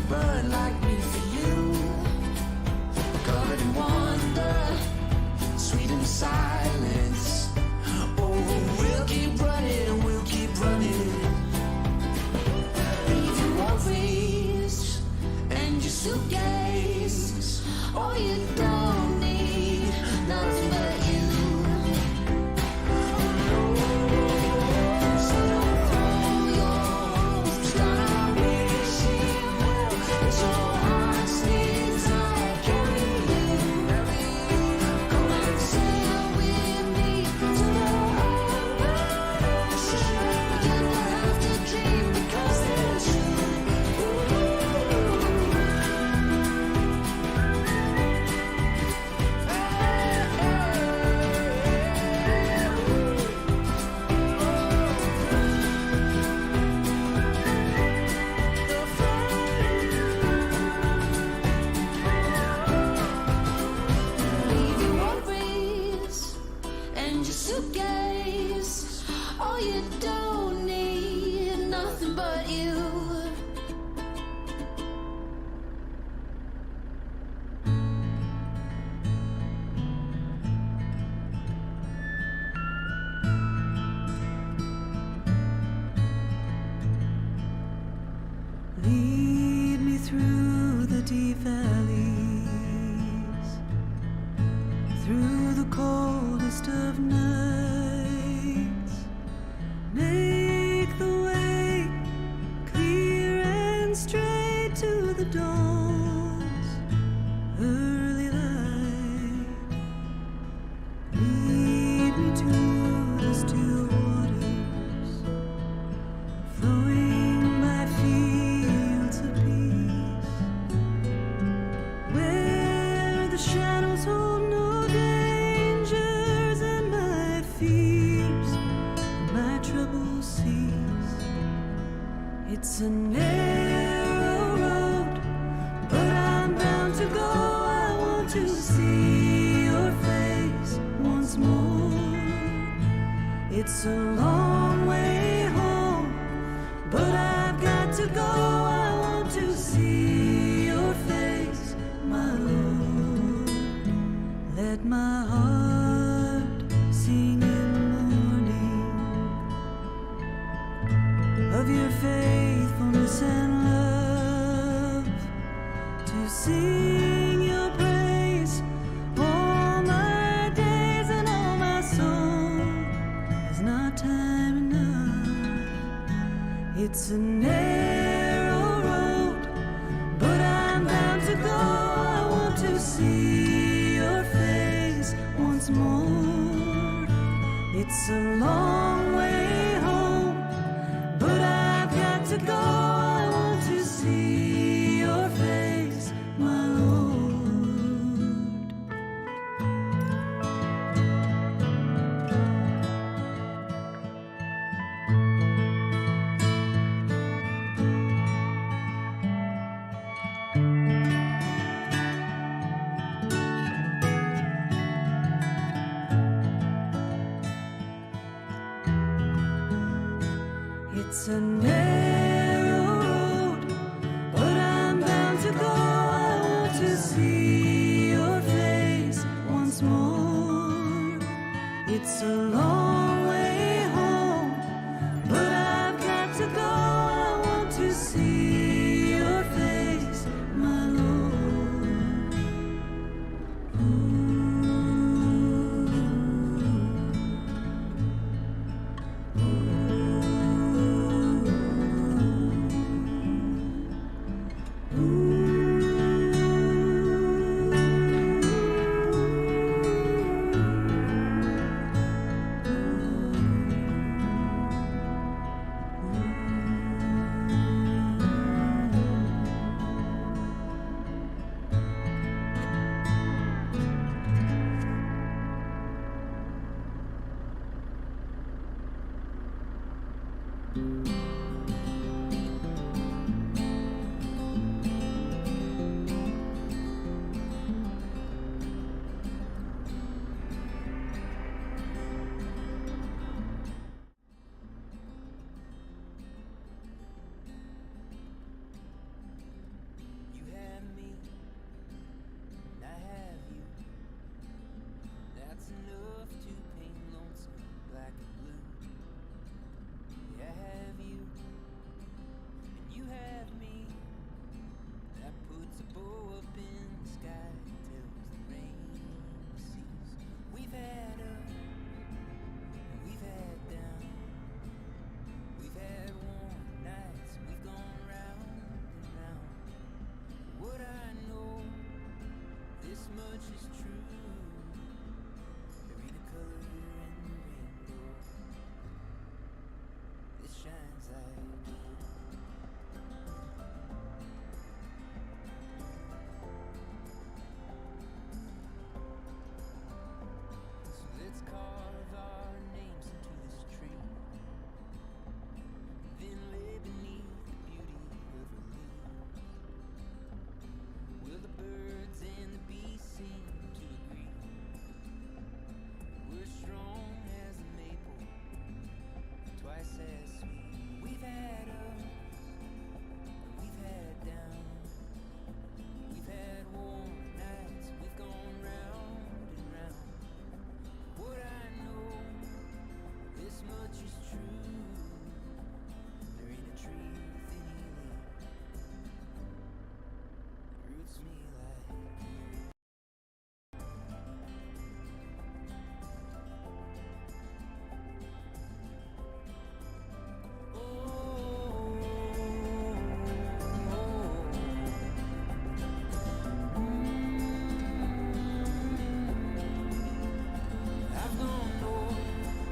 burn like me for you. Covered in wonder, sweet in silence. Oh, we'll keep running, we'll keep running. Leave your worries and your suitcase. Oh, you don't need nothing but you. Lead me through the deep valleys, through the coldest of nights. Make the way clear and straight to the dawn's early light. Lead me to the still waters, flowing by fields of peace, where the shadows hold no dangers, and my fears, my troubles cease. It's a narrow road, but I'm bound to go. I want to see your face once more. It's a long way home, but I've got to go. I want to see your face, my Lord. Let my heart sing in mourning of your faithfulness and love, to sing your praise all my days, and all my soul is not time enough. It's a narrow road, but I'm bound to go. I want to see your face once more. It's a long way home, but I've got to go. I want to see your face, my Lord. It's a narrow road, but I'm bound to go. I want to see your face once more. It's a long way home, but I've got to go. I want to see your face, my Lord.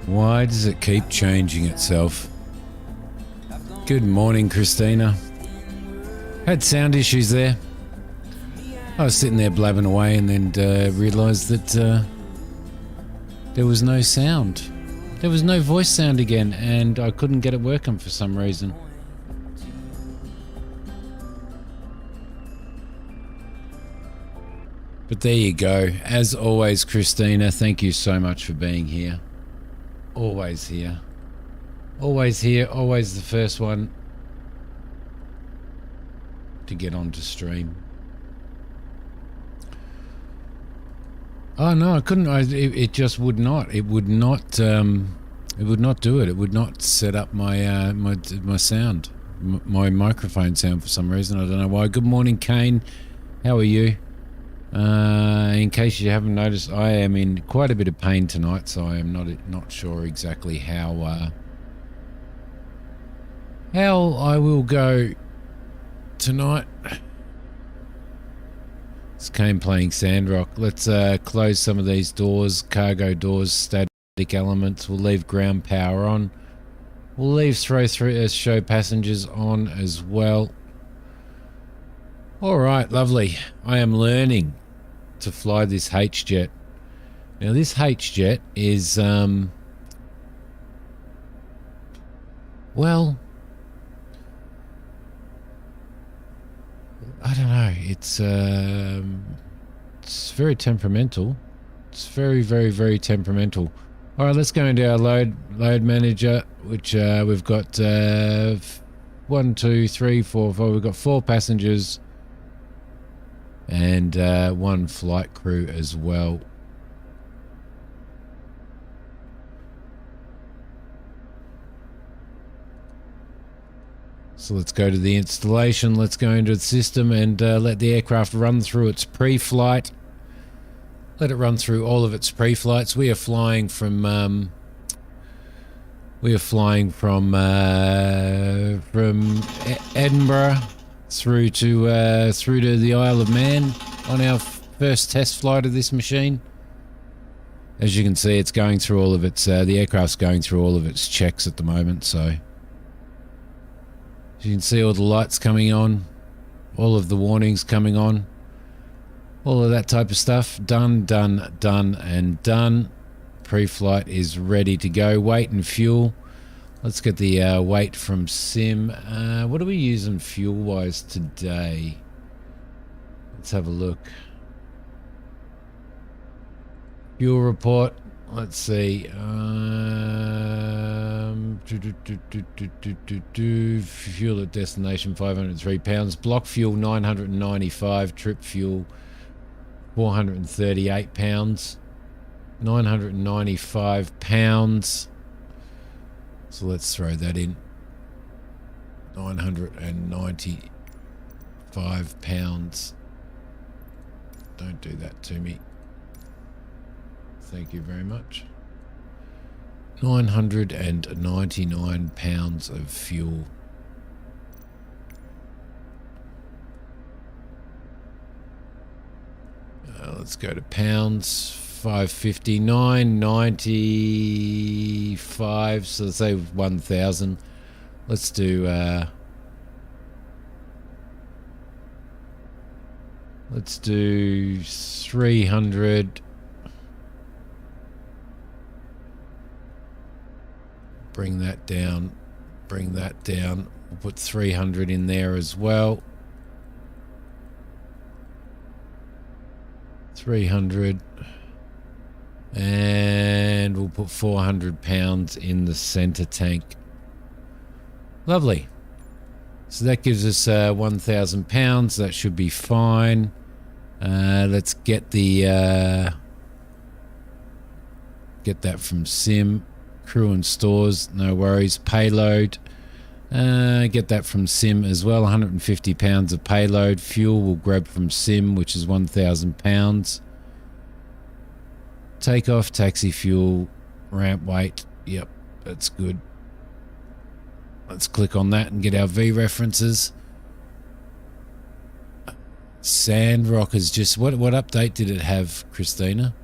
Why does it keep changing itself? Good morning, Christina. Had sound issues there. I was sitting there blabbing away and then realised that there was no sound. There was no voice sound again, and I couldn't get it working for some reason. But there you go. As always, Christina, thank you so much for being here. Always here. Always here, always the first one to get onto stream. Oh no, I couldn't. It just would not. It would not. It would not do it. It would not set up my my sound, my microphone sound for some reason. I don't know why. Good morning, Kane. How are you? In case you haven't noticed, I am in quite a bit of pain tonight, so I am not sure exactly how I will go tonight. It's Kane playing Sandrock. Let's close some of these doors, cargo doors, static elements. We'll leave ground power on. We'll leave show passengers on as well. All right, lovely. I am learning to fly this H-Jet. Now this H-Jet is, well, I don't know. It's very temperamental. It's very, very, very temperamental. All right, let's go into our load manager, which we've got 1, 2, 3, 4, 5. We've got 4 passengers and 1 flight crew as well. So let's go to the installation. Let's go into the system and let the aircraft run through its pre-flight. Let it run through all of its pre-flights. We are flying from Edinburgh through to the Isle of Man on our first test flight of this machine. As you can see, it's going through all of its the aircraft's going through all of its checks at the moment. So as you can see, all the lights coming on, all of the warnings coming on, all of that type of stuff. Done, and done. Pre-flight is ready to go. Weight and fuel. Let's get the weight from Sim. What are we using fuel-wise today? Let's have a look. Fuel report. Let's see. Fuel at destination 503 pounds. Block fuel 995. Trip fuel 438 pounds. 995 pounds. So let's throw that in. 995 pounds. Don't do that to me. Thank you very much. 999 pounds of fuel. Let's go to pounds. 559, 95. So let's say 1,000. Let's do. Let's do 300. Bring that down. Bring that down. We'll put 300 in there as well. 300. And we'll put 400 pounds in the center tank. Lovely. So that gives us 1,000 pounds. That should be fine. Let's get the get that from Sim. Crew and stores, no worries. Payload, get that from Sim as well. 150 pounds of payload. Fuel we'll grab from Sim, which is 1,000 pounds. Takeoff, taxi fuel, ramp weight. Yep, that's good. Let's click on that and get our V references. Sandrock is just what update did it have, Christina?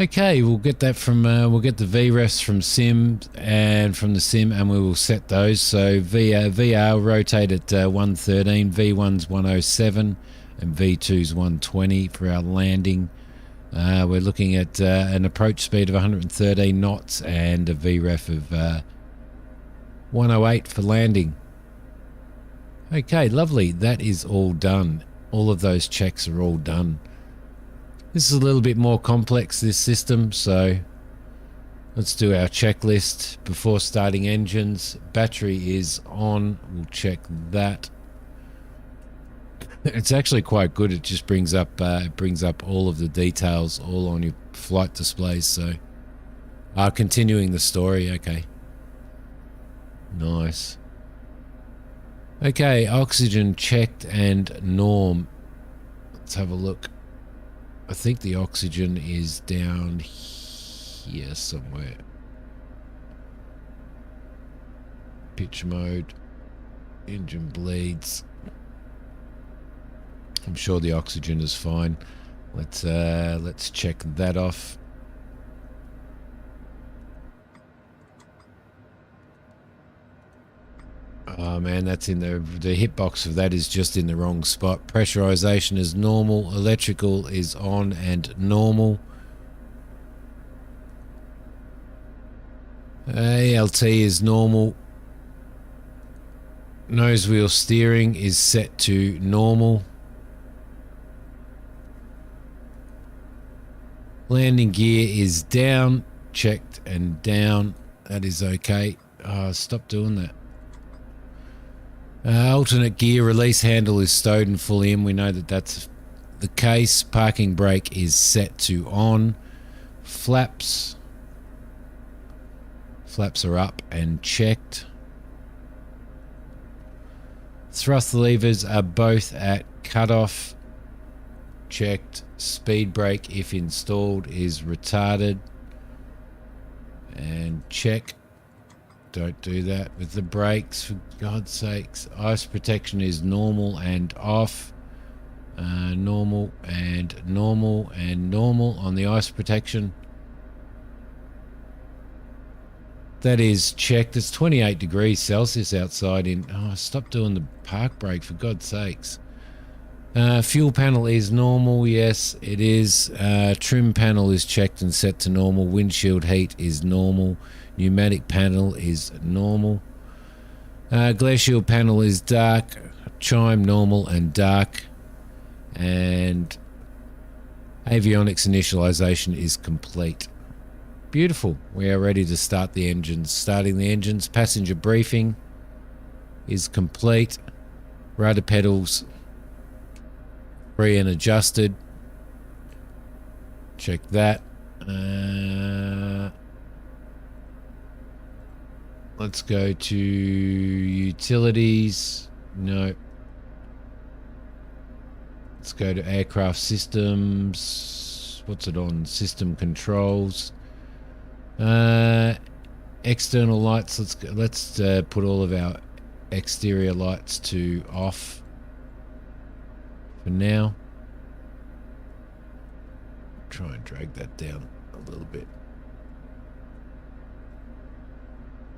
Okay, we'll get that from we'll get the VREFs from Sim and from the Sim, and we will set those. So VR rotate at 113, V1's 107, and V2's 120 for our landing. We're looking at an approach speed of 113 knots and a VREF of 108 for landing. Okay, lovely. That is all done. All of those checks are all done. This is a little bit more complex, this system, so let's do our checklist before starting engines. Battery is on. We'll check that. It's actually quite good. It just brings up all of the details all on your flight displays. So, continuing the story. Okay, nice. Okay, oxygen checked and norm. Let's have a look. I think the oxygen is down here somewhere. Pitch mode, engine bleeds. I'm sure the oxygen is fine. Let's check that off. Oh man, that's in the hitbox of that is just in the wrong spot. Pressurization is normal. Electrical is on and normal. ALT is normal. Nose wheel steering is set to normal. Landing gear is down. Checked and down. That is okay. Stop doing that. Alternate gear release handle is stowed and fully in. We know that that's the case. Parking brake is set to on. Flaps are up and checked. Thrust levers are both at cutoff. Checked. Speed brake, if installed, is retarded. And check. Don't do that with the brakes, for God's sakes. Ice protection is normal and off. Normal and normal and normal on the ice protection. That is checked. It's 28 degrees Celsius outside in... Oh, stop doing the park brake, for God's sakes. Fuel panel is normal. Yes, it is. Trim panel is checked and set to normal. Windshield heat is normal. Pneumatic panel is normal. Glare shield panel is dark. Chime normal and dark. And avionics initialization is complete. Beautiful. We are ready to start the engines. Starting the engines. Passenger briefing is complete. Rudder pedals free and adjusted. Check that. Let's go to utilities. No. Let's go to aircraft systems. What's it on? System controls. External lights. Let's put all of our exterior lights to off for now. Try and drag that down a little bit.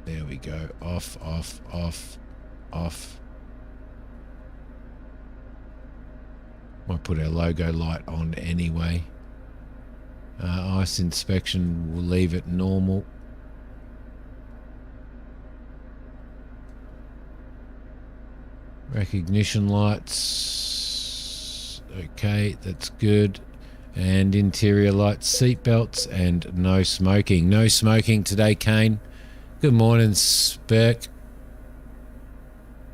There we go. Off, off, off, off. Might put our logo light on anyway. Ice inspection, we'll leave it normal. Recognition lights. Okay, that's good. And interior lights, seat belts, and no smoking. No smoking today, Kane. Good morning, Spurk.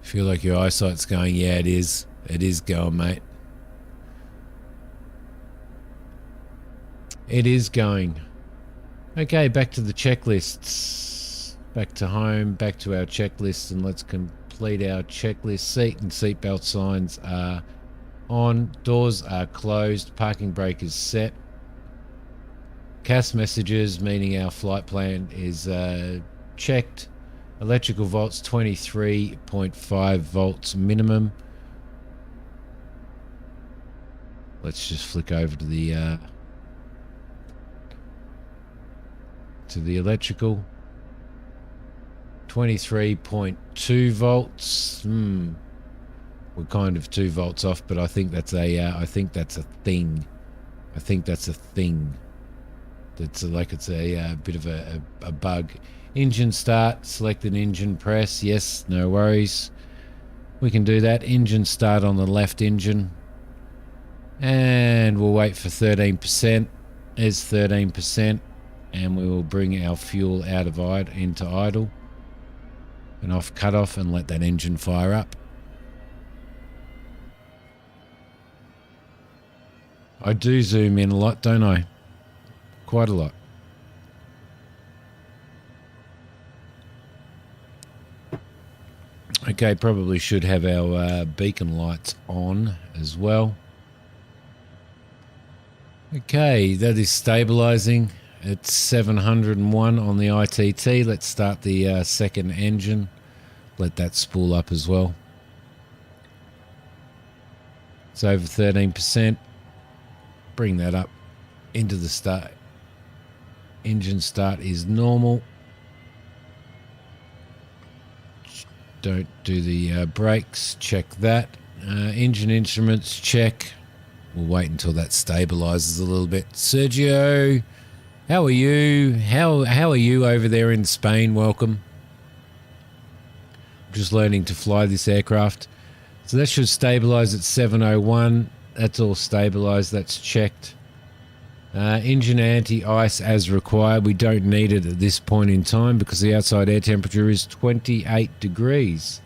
Feel like your eyesight's going. Yeah, it is. It is going, mate. It is going. Okay, back to the checklists. Back to home, back to our checklist, and let's complete our checklist. Seat and seatbelt signs are on. Doors are closed. Parking brake is set. CAS messages, meaning our flight plan is checked. Electrical volts 23.5 volts minimum. Let's just flick over to the to the electrical. 23.2 volts. We're kind of 2 volts off, but I think that's a I think that's a thing. That's like it's a bit of a bug. Engine start, select an engine press. Yes, no worries. We can do that. Engine start on the left engine. And we'll wait for 13%. There's 13%. And we will bring our fuel out of into idle. And off cutoff and let that engine fire up. I do zoom in a lot, don't I? Quite a lot. Okay, probably should have our beacon lights on as well. Okay, that is stabilizing. It's 701 on the ITT. Let's start the second engine. Let that spool up as well. It's over 13%. Bring that up into the start. Engine start is normal. Don't do the brakes. Check that. Engine instruments, check. We'll wait until that stabilizes a little bit. Sergio, how are you? How are you over there in Spain? Welcome. I'm just learning to fly this aircraft. So that should stabilize at 701. That's all stabilized. That's checked. Engine anti-ice as required. We don't need it at this point in time because the outside air temperature is 28 degrees.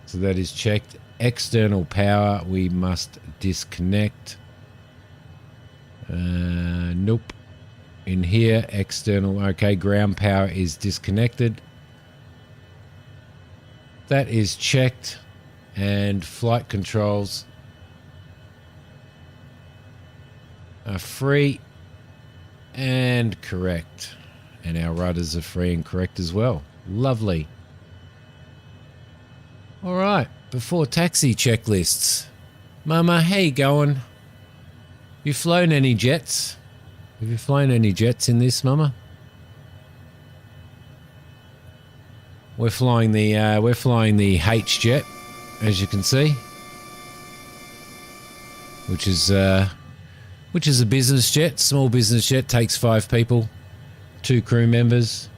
So that is checked. External power we must disconnect. Nope. In here, external. Okay, ground power is disconnected. That is checked. And flight controls are free and correct. And our rudders are free and correct as well. Lovely. All right, before taxi checklists. Mama, how you going? You flown any jets? Have you flown any jets in this, Mama? We're flying the H jet, as you can see, which is a business jet, small business jet, takes 5 people, 2 crew members.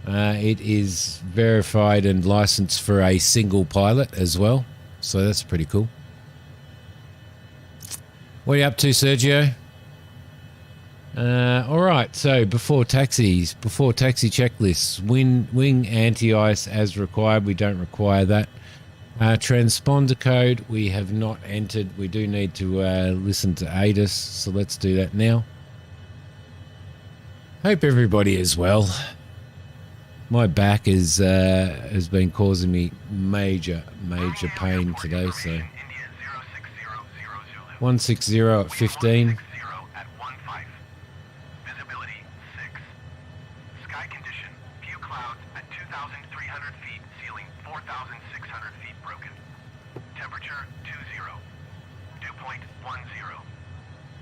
It is verified and licensed for a single pilot as well, so that's pretty cool. What are you up to, Sergio? All right, so before taxi checklists, wing anti-ice as required. We don't require that. Transponder code we have not entered. We do need to listen to ATIS, so let's do that now. Hope everybody is well. My back has been causing me major pain today, so 160 at 15.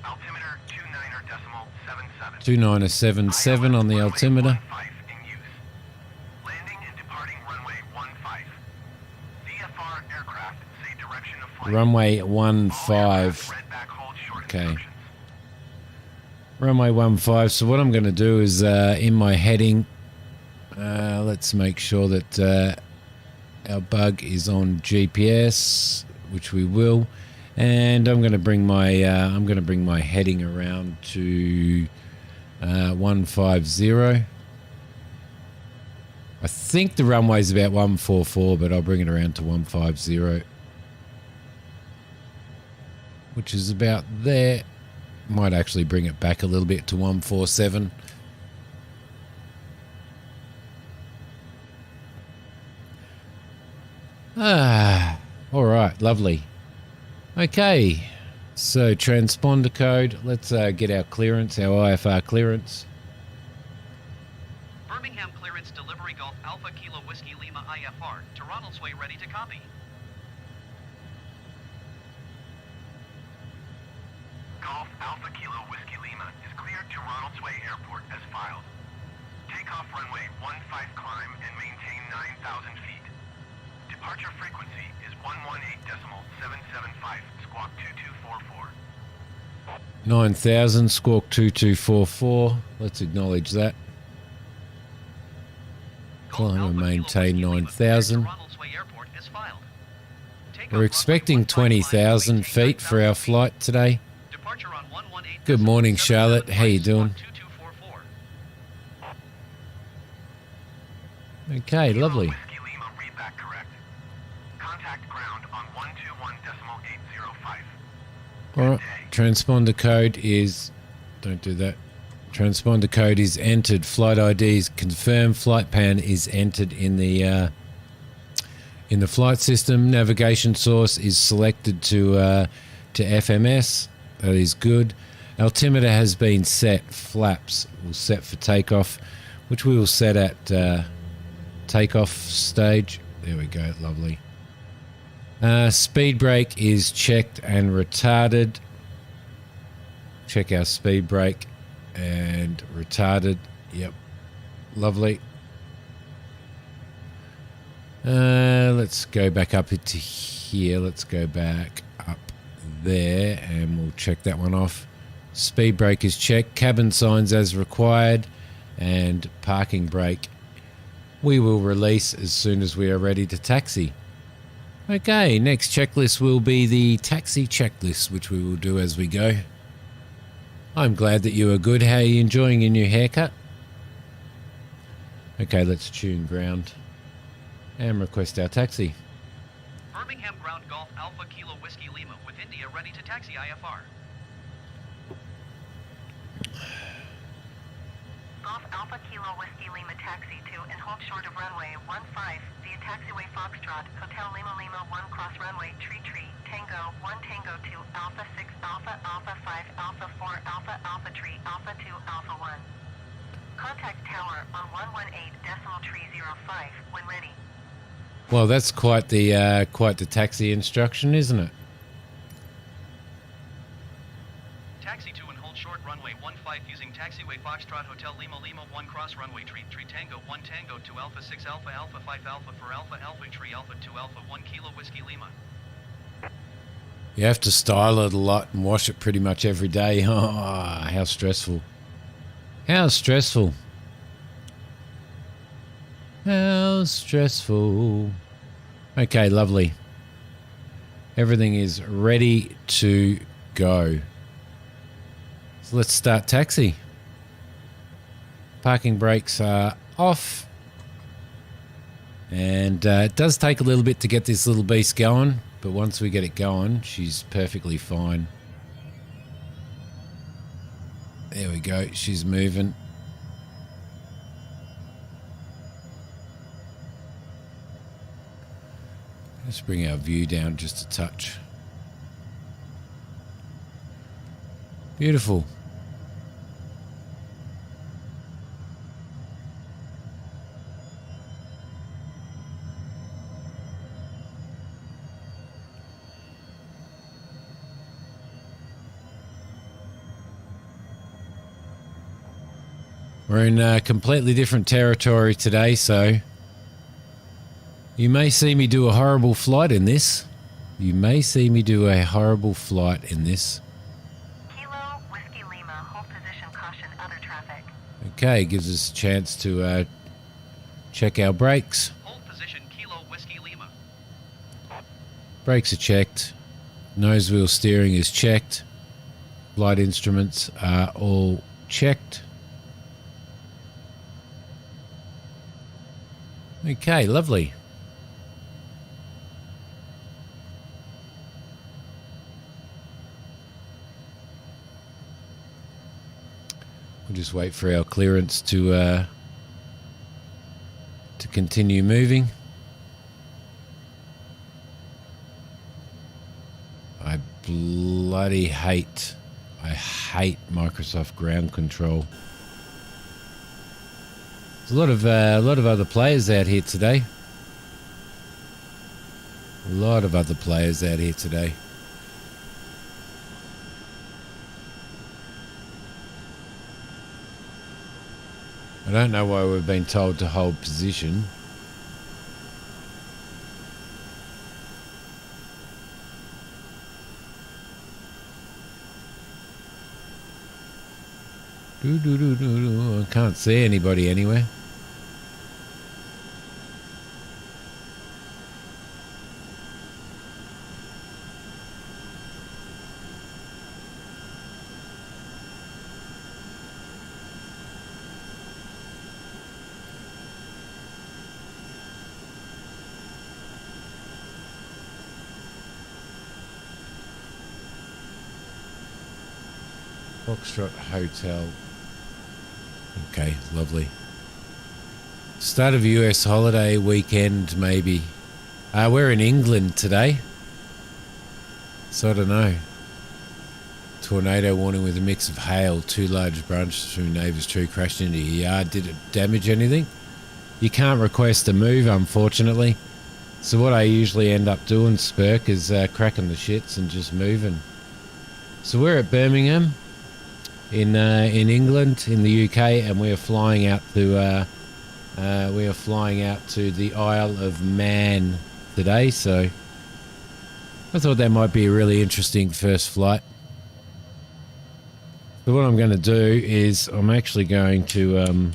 Altimeter 29.77. 2977 on the altimeter. Landing and departing runway 15. VFR aircraft say direction of flight. Runway 15. Okay. Runway 15. So what I'm going to do is in my heading, let's make sure that our bug is on GPS, which we will. And I'm going to bring my heading around to 150. I think the runway is about 144, but I'll bring it around to 150, which is about there. Might actually bring it back a little bit to 147. All right, lovely. Okay, so transponder code. Let's get our clearance, our IFR clearance. Birmingham clearance delivery Golf Alpha Kilo Whiskey Lima IFR. Toronto's way ready to copy. Golf Alpha Kilo Whiskey Lima is cleared to Ronald's Way Airport as filed. Takeoff runway 15 climb and maintain 9,000 feet. Departure frequency is 118.775 squawk 2244. 9,000 squawk 2244. Let's acknowledge that. Climb and maintain 9,000. We're expecting 20,000 feet for our flight today. Good morning, Charlotte. How you doing? Okay, lovely. Whiskey Lima, read that correct. Contact ground on 121.805. All right. Transponder code is... Don't do that. Transponder code is entered. Flight ID is confirmed. Flight pan is entered in the flight system. Navigation source is selected to FMS. That is good. Altimeter has been set. Flaps will set for takeoff, which we will set at takeoff stage. There we go. Lovely. Speed brake is checked and retarded. Check our speed brake and retarded. Yep. Lovely. Let's go back up into here. Let's go back up there and we'll check that one off. Speed brake is checked. Cabin signs as required. And parking brake we will release as soon as we are ready to taxi. Okay, next checklist will be the taxi checklist, which we will do as we go. I'm glad that you are good. How are you enjoying your new haircut? Okay, let's tune ground and request our taxi. Birmingham Ground Golf Alpha Kilo Whiskey Lima with India ready to taxi IFR. Golf Alpha Kilo Whiskey Lima taxi to and hold short of runway 15 via taxiway Foxtrot, Hotel Lima Lima 1 cross runway Tree Tango 1 Tango 2 Alpha 6 Alpha Alpha 5 Alpha 4 Alpha Alpha Tree Alpha 2 Alpha 1. Contact tower on 118.305 when ready. Well, that's quite the taxi instruction, isn't it? Taxi to and hold short runway 15 using taxiway Foxtrot Hotel Lima Lima 1 cross runway Tree Tango 1 Tango 2 Alpha 6 Alpha Alpha 5 Alpha 4 Alpha Alpha Tree Alpha 2 Alpha 1 Kilo Whiskey Lima. You have to style it a lot and wash it pretty much every day. Oh, how stressful. How stressful. How stressful. Okay, lovely. Everything is ready to go. So let's start taxi. Parking brakes are off. And it does take a little bit to get this little beast going, but once we get it going, she's perfectly fine. There we go. She's moving. Let's bring our view down just a touch. Beautiful. We're in completely different territory today, so you may see me do a horrible flight in this. You may see me do a horrible flight in this. Kilo Whiskey Lima, hold position, caution, other traffic. Okay, gives us a chance to check our brakes. Hold position Kilo Whiskey Lima. Brakes are checked. Nose wheel steering is checked. Flight instruments are all checked. Okay, lovely. We'll just wait for our clearance to continue moving. I bloody hate Microsoft Ground Control. There's a lot of other players out here today. A lot of other players out here today. I don't know why we've been told to hold position. I can't see anybody anywhere. Foxtrot Hotel. Okay, lovely. Start of US holiday weekend, maybe. We're in England today. So I don't know. Tornado warning with a mix of hail. 2 large branches from neighbour's tree crashed into your yard. Did it damage anything? You can't request a move, unfortunately. So what I usually end up doing, Spurk, is cracking the shits and just moving. So we're at Birmingham. In England, in the UK, and we are flying out to the Isle of Man today. So I thought that might be a really interesting first flight. So what I'm going to do is I'm actually going to I'm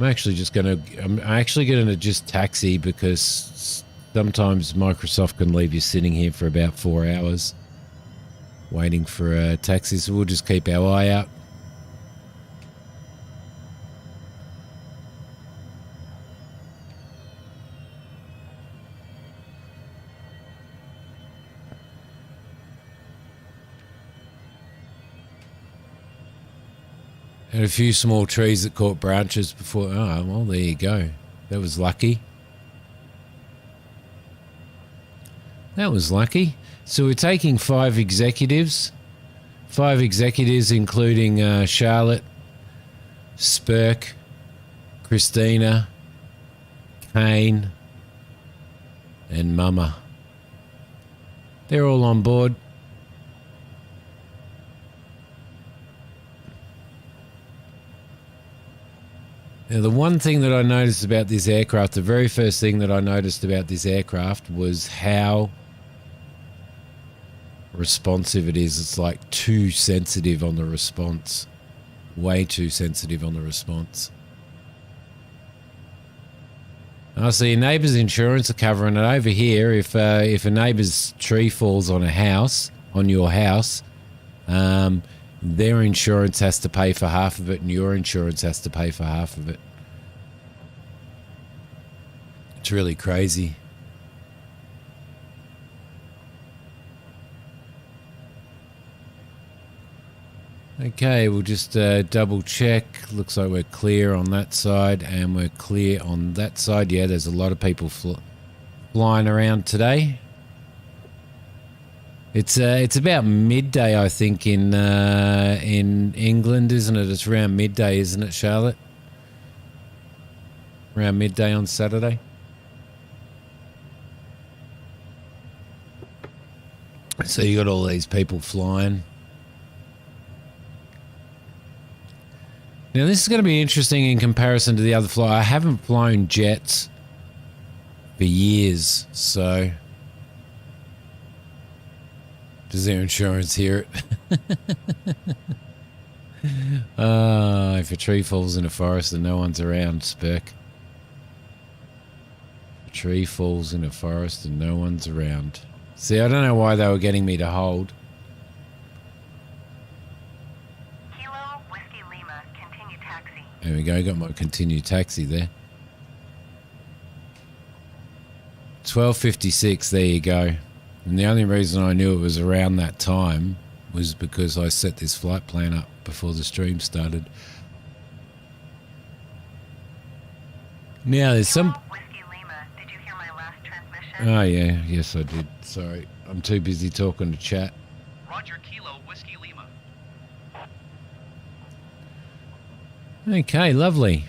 actually going to just taxi, because sometimes Microsoft can leave you sitting here for about 4 hours waiting for a taxi, so we'll just keep our eye out. And a few small trees that caught branches before. Oh, well, there you go. That was lucky. That was lucky. So we're taking 5 executives. 5 executives including Charlotte, Spurk, Christina, Kane, and Mama. They're all on board. Now, the one thing that I noticed about this aircraft, the very first thing that I noticed about this aircraft was how responsive it is. It's like too sensitive on the response. Way too sensitive on the response. So your neighbour's insurance are covering it over here. If a neighbour's tree falls on a house, on your house, their insurance has to pay for half of it and your insurance has to pay for half of it. It's really crazy. Okay, we'll just double check. Looks like we're clear on that side and we're clear on that side. Yeah, there's a lot of people flying around today. It's about midday, I think, in England, isn't it? It's around midday, isn't it, Charlotte? Around midday on Saturday. So you got all these people flying. Now this is going to be interesting in comparison to the other flight. I haven't flown jets for years, so does their insurance hear it? If a tree falls in a forest and no one's around, Spurk. A tree falls in a forest and no one's around. See, I don't know why they were getting me to hold. Kilo Whiskey Lima, continue taxi. There we go, got my continue taxi there. 12:56, there you go. And the only reason I knew it was around that time was because I set this flight plan up before the stream started. Now there's some... Whiskey Lima, did you hear my last transmission? Oh yeah, yes I did. Sorry, I'm too busy talking to chat. Roger, Kilo Whiskey Lima. Okay, lovely.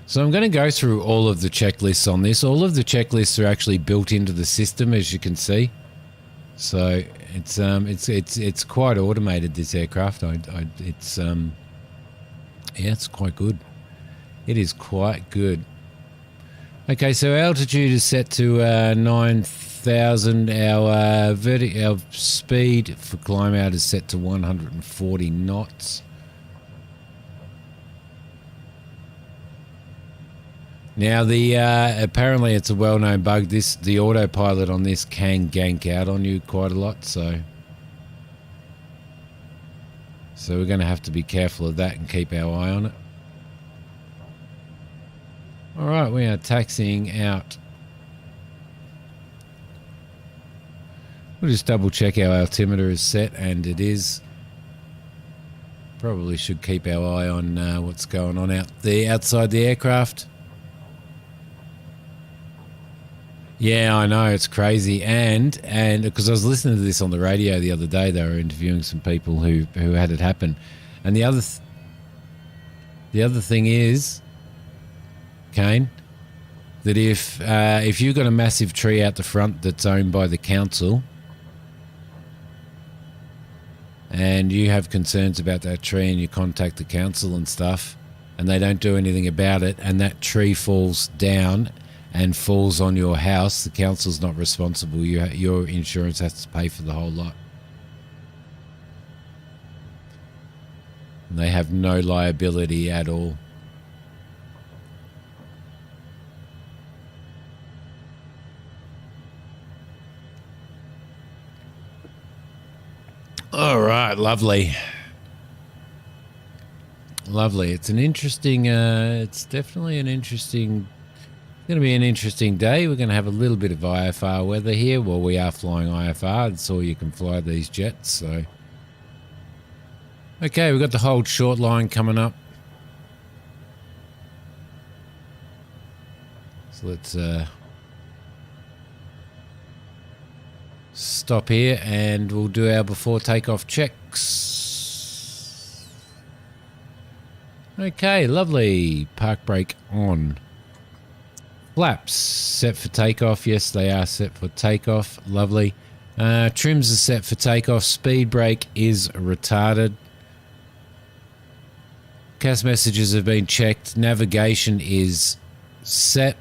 So I'm going to go through all of the checklists on this. All of the checklists are actually built into the system, as you can see. So it's quite automated, this aircraft. It's it's quite good. It is quite good. Okay, so altitude is set to 9,000. Our speed for climb out is set to 140 knots. Now, apparently it's a well-known bug. The autopilot on this can gank out on you quite a lot, so we're going to have to be careful of that and keep our eye on it. All right, we are taxiing out. We'll just double check our altimeter is set, and it is. Probably should keep our eye on what's going on outside the aircraft. Yeah, I know, it's crazy, and because I was listening to this on the radio the other day, they were interviewing some people who had it happen, and the other thing is, Kane, that if you've got a massive tree out the front that's owned by the council, and you have concerns about that tree, and you contact the council and stuff, and they don't do anything about it, and that tree falls down and falls on your house, the council's not responsible. Your insurance has to pay for the whole lot. And they have no liability at all. All right, lovely. Lovely. It's an interesting, it's definitely an interesting. It's going to be an interesting day. We're going to have a little bit of IFR weather here. Well, we are flying IFR. That's all you can fly these jets. So, okay, we've got the hold short line coming up. So let's stop here, and we'll do our before takeoff checks. Okay, lovely. Park brake on. Flaps set for takeoff. Yes, they are set for takeoff. Lovely. Trims are set for takeoff. Speed brake is retarded. CAS messages have been checked. Navigation is set.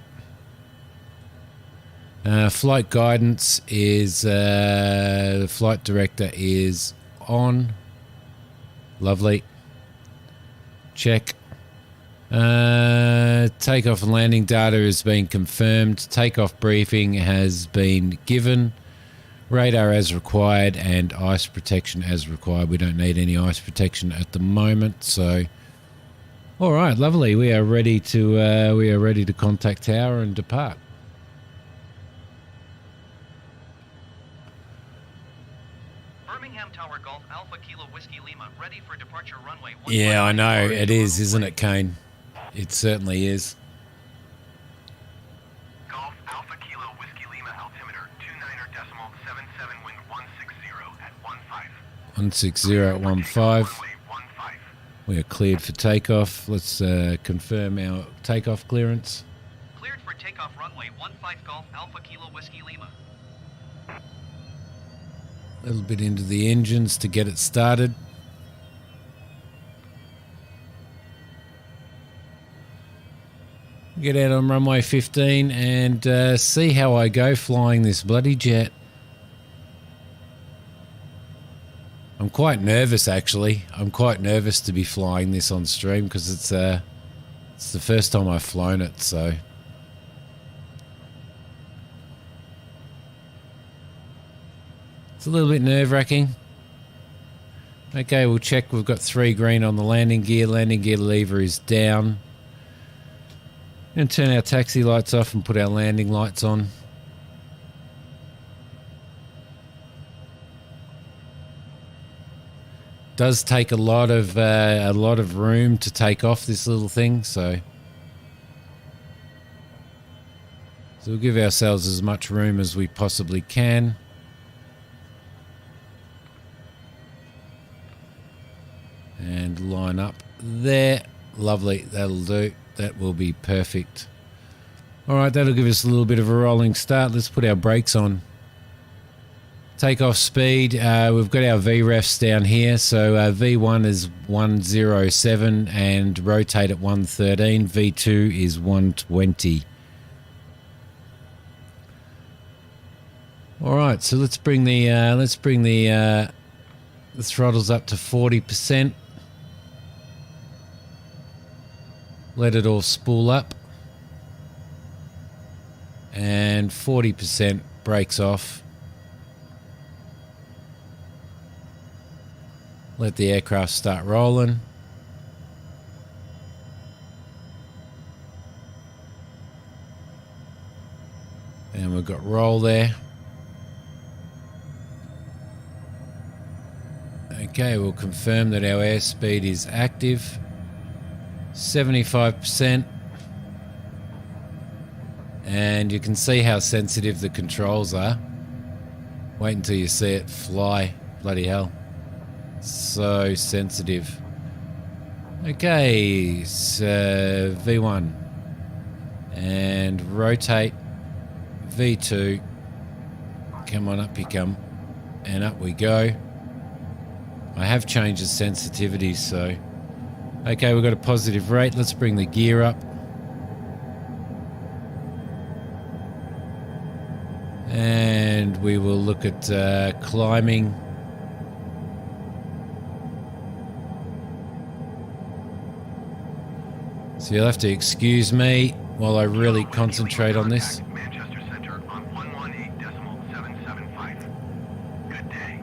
Flight guidance is, the flight director is on. Lovely. Check. Takeoff and landing data has been confirmed. Takeoff briefing has been given. Radar as required and ice protection as required. We don't need any ice protection at the moment, so all right, lovely. We are ready to contact tower and depart. Birmingham Tower Golf Alpha Kilo Whiskey Lima ready for departure runway 15. Yeah, I know it is, isn't it, Kane? It certainly is. Golf Alpha Kilo Whiskey Lima altimeter 29.77 wind 160 at 15. 160 at 15. Runway 15. We are cleared for takeoff. Let's confirm our takeoff clearance. Cleared for takeoff runway 15 Golf Alpha Kilo Whiskey Lima. A little bit into the engines to get it started. Get out on runway 15 and see how I go flying this bloody jet. I'm quite nervous, actually. I'm quite nervous to be flying this on stream because it's the first time I've flown it, so. It's a little bit nerve-wracking. Okay, we'll check. We've got 3 green on the landing gear. Landing gear lever is down. And turn our taxi lights off and put our landing lights on. Does take a lot of room to take off this little thing, so we'll give ourselves as much room as we possibly can. And line up there. Lovely, that'll do. That will be perfect. All right, that'll give us a little bit of a rolling start. Let's put our brakes on. Takeoff speed, we've got our VREFs down here. So V1 is 107 and rotate at 113. V2 is 120. All right, so let's bring the throttles up to 40%. Let it all spool up. And 40% brakes off. Let the aircraft start rolling. And we've got roll there. Okay, we'll confirm that our airspeed is active. 75%. And you can see how sensitive the controls are. Wait until you see it fly. Bloody hell. So sensitive. Okay, so V1. And rotate. V2. Come on, up you come. And up we go. I have changed the sensitivity, so... Okay, we've got a positive rate. Let's bring the gear up. And we will look at climbing. So you'll have to excuse me while I really concentrate on this. Manchester Center on 118.775. Good day.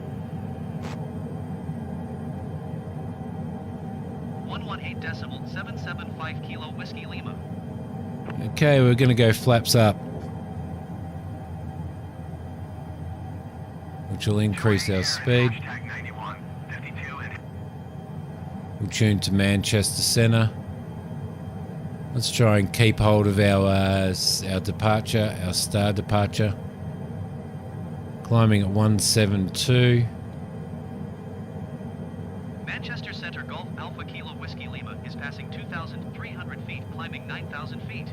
118.775 Kilo Whiskey Lima. Okay, we're going to go flaps up, which will increase our speed. Hashtag 91, 52 and We'll tune to Manchester Centre. Let's try and keep hold of our departure, our star departure. Climbing at 172. Manchester Center Golf Alpha Kilo Whiskey Lima is passing 2,300 feet, climbing 9,000 feet.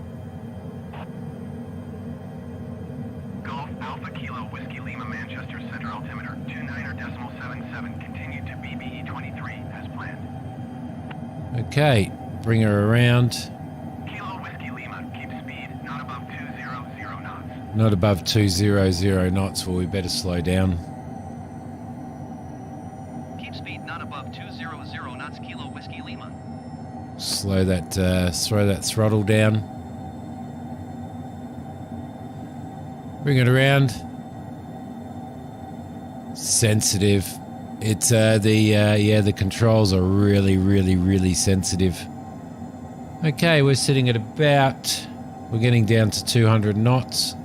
Golf Alpha Kilo Whiskey Lima Manchester Center altimeter 29.77. Continue to BBE 23 as planned. Okay, bring her around. Kilo Whiskey Lima, keep speed not above 200 knots. Not above 200 knots, well we better slow down. Keep speed not above 200 knots Kilo Whiskey Lima. Slow that, throw that throttle down. Bring it around. Sensitive. It's the controls are really sensitive. Okay, we're sitting at about, we're getting down to 200 knots.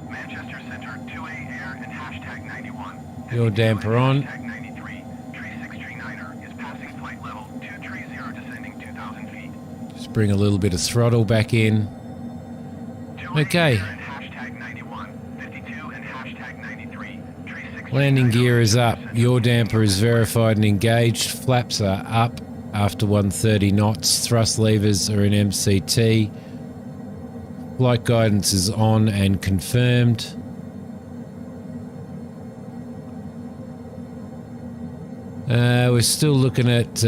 Manchester Center 2A Air and hashtag 91. Your damper on. Hashtag 93. Tree 639er is passing flight level 230 descending 2,000 feet. Just bring a little bit of throttle back in. 2A Okay. Air and hashtag 91. 52 and hashtag 93. Tree 639er Landing gear is up. Your damper is verified and engaged. Flaps are up after 130 knots. Thrust levers are in MCT. Flight guidance is on and confirmed. We're still looking at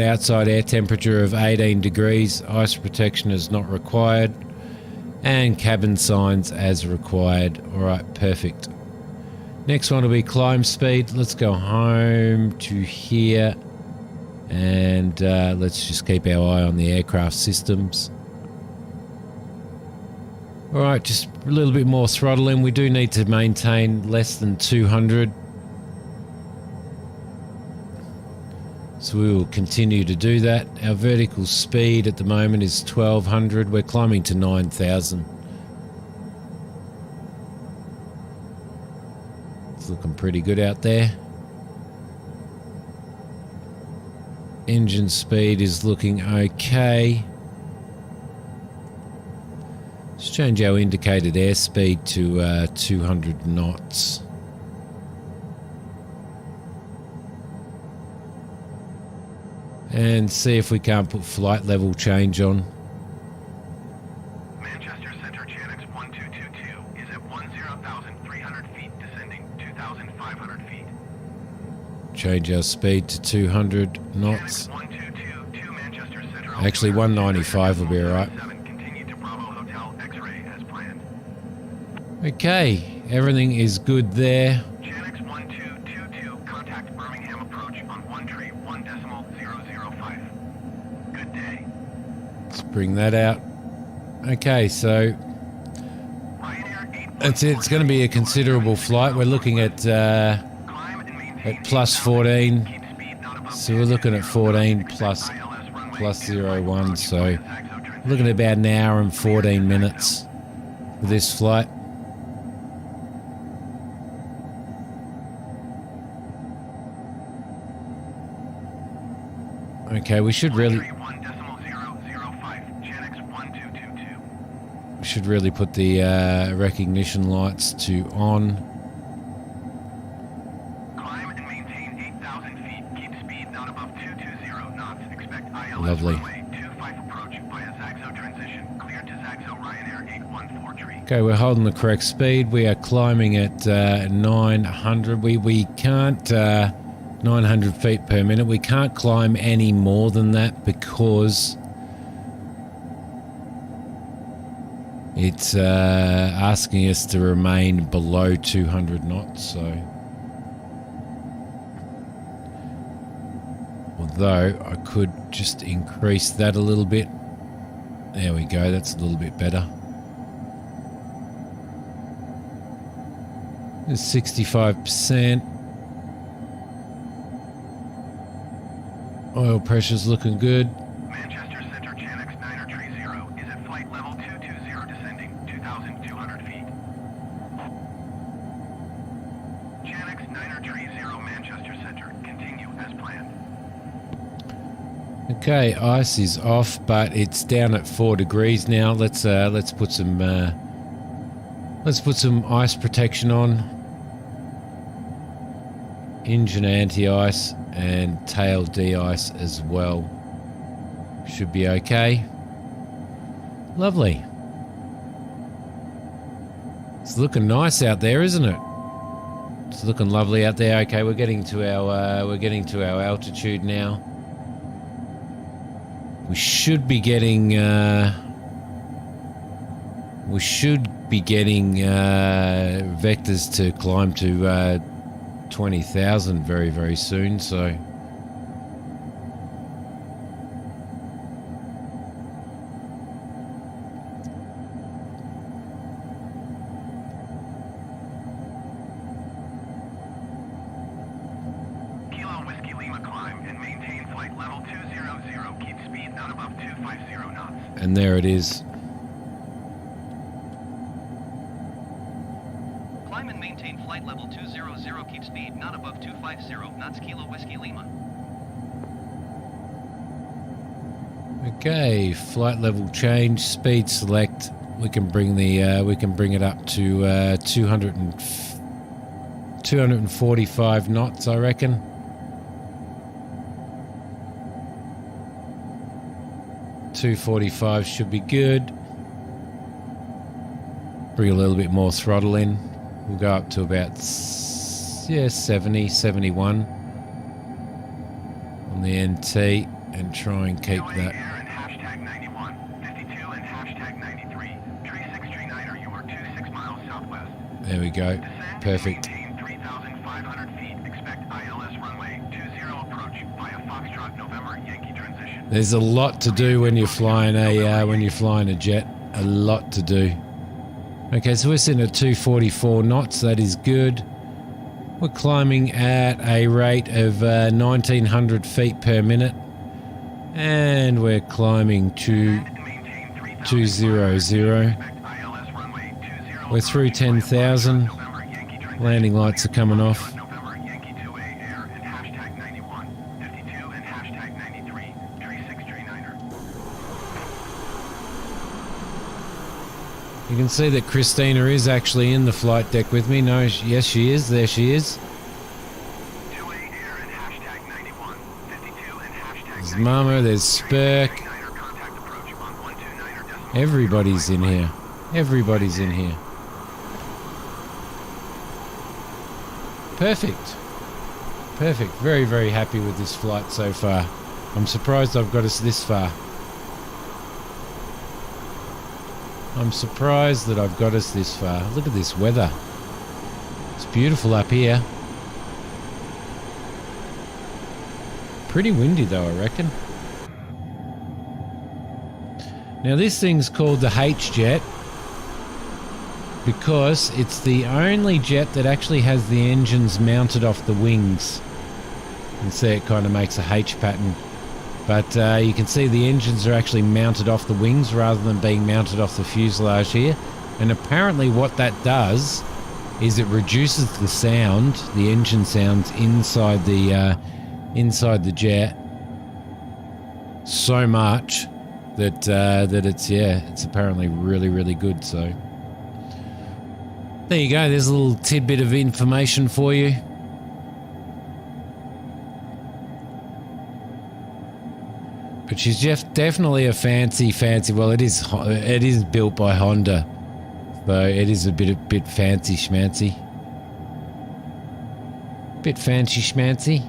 outside air temperature of 18 degrees. Ice protection is not required. And cabin signs as required. Alright, perfect. Next one will be climb speed. Let's go home to here. And let's just keep our eye on the aircraft systems. Alright, just a little bit more throttling. We do need to maintain less than 200. So we will continue to do that. Our vertical speed at the moment is 1200. We're climbing to 9000. It's looking pretty good out there. Engine speed is looking okay. Let's change our indicated airspeed to 200 knots. And see if we can't put flight level change on. Change our speed to 200 knots. 1222 Manchester Center. Actually, 195 will be alright. Continue to Bravo Hotel X-ray as planned. Okay, everything is good there. Janix 1222, contact Birmingham Approach on 1.005. Good day. Let's bring that out. Okay, so that's it. It's going to be a considerable flight. We're looking at plus 14. So we're looking at 14 plus 01. So looking at about an hour and 14 minutes for this flight. Okay, we should really put the recognition lights to on. Climb and maintain 8,000 feet. Keep speed not above 220 knots. Expect ILS Lovely. runway 25 approach via Zaxo transition. Clear to Zaxo Ryanair 814 tree. Okay, we're holding the correct speed. We are climbing at 900. We can't 900 feet per minute. We can't climb any more than that because it's asking us to remain below 200 knots. So, although I could just increase that a little bit. There we go. That's a little bit better. There's 65%. Oil pressure's looking good. Manchester Center, Janix 930 is at flight level 220 descending 2,200 feet. Janix 930 Manchester Center, continue as planned. Okay, ice is off, but it's down at 4 degrees now. Let's put some ice protection on. Engine anti-ice and tail de-ice as well. Should be okay. Lovely. It's looking nice out there, isn't it? It's looking lovely out there. Okay, we're getting to our altitude now. We should be getting vectors to climb to 20,000 very, very soon, so Kilo Whiskey Lima climb and maintain flight level 200. Keep speed not above 250 knots. and there it is. Climb and maintain flight level 200. Keep speed not above 250 knots. Kilo Whiskey Lima. Okay, flight level change, speed select. We can bring it up to 245 knots, I reckon. .245 should be good. Bring a little bit more throttle in. We'll go up to about 70, 71 on the NT and try and keep that. Air and hashtag 91, 52 and hashtag 93, 3639er, you are 26 miles southwest. There we go. Descend Perfect. and maintain 3,500 feet. Expect ILS runway 20 approach via Foxtrot November Yankee transition. There's a lot to do when you're flying a jet. A lot to do. Okay, so we're sitting at 244 knots. That is good. We're climbing at a rate of 1,900 feet per minute, and we're climbing to 200. We're through 10,000. Landing lights are coming off. November Yankee 2A Air and hashtag 91, 52 and hashtag 93, 3639er. You can see that Christina is actually in the flight deck with me. No, yes, she is. There she is. 2A Air and hashtag 91, 52 and hashtag There's Mama, there's Spurk. 39er contact approach on 129er decimal. Everybody's in here. Everybody's in here. Perfect. Perfect. Very, very happy with this flight so far. I'm surprised I've got us this far. I'm surprised that I've got us this far. Look at this weather. It's beautiful up here. Pretty windy though, I reckon. Now this thing's called the H-Jet because it's the only jet that actually has the engines mounted off the wings. You can see it kind of makes a H pattern. But you can see the engines are actually mounted off the wings rather than being mounted off the fuselage here. And apparently what that does is it reduces the sound, the engine sounds inside the jet so much that it's apparently really, really good. So there you go. There's a little tidbit of information for you. But she's definitely a fancy. Well, it is built by Honda, so it is a bit fancy schmancy. Bit fancy schmancy.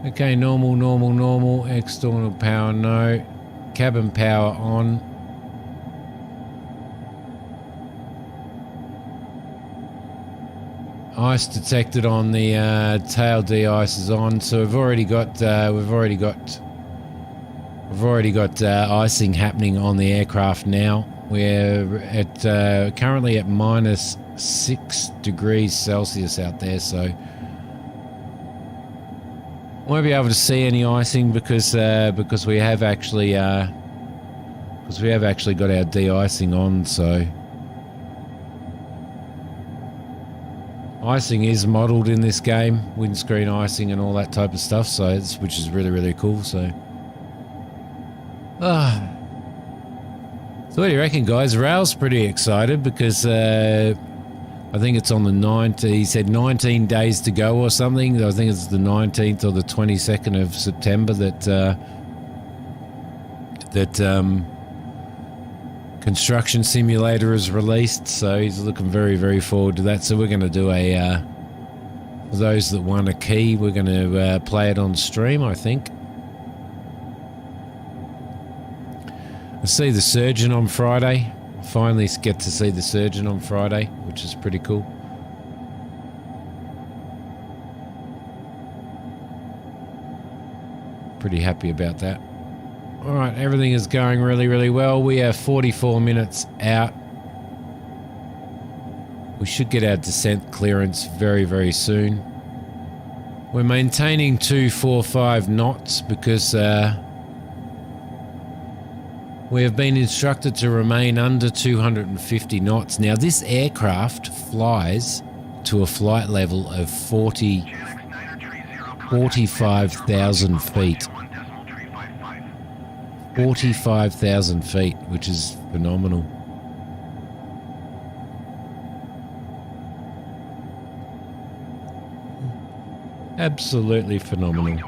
Okay, normal. External power, no. Cabin power on. Ice detected on the tail de-ice is on, so we've already got icing happening on the aircraft now. We're at currently at -6 degrees Celsius out there, so won't be able to see any icing because we have actually got our de-icing on. So icing is modelled in this game, windscreen icing and all that type of stuff. So which is really, really cool. So. So what do you reckon, guys? Rail's pretty excited because I think it's on the 9th. He said 19 days to go or something. I think it's the 19th or the 22nd of September that Construction Simulator is released. So he's looking very, very forward to that. So we're going to do a for those that want a key, we're going to play it on stream, I think. I see the surgeon on Friday. Finally get to see the surgeon on Friday, which is pretty cool. Pretty happy about that. Alright, everything is going really, really well. We are 44 minutes out. We should get our descent clearance very, very soon. We're maintaining 245 knots because we have been instructed to remain under 250 knots. Now, this aircraft flies to a flight level of 45,000 feet. 45,000 feet, which is phenomenal. Absolutely phenomenal.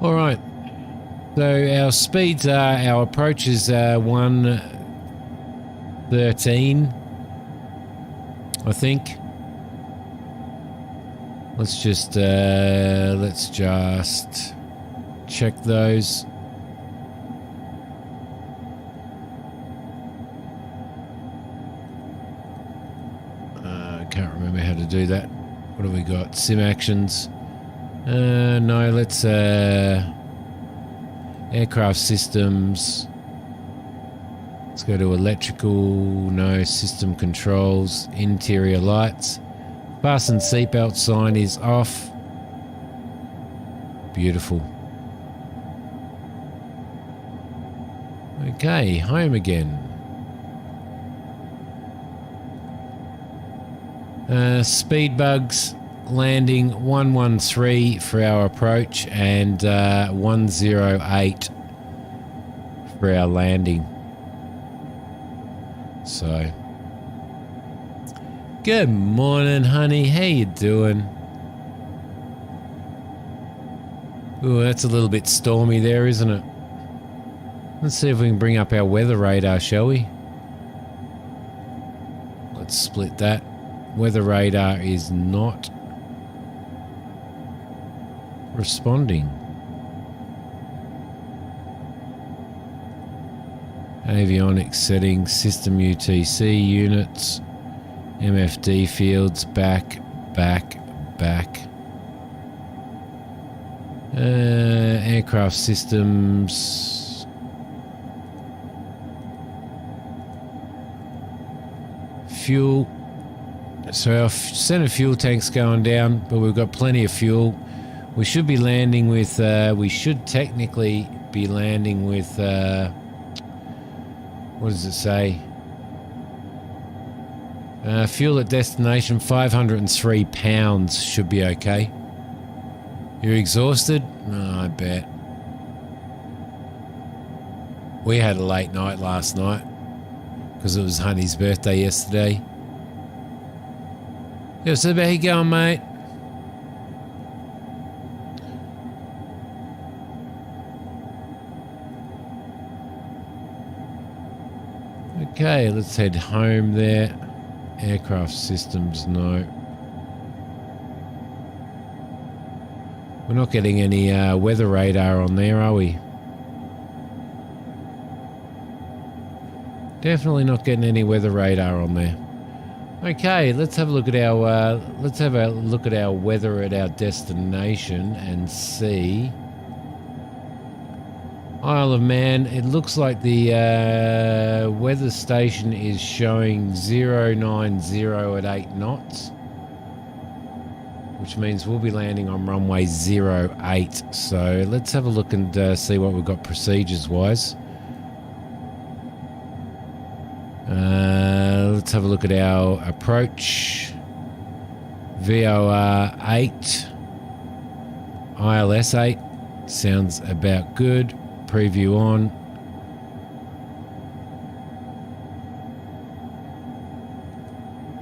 All right. So our speeds are, our approach is 113, I think. Let's just check those. I can't remember how to do that. What have we got? Sim actions. No, let's aircraft systems. Let's go to electrical. No, system controls. Interior lights. Fasten seatbelt sign is off. Beautiful. Okay, home again. Speed bugs. Landing 113 for our approach and 108 for our landing. So, good morning, honey. How you doing? Ooh, that's a little bit stormy there, isn't it? Let's see if we can bring up our weather radar, shall we? Let's split that. Weather radar is not responding. Avionics settings, system UTC units, MFD fields, back. Aircraft systems. Fuel. So our center fuel tank's going down, but we've got plenty of fuel. We should be landing with, we should technically be landing with, what does it say? Fuel at destination, 503 pounds should be okay. You're exhausted? Oh, I bet. We had a late night last night because it was Honey's birthday yesterday. Yeah, so how you going, mate? Okay, let's head home there. Aircraft systems, no. We're not getting any weather radar on there, are we? Definitely not getting any weather radar on there. Okay, let's have a look at our weather at our destination and see. Isle of Man, it looks like the weather station is showing 090 at 8 knots, which means we'll be landing on runway 08. So let's have a look and see what we've got procedures wise. Let's have a look at our approach. VOR 8, ILS 8, sounds about good. Preview on.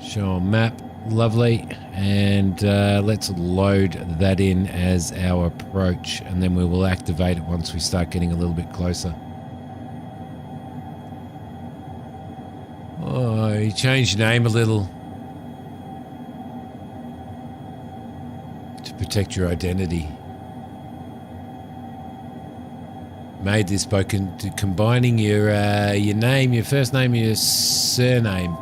Show on map, lovely. And let's load that in as our approach, and then we will activate it once we start getting a little bit closer. Oh, you changed your name a little to protect your identity. Made this by combining your name, your first name, your surname.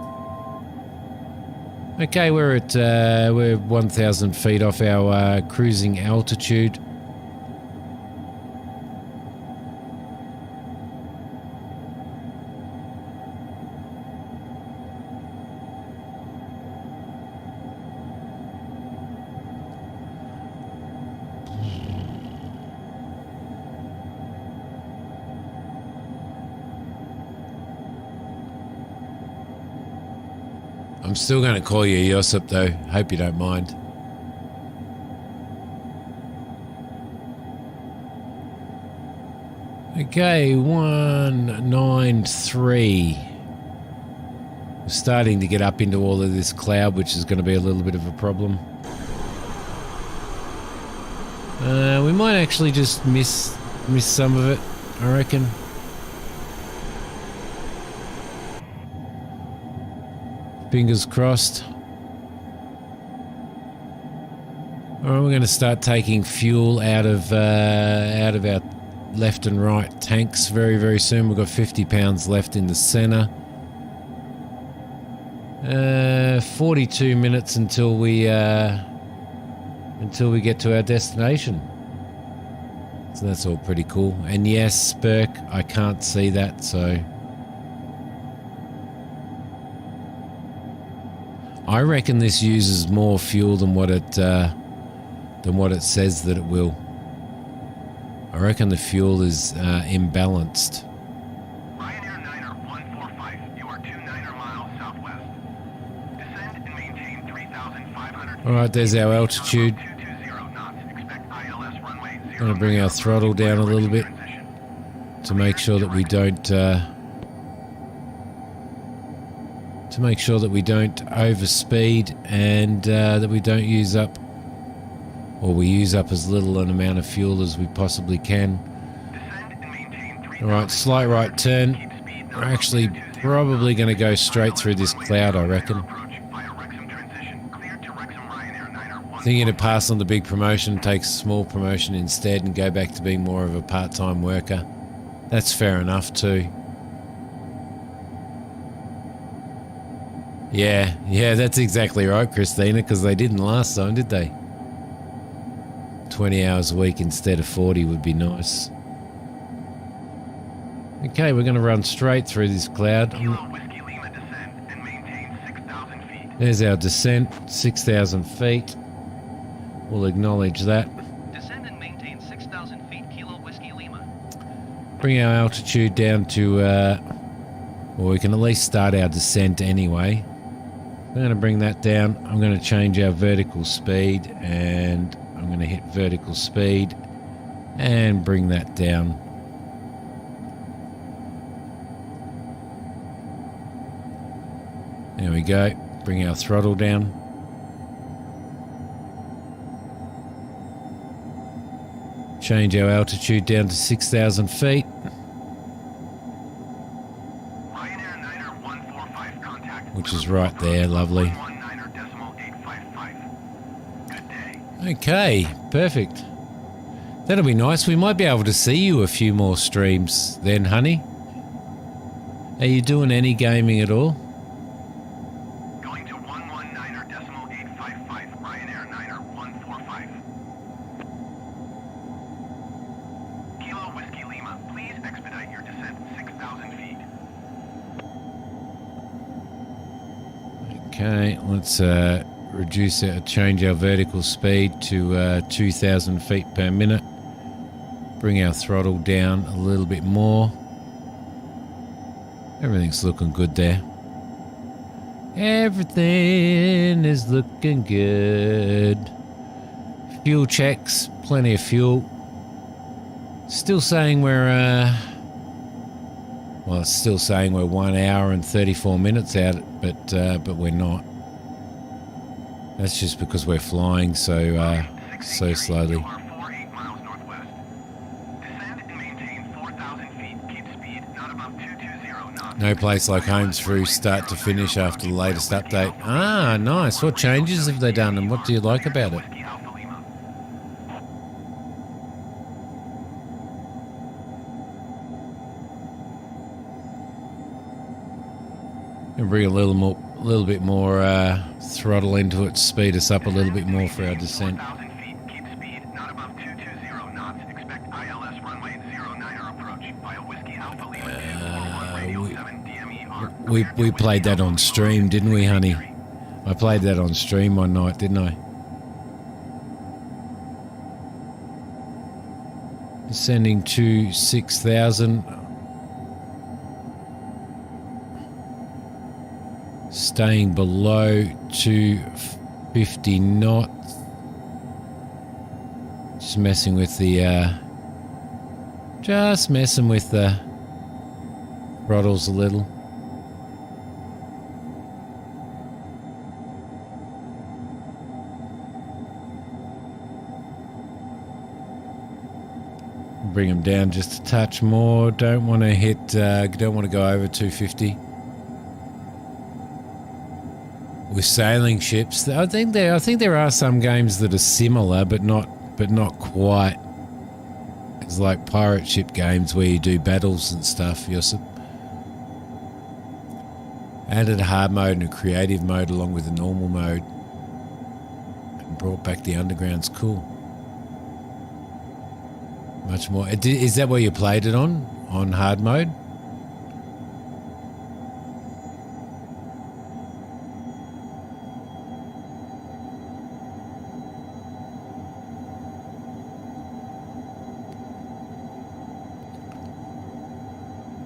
Okay, we're 1,000 feet off our cruising altitude. I'm still going to call you Yosip though. Hope you don't mind. Okay, 193. We're starting to get up into all of this cloud, which is going to be a little bit of a problem. We might actually just miss some of it, I reckon. Fingers crossed. All right, we're going to start taking fuel out of our left and right tanks very, very soon. We've got 50 pounds left in the center. 42 minutes until we get to our destination. So that's all pretty cool. And yes, Burke, I can't see that, so I reckon this uses more fuel than what it says that it will. I reckon the fuel is imbalanced. Ryanair Niner 145, you are 29 miles southwest. Descend and maintain 3,500 All right, there's our altitude. 220 knots. Expect ILS runway 0. I'm going to bring our throttle down a little bit to make sure that we don't overspeed and that we don't use up, or we use up as little an amount of fuel as we possibly can. Descend and maintain All right, slight right turn. We're actually probably going to go straight through this cloud, I reckon. Thinking to pass on the big promotion, take a small promotion instead and go back to being more of a part-time worker. That's fair enough too. Yeah, that's exactly right, Christina, because they didn't last time, did they? 20 hours a week instead of 40 would be nice. Okay, we're going to run straight through this cloud. There's our descent, 6,000 feet. We'll acknowledge that. Descend and maintain 6,000 feet, Kilo Whiskey Lima. Bring our altitude down to, well, we can at least start our descent anyway. I'm going to bring that down. I'm going to change our vertical speed, and I'm going to hit vertical speed and bring that down. There we go. Bring our throttle down. Change our altitude down to 6,000 feet. Which is right there, lovely. Okay, perfect. That'll be nice. We might be able to see you a few more streams then, honey. Are you doing any gaming at all? Going to 119.855, Ryanair 9er 145. Kilo Whiskey Lima, please expedite your descent 6,000 feet. Okay, let's change our vertical speed to 2,000 feet per minute. Bring our throttle down a little bit more. Everything's looking good there. Everything is looking good. Fuel checks, plenty of fuel. Still saying we're, well, it's still saying we're 1 hour and 34 minutes out, but we're not. That's just because we're flying so slowly. No place like home through start to finish after the latest update. Ah, nice. What changes have they done and what do you like about it? And bring a little bit more throttle into it, speed us up a little bit more for our descent. We played that on stream, didn't we, honey? I played that on stream one night, didn't I? Descending to 6,000. Staying below 250 knots. Just messing with the throttles a little. Bring them down just a touch more. Don't want to hit. Don't want to go over 250. With sailing ships, I think there are some games that are similar, but not quite. It's like pirate ship games where you do battles and stuff. Added a hard mode and a creative mode along with a normal mode, and brought back the underground's cool. Much more. Is that where you played it on hard mode?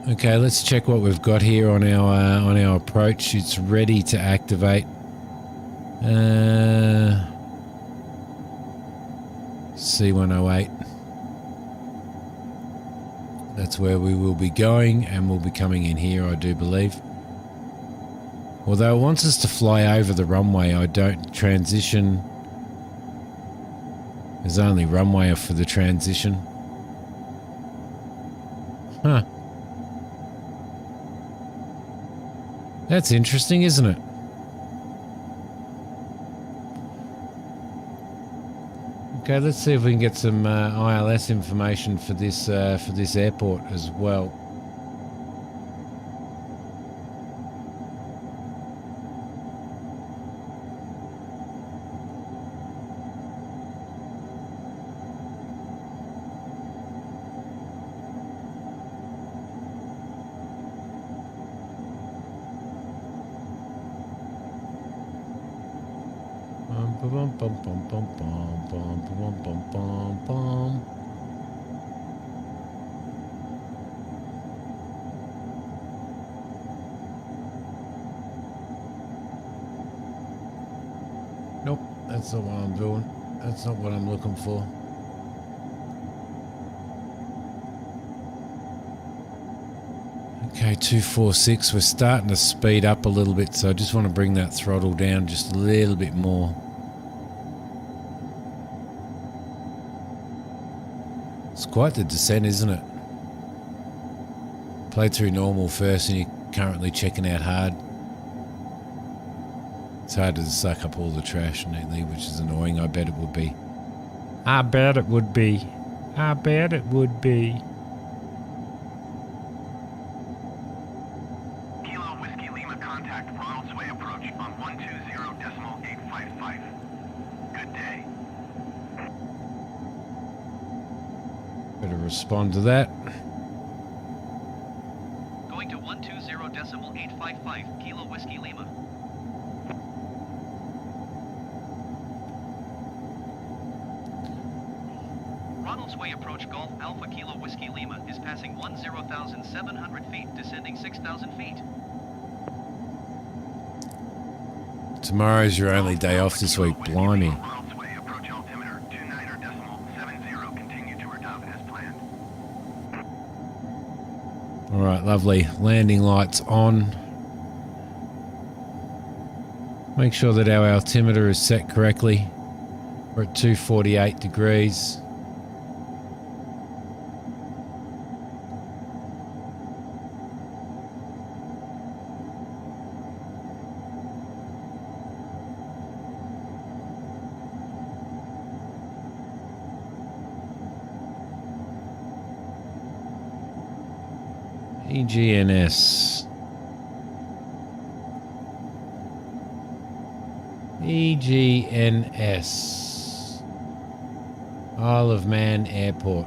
Okay, let's check what we've got here on our approach. It's ready to activate. C108. That's where we will be going, and we'll be coming in here, I do believe. Although it wants us to fly over the runway, I don't transition. There's only runway for the transition. Huh. That's interesting, isn't it? Okay, let's see if we can get some ILS information for this airport as well. Nope, that's not what I'm doing. That's not what I'm looking for. Okay, 246. We're starting to speed up a little bit, so I just want to bring that throttle down just a little bit more. It's quite the descent, isn't it? Played through normal first and you're currently checking out hard. It's hard to suck up all the trash neatly, which is annoying. I bet it would be. I bet it would be. I bet it would be. Kilo Whiskey Lima contact Ronald's Way approach on 120.855. Good day. Better respond to that. Going to 120.855, Kilo Whiskey Lima. Ronald's Way approach Golf Alpha Kilo Whiskey Lima is passing 10,700 feet, descending 6,000 feet. Tomorrow's your only day off this week. Blimey. Ronald's Way approach altimeter 29.70. Continue to return as planned. All right, lovely. Landing lights on. Make sure that our altimeter is set correctly. We're at 248 degrees. EGNS. EGNS. Isle of Man Airport.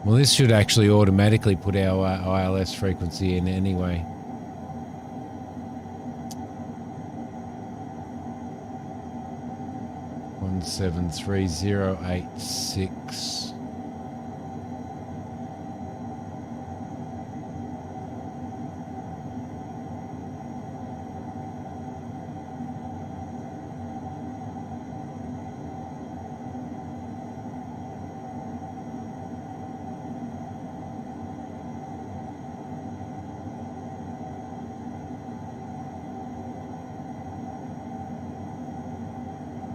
Well, this should actually automatically put our ILS frequency in anyway. One 73086.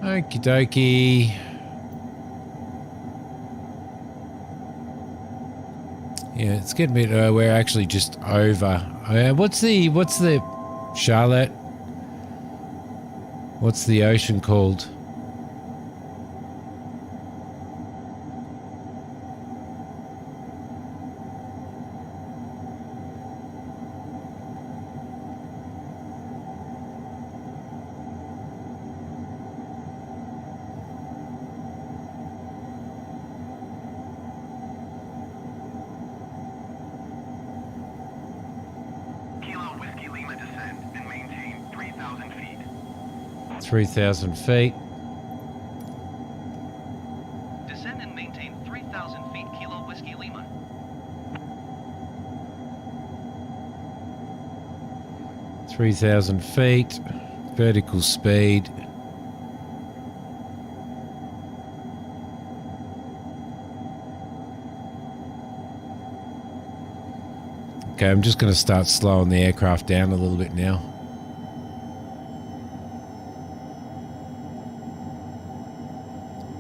Okie dokie. Yeah, it's getting a bit. We're actually just over. What's the Charlotte? What's the ocean called? Kilo Whiskey Lima descend and maintain 3,000 feet. 3,000 feet. Descend and maintain 3,000 feet, Kilo Whiskey Lima. 3,000 feet. Vertical speed. Okay, I'm just going to start slowing the aircraft down a little bit now.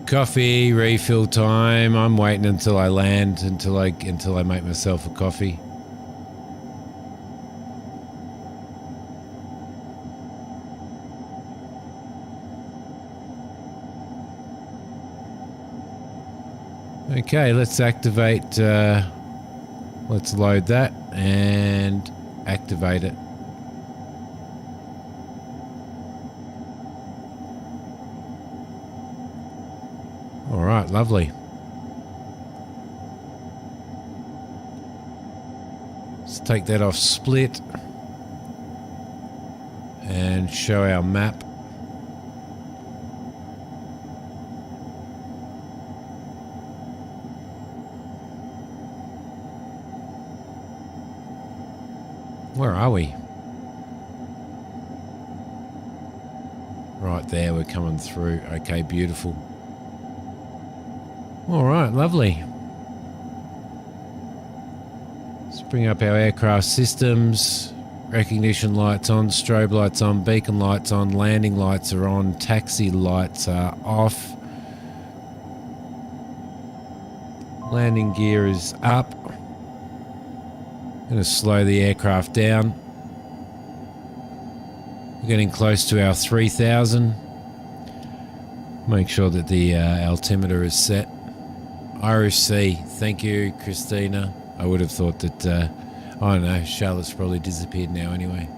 Coffee refill time. I'm waiting until I land, until I make myself a coffee. Okay, let's activate. Let's load that and activate it. All right, lovely. Let's take that off split and show our map. Where are we? Right there, we're coming through. Okay, beautiful. All right, lovely. Let's bring up our aircraft systems. Recognition lights on, strobe lights on, beacon lights on, landing lights are on, taxi lights are off. Landing gear is up. Going to slow the aircraft down. We're getting close to our 3,000. Make sure that the altimeter is set. Irish Sea, thank you, Christina. I would have thought that, I don't know, Charlotte's probably disappeared now anyway.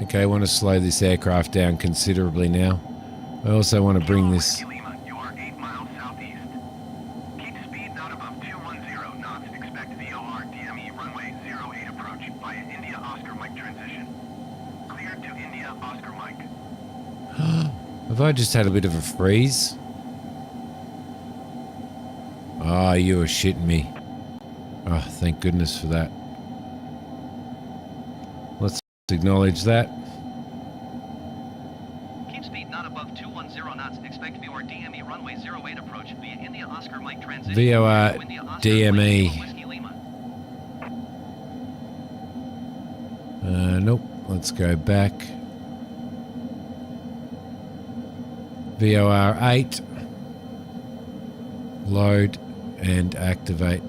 Okay, I want to slow this aircraft down considerably now. I also want to bring this... You are 8 miles southeast. Keep speed not above 210 knots. Expect VOR Dme runway 08 approach via India Oscar Mike transition. Cleared to India Oscar Mike. Have I just had a bit of a freeze? Ah, you are shitting me. Oh, thank goodness for that. Let's acknowledge that. Keep speed not above 210 knots. Expect VOR DME runway 08 approach via India Oscar Mike transition. VOR to India Oscar DME. Mike Whiskey Lima. Nope. Let's go back. VOR 8. Load and activate.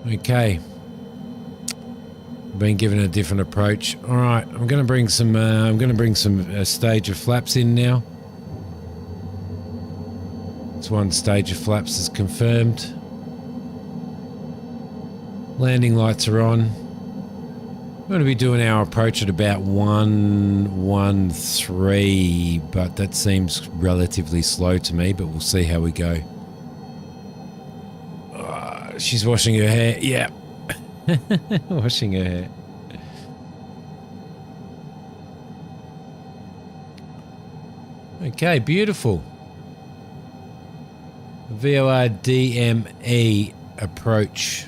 Okay. Been given a different approach. All right, I'm going to bring some. Stage of flaps in now. It's one stage of flaps is confirmed. Landing lights are on. We're going to be doing our approach at about 113, but that seems relatively slow to me. But we'll see how we go. She's washing her hair. Yeah. Washing her hair. Okay, beautiful. VOR DME approach.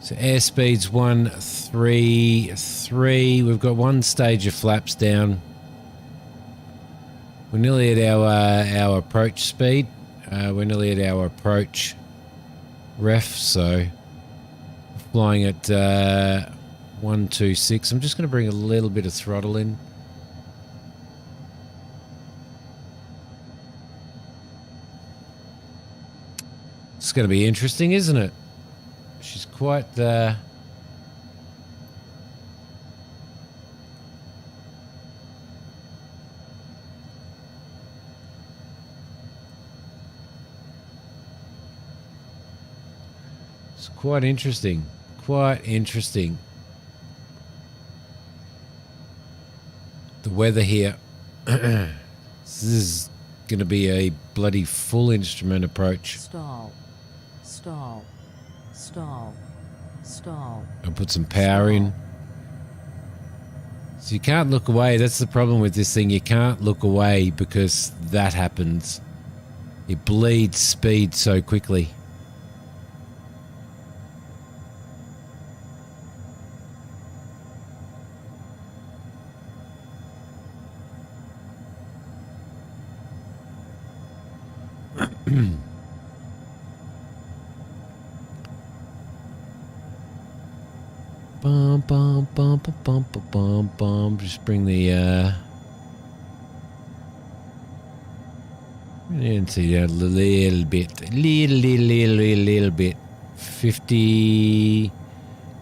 So airspeed's 133. We've got one stage of flaps down. We're nearly at our approach speed. We're nearly at our approach ref, so flying at 126. I'm just going to bring a little bit of throttle in. It's going to be interesting, isn't it? She's quite it's quite interesting. Quite interesting. The weather here. This is going to be a bloody full instrument approach. Stall. Stall. Stall. Stall. I'll put some power in. So you can't look away. That's the problem with this thing. You can't look away because that happens. It bleeds speed so quickly. Bum, bum, bum, bum, bum, bum, bum, bum. Just bring the see that a little bit. Little bit. 50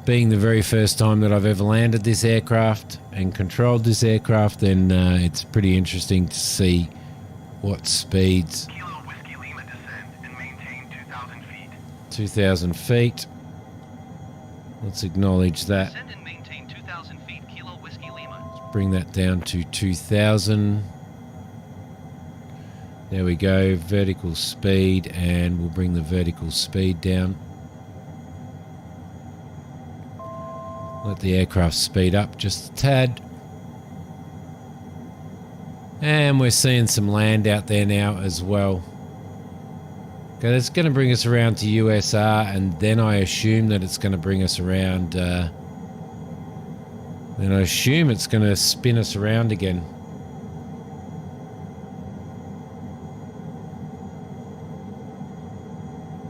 being the very first time that I've ever landed this aircraft and controlled this aircraft, then it's pretty interesting to see what speeds. Kilo Whiskey Lima descend and maintain 2,000 feet. 2,000 feet. Let's acknowledge that. Descend and maintain 2,000 feet. Kilo Whiskey Lima. Bring that down to 2,000. There we go. Vertical speed, and we'll bring the vertical speed down. Let the aircraft speed up just a tad. And we're seeing some land out there now as well. Okay, that's going to bring us around to USR, and then I assume that it's going to bring us around. Then I assume it's going to spin us around again.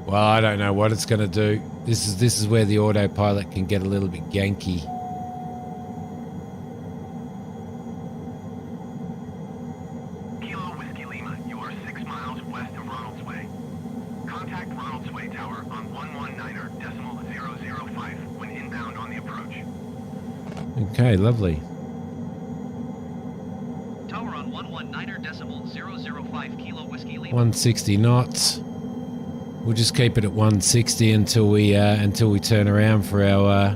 Well, I don't know what it's going to do. This is where the autopilot can get a little bit ganky. Kilo Whiskey Lima, you are 6 miles west of Ronald's Way. Contact Ronald's Way Tower on 119.005 when inbound on the approach. Okay, lovely. Tower on 119.005 Kilo Whiskey Lima. 160 knots. We'll just keep it at 160 until we turn around for our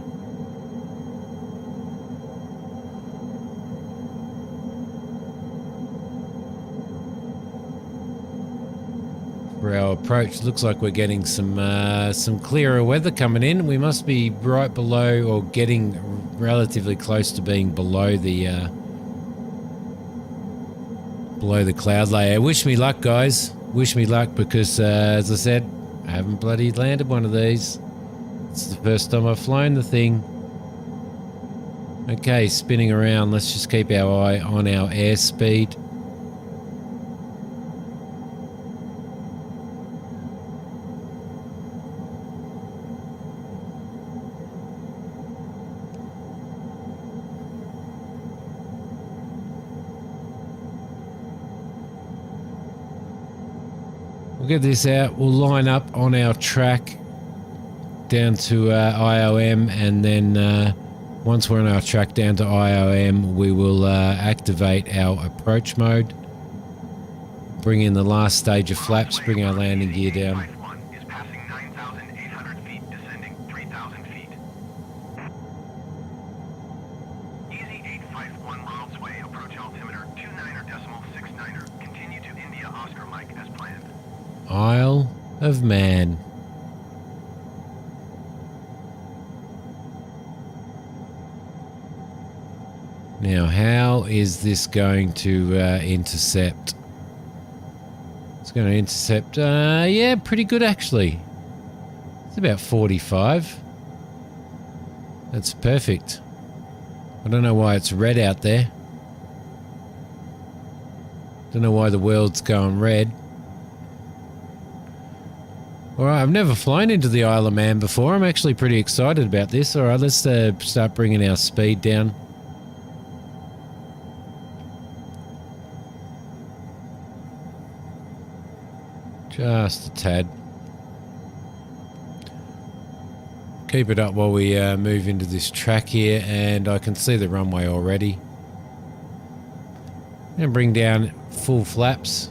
approach. Looks like we're getting some clearer weather coming in. We must be right below, or getting relatively close to being below the cloud layer. Wish me luck, guys. Wish me luck, because as I said, I haven't bloody landed one of these. It's the first time I've flown the thing. Okay, spinning around. Let's just keep our eye on our airspeed. We'll get this out. We'll line up on our track down to IOM, and then once we're on our track down to IOM, we will activate our approach mode, bring in the last stage of flaps, bring our landing gear down. Is passing 9,800 feet, descending 3,000 feet. Easy 851 Ronald's Way, approach altimeter 29.69er. Continue to India Oscar Mike as planned. Isle of Man. Now, how is this going to intercept? It's going to intercept, yeah, pretty good actually. It's about 45. That's perfect. I don't know why it's red out there. Don't know why the world's going red. Alright, I've never flown into the Isle of Man before. I'm actually pretty excited about this. Alright, let's start bringing our speed down. Just a tad. Keep it up while we move into this track here, and I can see the runway already. And bring down full flaps.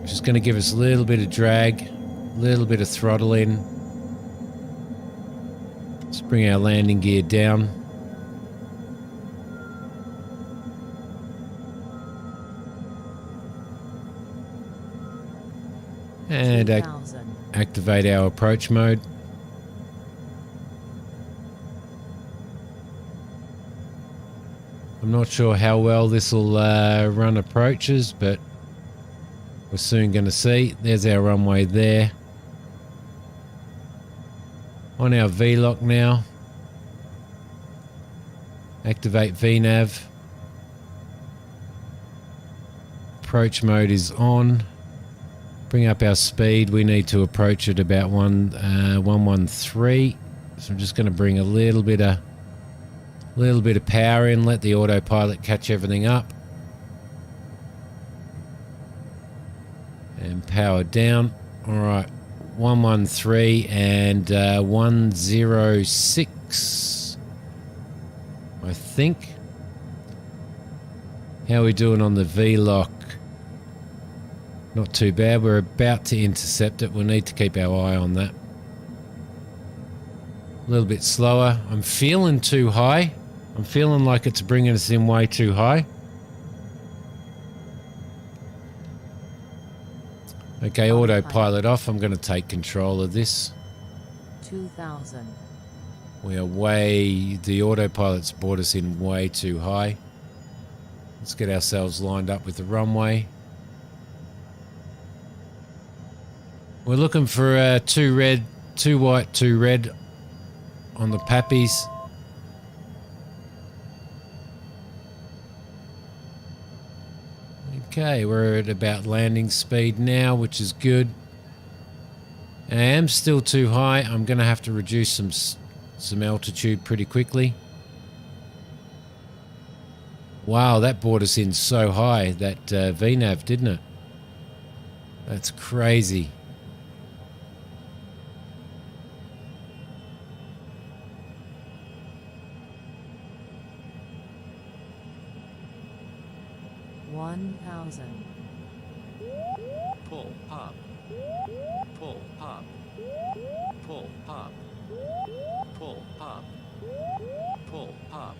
Just going to give us a little bit of drag, a little bit of throttle in. Let's bring our landing gear down. And activate our approach mode. I'm not sure how well this will run approaches, but we're soon going to see. There's our runway there. On our VLOC now. Activate VNAV. Approach mode is on. Bring up our speed. We need to approach at about 113. So I'm just going to bring a little bit of power in, let the autopilot catch everything up. And power down. All right, 113 and 106, I think. How are we doing on the V-lock? Not too bad. We're about to intercept it. We'll need to keep our eye on that. A little bit slower. I'm feeling too high. I'm feeling like it's bringing us in way too high. Okay, autopilot off. I'm going to take control of this. 2000. We are way... The autopilot's brought us in way too high. Let's get ourselves lined up with the runway. We're looking for 2 red, 2 white, 2 red on the pappies. Okay, we're at about landing speed now, which is good. I am still too high. I'm going to have to reduce some altitude pretty quickly. Wow, that brought us in so high, that VNAV, didn't it? That's crazy. Pull up. Pull up. Pull up. Pull up. Pull up.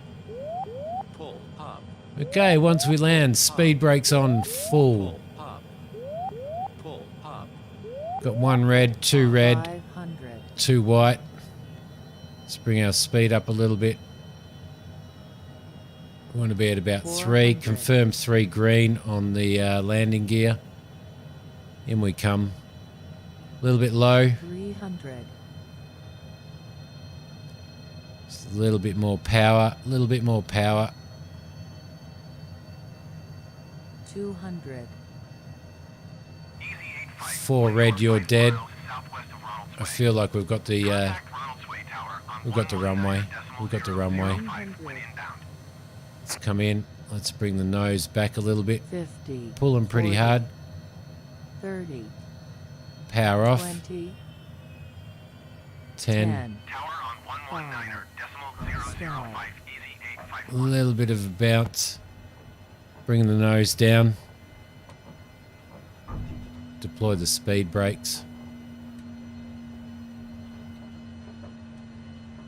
Pull up. Okay, once we land, speed brakes on full. Pull up. Pull up. Got 1 red, 2 red, 500. 2 white. Let's bring our speed up a little bit. We want to be at about 3. 400. Confirm 3 green on the landing gear. In we come. A little bit low. 300. Just a little bit more power. A little bit more power. 200. 4 red, you're dead. I feel like we've got the runway. We've got the runway. 100. Let's come in. Let's bring the nose back a little bit. 50. Pulling pretty 40, hard. 30. Power off. 20. 10. 10. Tower on 119er, decimal 005, easy A 851. little bit of a bounce. Bringing the nose down. Deploy the speed brakes.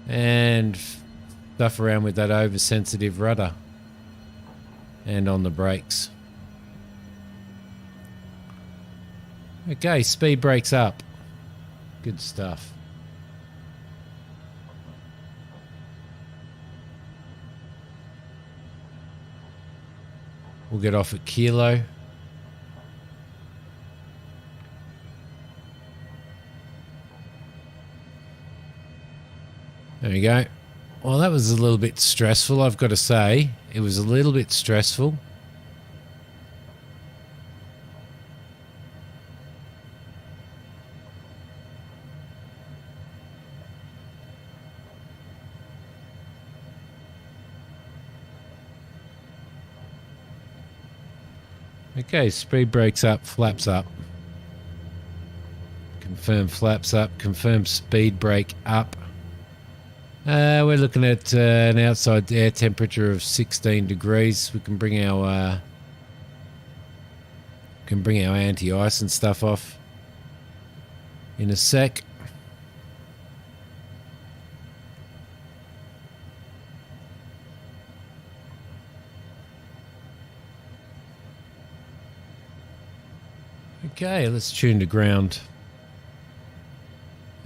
And stuff around with that oversensitive rudder. And on the brakes. Okay, speed brakes up. Good stuff. We'll get off at Kilo. There we go. Well, that was a little bit stressful, I've got to say. It was a little bit stressful. Okay, speed brakes up, flaps up. Confirm flaps up, confirm speed brake up. We're looking at an outside air temperature of 16 degrees. We can bring our anti-ice and stuff off in a sec. Okay, let's tune to ground.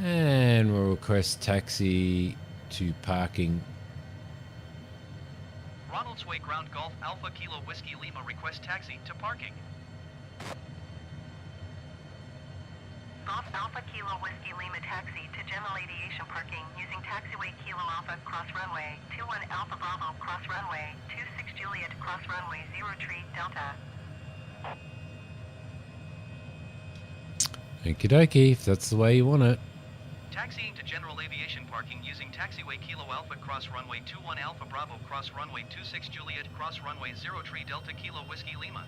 And we'll request taxi to parking. Ronald's Way Ground Golf Alpha Kilo Whiskey Lima request taxi to parking. Golf Alpha Kilo Whiskey Lima taxi to General Aviation parking using taxiway Kilo Alpha cross runway 21 Alpha Bravo cross runway 26 Juliet cross runway 0 tree Delta. Okie dokie, if that's the way you want it. Taxiing to general aviation parking using taxiway Kilo Alpha cross runway 21 Alpha Bravo cross runway 26 Juliet cross runway 03 Delta Kilo Whiskey Lima.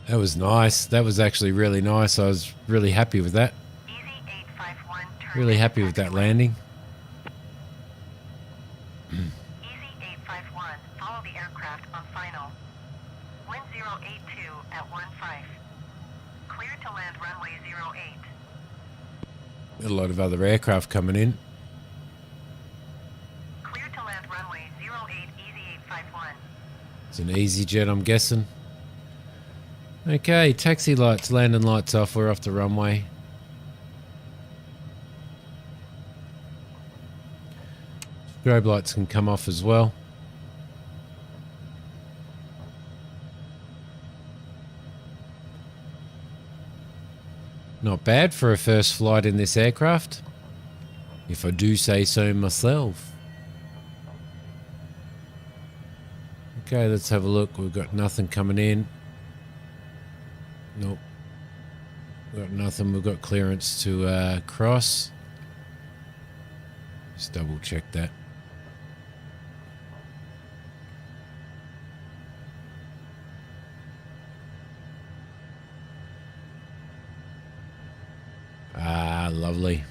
That was nice. That was actually really nice. I was really happy with that. Easy 851, turn Really happy with that landing. Easy 851, follow the aircraft on final. Wind 082 at 15. Clear to land runway 08. A lot of other aircraft coming in. Clear to land runway 08, easy 851. It's an easy jet, I'm guessing. Okay, taxi lights, landing lights off. We're off the runway. Strobe lights can come off as well. Not bad for a first flight in this aircraft, if I do say so myself. Okay, let's have a look. We've got nothing coming in. Nope. We've got nothing. We've got clearance to cross. Just double check that. Ah, lovely.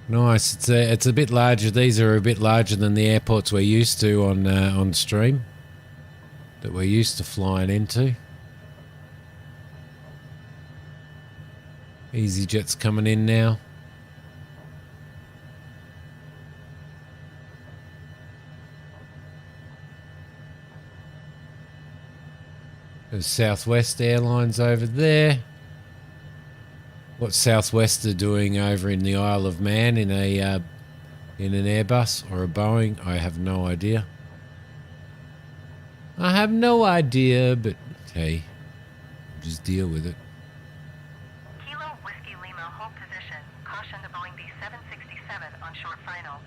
Nice. It's a bit larger. These are a bit larger than the airports we're used to on stream, that we're used to flying into. EasyJet's coming in now. There's Southwest Airlines over there. What Southwest are doing over in the Isle of Man in an Airbus or a Boeing, I have no idea. I have no idea, but hey, just deal with it. Kilo Whiskey Lima, hold position. Caution to Boeing B767 on short final.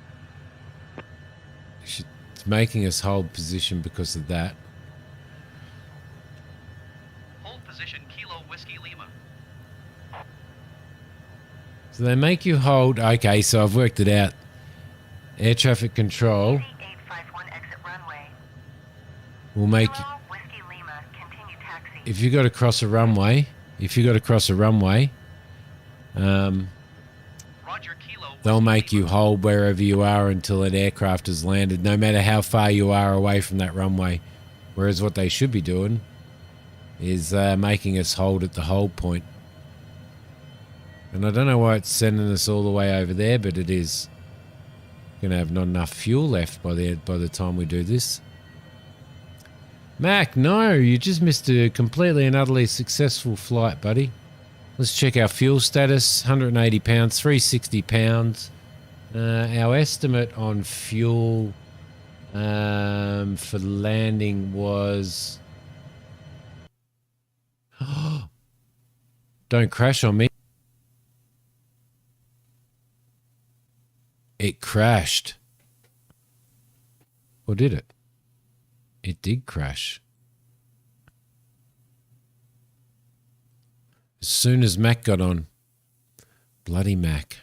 It's making us hold position because of that. Hold position Kilo Whiskey Lima. So they make you hold. Okay, so I've worked it out. Air traffic control Easy 851, exit runway. will make you, Kilo Whiskey Lima, continue taxi. if you got to cross a runway, Roger Kilo. they'll Whiskey make you Lima. hold wherever you are until an aircraft has landed, no matter how far you are away from that runway. Whereas what they should be doing is making us hold at the hold point. And I don't know why it's sending us all the way over there, but it is. Gonna have not enough fuel left by the time we do this. Mac, no, you just missed a completely and utterly successful flight, buddy. Let's check our fuel status. 180 pounds, 360 pounds. Our estimate on fuel for landing was... Don't crash on me. It crashed. Or did it? It did crash. As soon as Mac got on. Bloody Mac.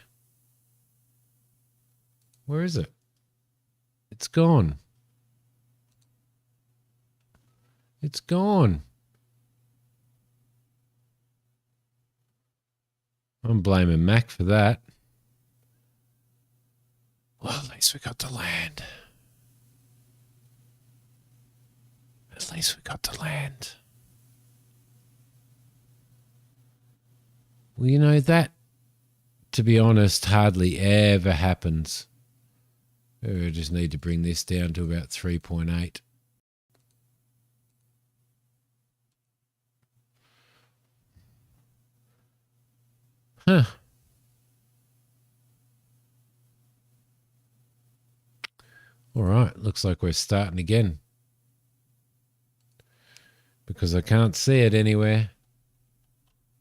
Where is it? It's gone. It's gone. I'm blaming Mac for that. Well, at least we got to land. At least we got to land. Well, you know, that, to be honest, hardly ever happens. I just need to bring this down to about 3.8. Huh. All right, looks like we're starting again. Because I can't see it anywhere.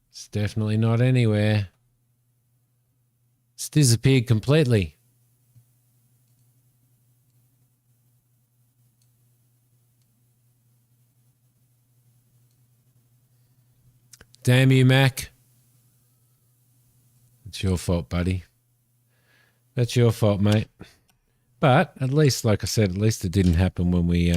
It's definitely not anywhere. It's disappeared completely. Damn you, Mac. It's your fault, buddy. That's your fault, mate. But at least, like I said, at least it didn't happen when we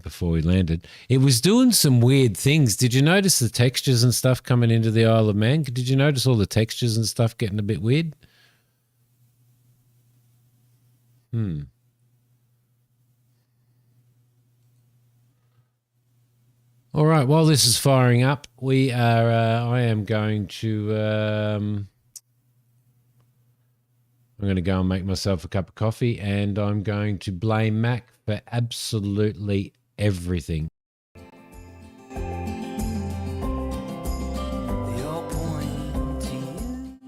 before we landed. It was doing some weird things. Did you notice the textures and stuff coming into the Isle of Man? Did you notice all the textures and stuff getting a bit weird? All right, while this is firing up, I am going to I'm going to go and make myself a cup of coffee, and I'm going to blame Mac for absolutely everything. You're pointing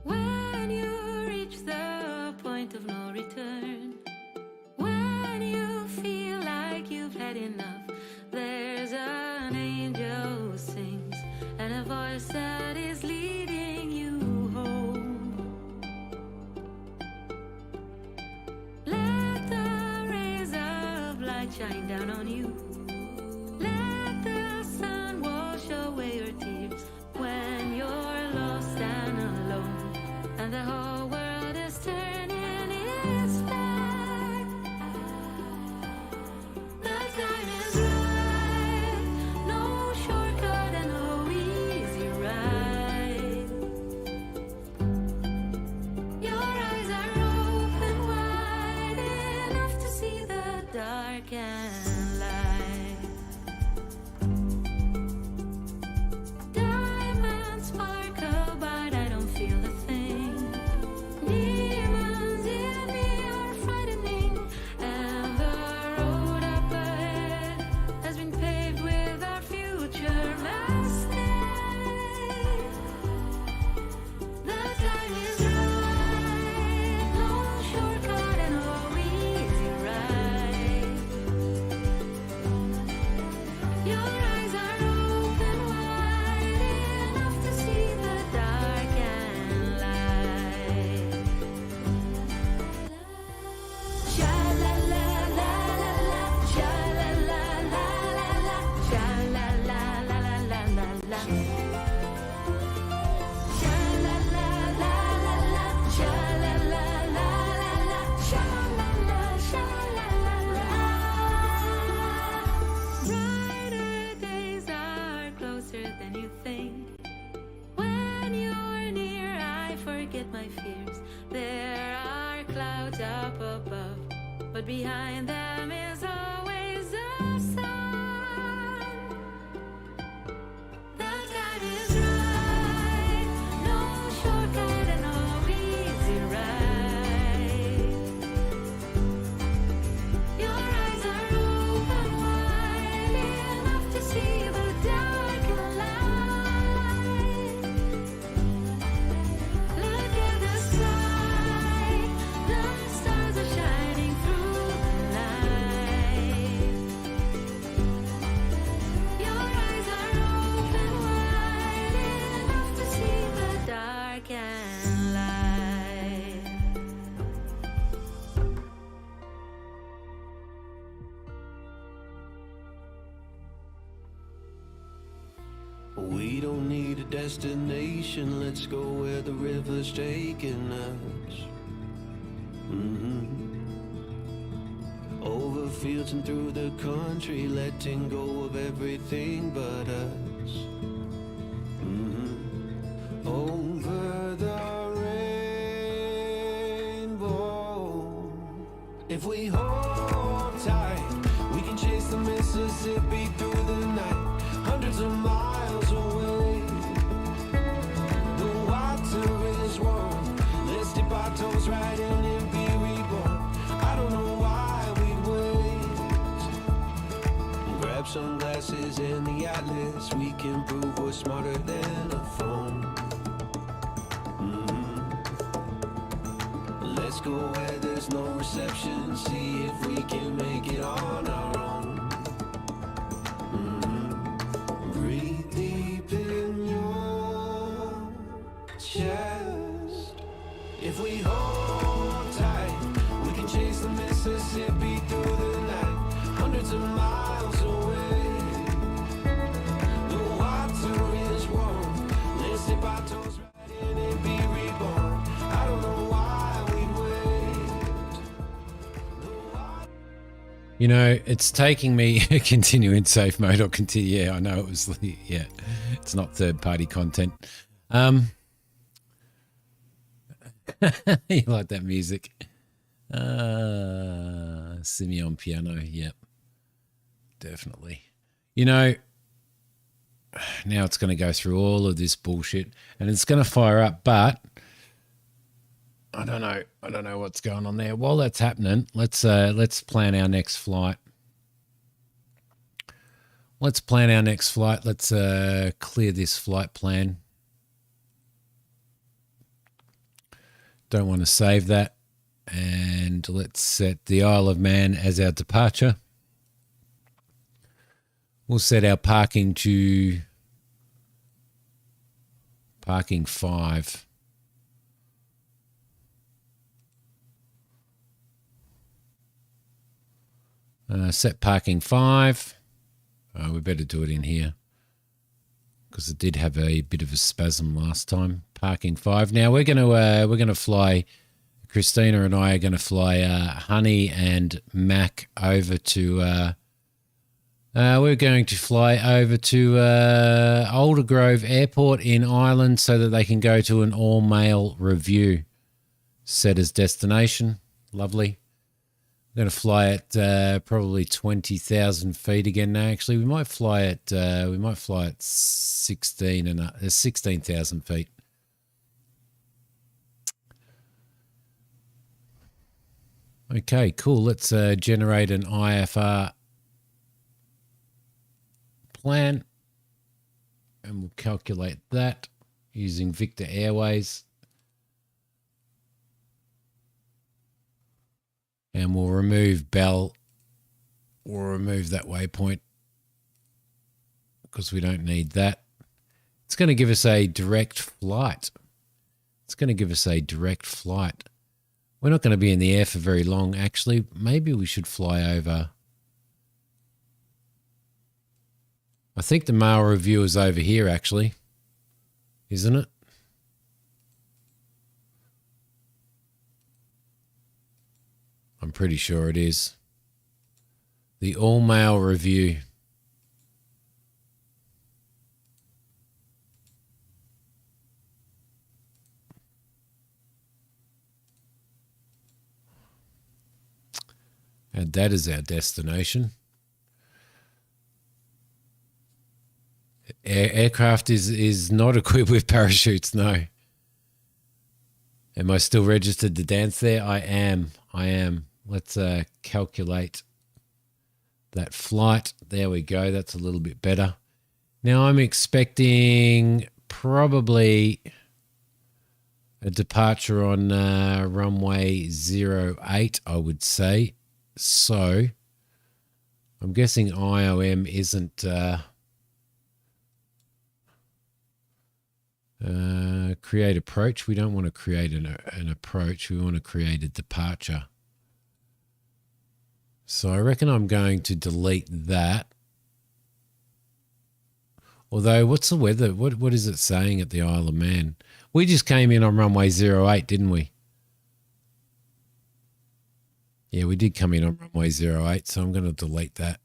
when you reach the point of no return, when you feel like you've had enough, there's an angel who sings and a voice that is leading you home. Let the rays of light shine down on you. Let the sun wash away your tears when you're lost and alone, and the whole world is turning its back. The time is right, no shortcut and no easy ride. Your eyes are open wide enough to see the dark and light. Diamonds sparkle, but I don't feel a thing. Demons in me are frightening, and the road up ahead has been paved with our future mistake. The time is right, no shortcut and no easy ride. Your eyes are open wide enough to see the dark and light. Sha la la la la la, sha la la la la la, sha la la la la la la la. Sha la la la la la, sha la la la la la, sha la la, sha la la la. Brighter days are closer than you think. When you're near, I forget my fears. There are clouds up above, but behind them is always the sun. The time is right, no shortcut and no easy ride. Your eyes are open wide enough to see the dark and light. Look at the sky, the stars are shining through the night. Your eyes are open wide enough to see the dark and light. We don't need a destination, let's go where the river's taking us. Over fields and through the country, letting go of everything but us. Over the rainbow. If we hold tight, we can chase the Mississippi through the night, hundreds of miles away. The water is warm, let's dip our toes right in and be reborn. I don't know why we'd wait. Grab sunglasses and the atlas, we can prove we're smarter than a phone. Let's Let's go where there's no reception. See if we can make it on our own. Breathe deep in your chest. If we hold tight, we can chase the Mississippi through the night, hundreds of miles away. The water is warm. Let's dip our toes right in and be reborn. I don't know why we'd wait. You know, it's taking me continue in safe mode or continue. Yeah, I know it was. Yeah, it's not third party content. You like that music? Simidiom piano. Yep, definitely. You know, now it's going to go through all of this bullshit and it's going to fire up, but I don't know what's going on there. While that's happening, let's plan our next flight. Let's clear this flight plan. Don't want to save that. And let's set the Isle of Man as our departure. We'll set our parking to parking 5. Set parking 5. We better do it in here because it did have a bit of a spasm last time. Parking 5. Now we're gonna fly. Christina and I are going to fly Honey and Mac over to. We're going to fly over to Aldergrove Airport in Ireland so that they can go to an all-male review. Set as destination. Lovely. We're going to fly at probably 20,000 feet again. No, actually, we might fly at 16,000 feet. Okay, cool. Let's generate an IFR plan, and we'll calculate that using Victor Airways. And we'll remove Bell. We'll remove that waypoint because we don't need that. It's going to give us a direct flight. We're not going to be in the air for very long, actually. Maybe we should fly over. I think the male review is over here, actually. Isn't it? I'm pretty sure it is. The all-male review. And that is our destination. Aircraft is not equipped with parachutes, no. Am I still registered to dance there? I am. Let's calculate that flight. There we go. That's a little bit better. Now I'm expecting probably a departure on runway 08, I would say. So I'm guessing IOM isn't create approach. We don't want to create an approach. We want to create a departure. So I reckon I'm going to delete that. Although, what's the weather? What is it saying at the Isle of Man? We just came in on runway 08, didn't we? Yeah, we did come in on runway 08, so I'm going to delete that.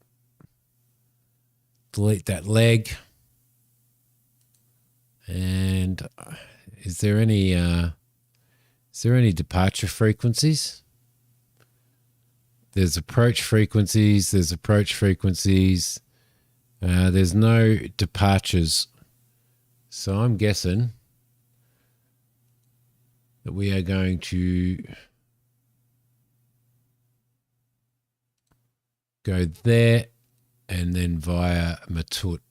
Delete that leg. And is there any departure frequencies? There's approach frequencies. There's no departures. So I'm guessing that we are going to go there and then via Matut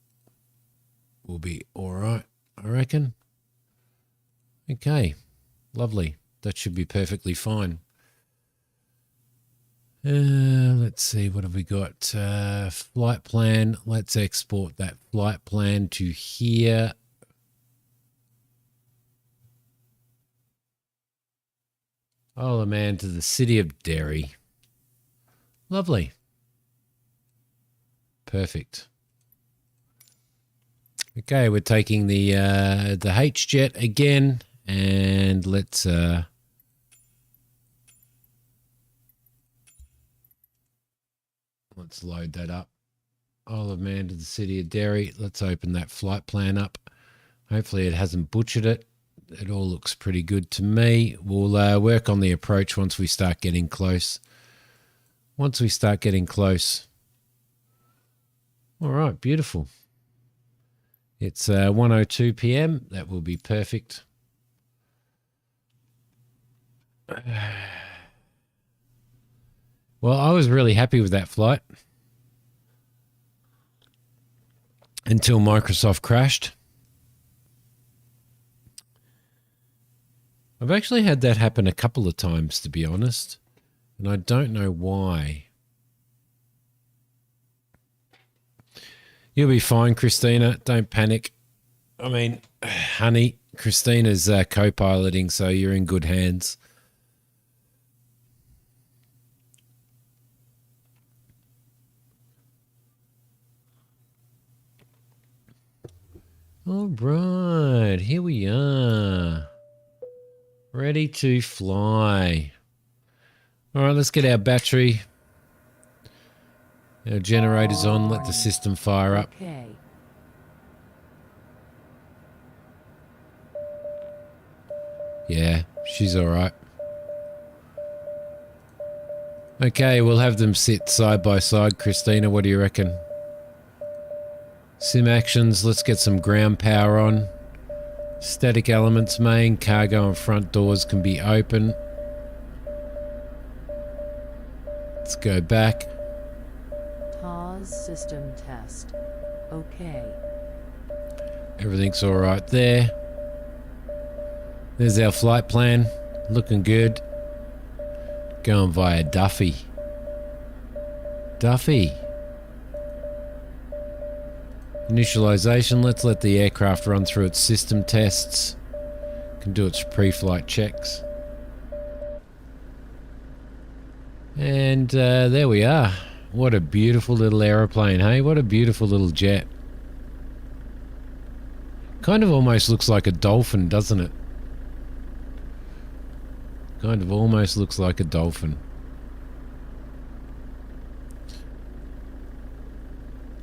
will be all right, I reckon. Okay, lovely. That should be perfectly fine. Let's see, what have we got? Flight plan. Let's export that flight plan to here. Oh, man, to the city of Derry. Lovely. Perfect. Okay, we're taking the H-Jet again, and let's load that up. Isle of Man to the city of Derry. Let's open that flight plan up. Hopefully it hasn't butchered it. It all looks pretty good to me. We'll work on the approach once we start getting close. Once we start getting close. All right, beautiful. It's 1:02 p.m. That will be perfect. Well, I was really happy with that flight until Microsoft crashed. I've actually had that happen a couple of times, to be honest, and I don't know why. You'll be fine, Christina. Don't panic. I mean, honey, Christina's co-piloting, so you're in good hands. All right, here we are. Ready to fly. All right, let's get our battery. Our generator's on. Let the system fire up. Okay. Yeah, she's all right. Okay, we'll have them sit side by side. Christina, what do you reckon? Sim actions, let's get some ground power on. Static elements main, cargo and front doors can be open. Let's go back. Pause system test. Okay. Everything's all right there. There's our flight plan. Looking good. Going via Duffy. Duffy. Initialization, let's let the aircraft run through its system tests. Can do its pre-flight checks. And there we are. What a beautiful little aeroplane, hey? What a beautiful little jet. Kind of almost looks like a dolphin, doesn't it? Kind of almost looks like a dolphin.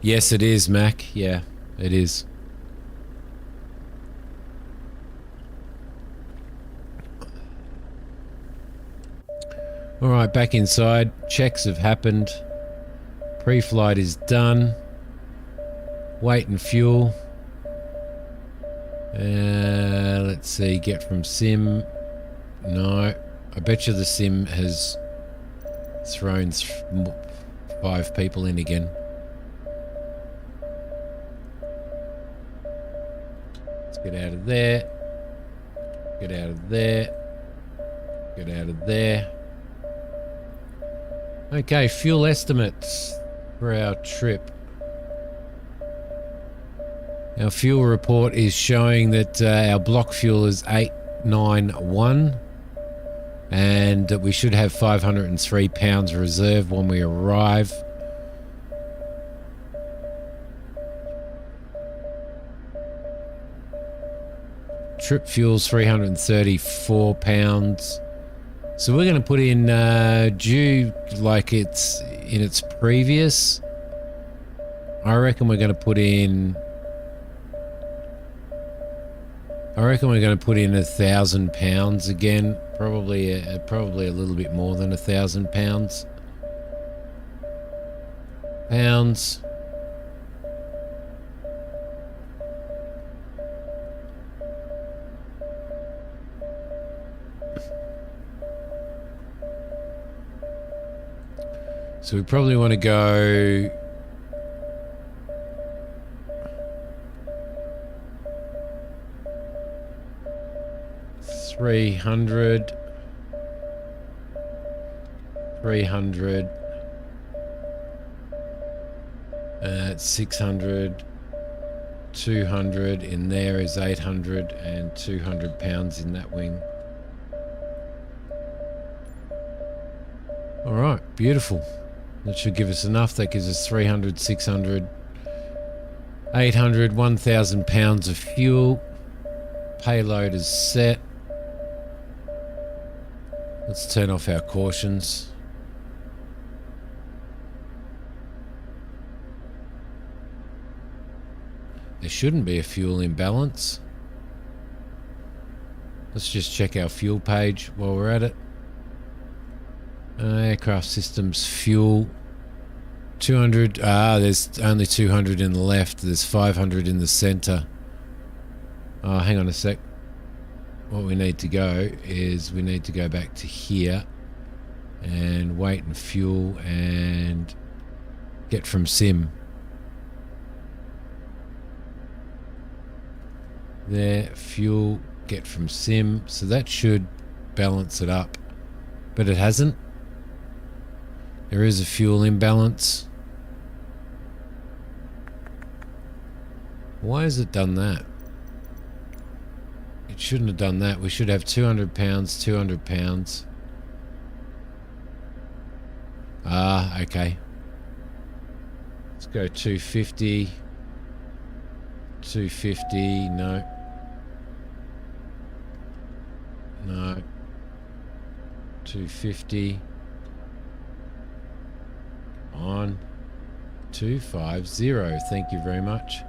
Yes, it is, Mac. Yeah, it is. All right, back inside. Checks have happened. Pre-flight is done. Weight and fuel. Let's see, get from sim. No, I bet you the sim has thrown 5 people in again. Get out of there. Get out of there. Get out of there. Okay, fuel estimates for our trip. Our fuel report is showing that our block fuel is 891 and that we should have 503 pounds reserve when we arrive. Trip fuel's 334 pounds. So we're going to put in due like it's in its previous. I reckon we're going to put in. I reckon we're going to put in 1,000 pounds again. Probably a little bit more than 1,000 pounds. So we probably want to go 300 300. 600. 200 in there is 800 and 200 pounds in that wing. All right, beautiful. That should give us enough. That gives us 300, 600, 800, 1,000 pounds of fuel. Payload is set. Let's turn off our cautions. There shouldn't be a fuel imbalance. Let's just check our fuel page while we're at it. Aircraft systems fuel 200. There's only 200 in the left. There's 500 in the center. Oh, hang on a sec. What we need to go is we need to go back to here and weight and fuel and get from sim. There, fuel, get from sim. So that should balance it up, but it hasn't. There is a fuel imbalance. Why has it done that? It shouldn't have done that. We should have 200 pounds, 200 pounds. Ah, okay. Let's go 250. 250, no. No. 250. On. 250. Thank you very much.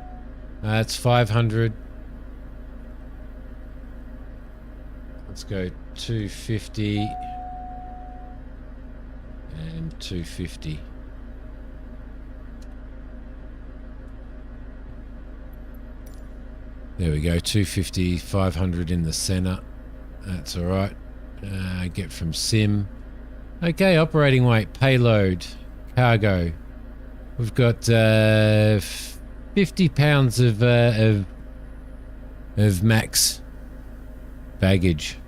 That's 500. Let's go 250 and 250. There we go, 250, 500 in the center. That's all right. Get from sim. Okay, operating weight, payload, cargo. We've got 50 pounds of max baggage.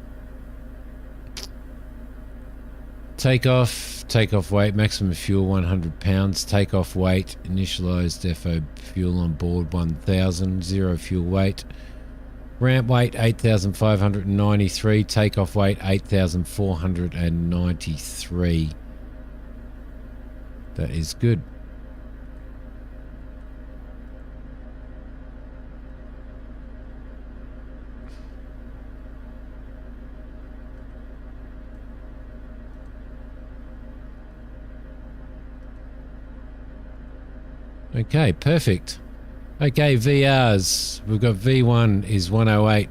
Takeoff weight, maximum fuel 100 pounds. Takeoff weight, initialized FO fuel on board 1,000, zero fuel weight. Ramp weight 8,593, takeoff weight 8,493. That is good. Okay, perfect. Okay, VRs. We've got V1 is 108,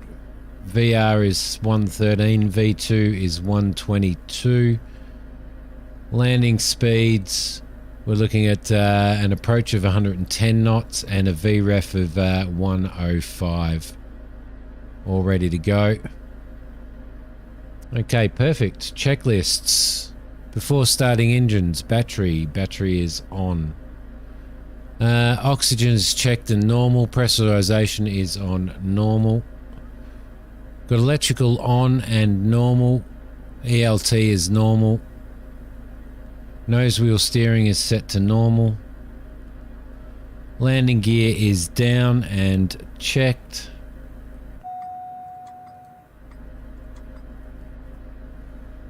VR is 113, V2 is 122. Landing speeds, we're looking at an approach of 110 knots and a VREF of 105. All ready to go. Okay, perfect. Checklists. Before starting engines, battery is on. Oxygen is checked and normal. Pressurization is on normal. Got electrical on and normal. ELT is normal. Nose wheel steering is set to normal. Landing gear is down and checked.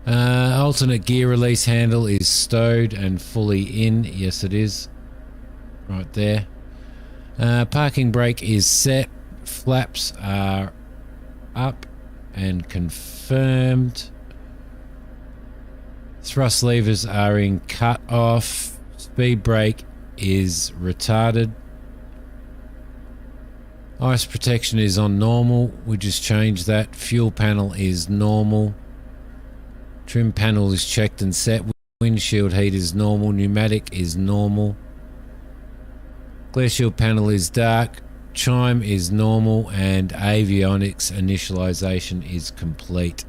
Alternate gear release handle is stowed and fully in. Yes, it is. Right there. Parking brake is set. Flaps are up and confirmed. Thrust levers are in cut off. Speed brake is retarded. Ice protection is on normal. We just changed that. Fuel panel is normal. Trim panel is checked and set. Windshield heat is normal. Pneumatic is normal. Glare shield panel is dark, chime is normal, and avionics initialization is complete.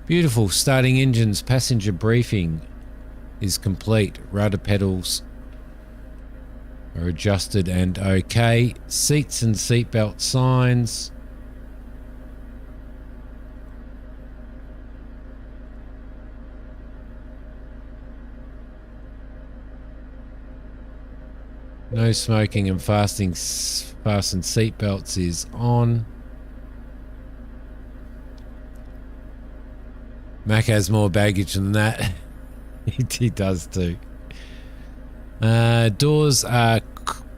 Beautiful. Starting engines, passenger briefing is complete. Rudder pedals are adjusted and okay. Seats and seatbelt signs. No smoking and fasten seatbelts is on. Mac has more baggage than that. He does too. Doors are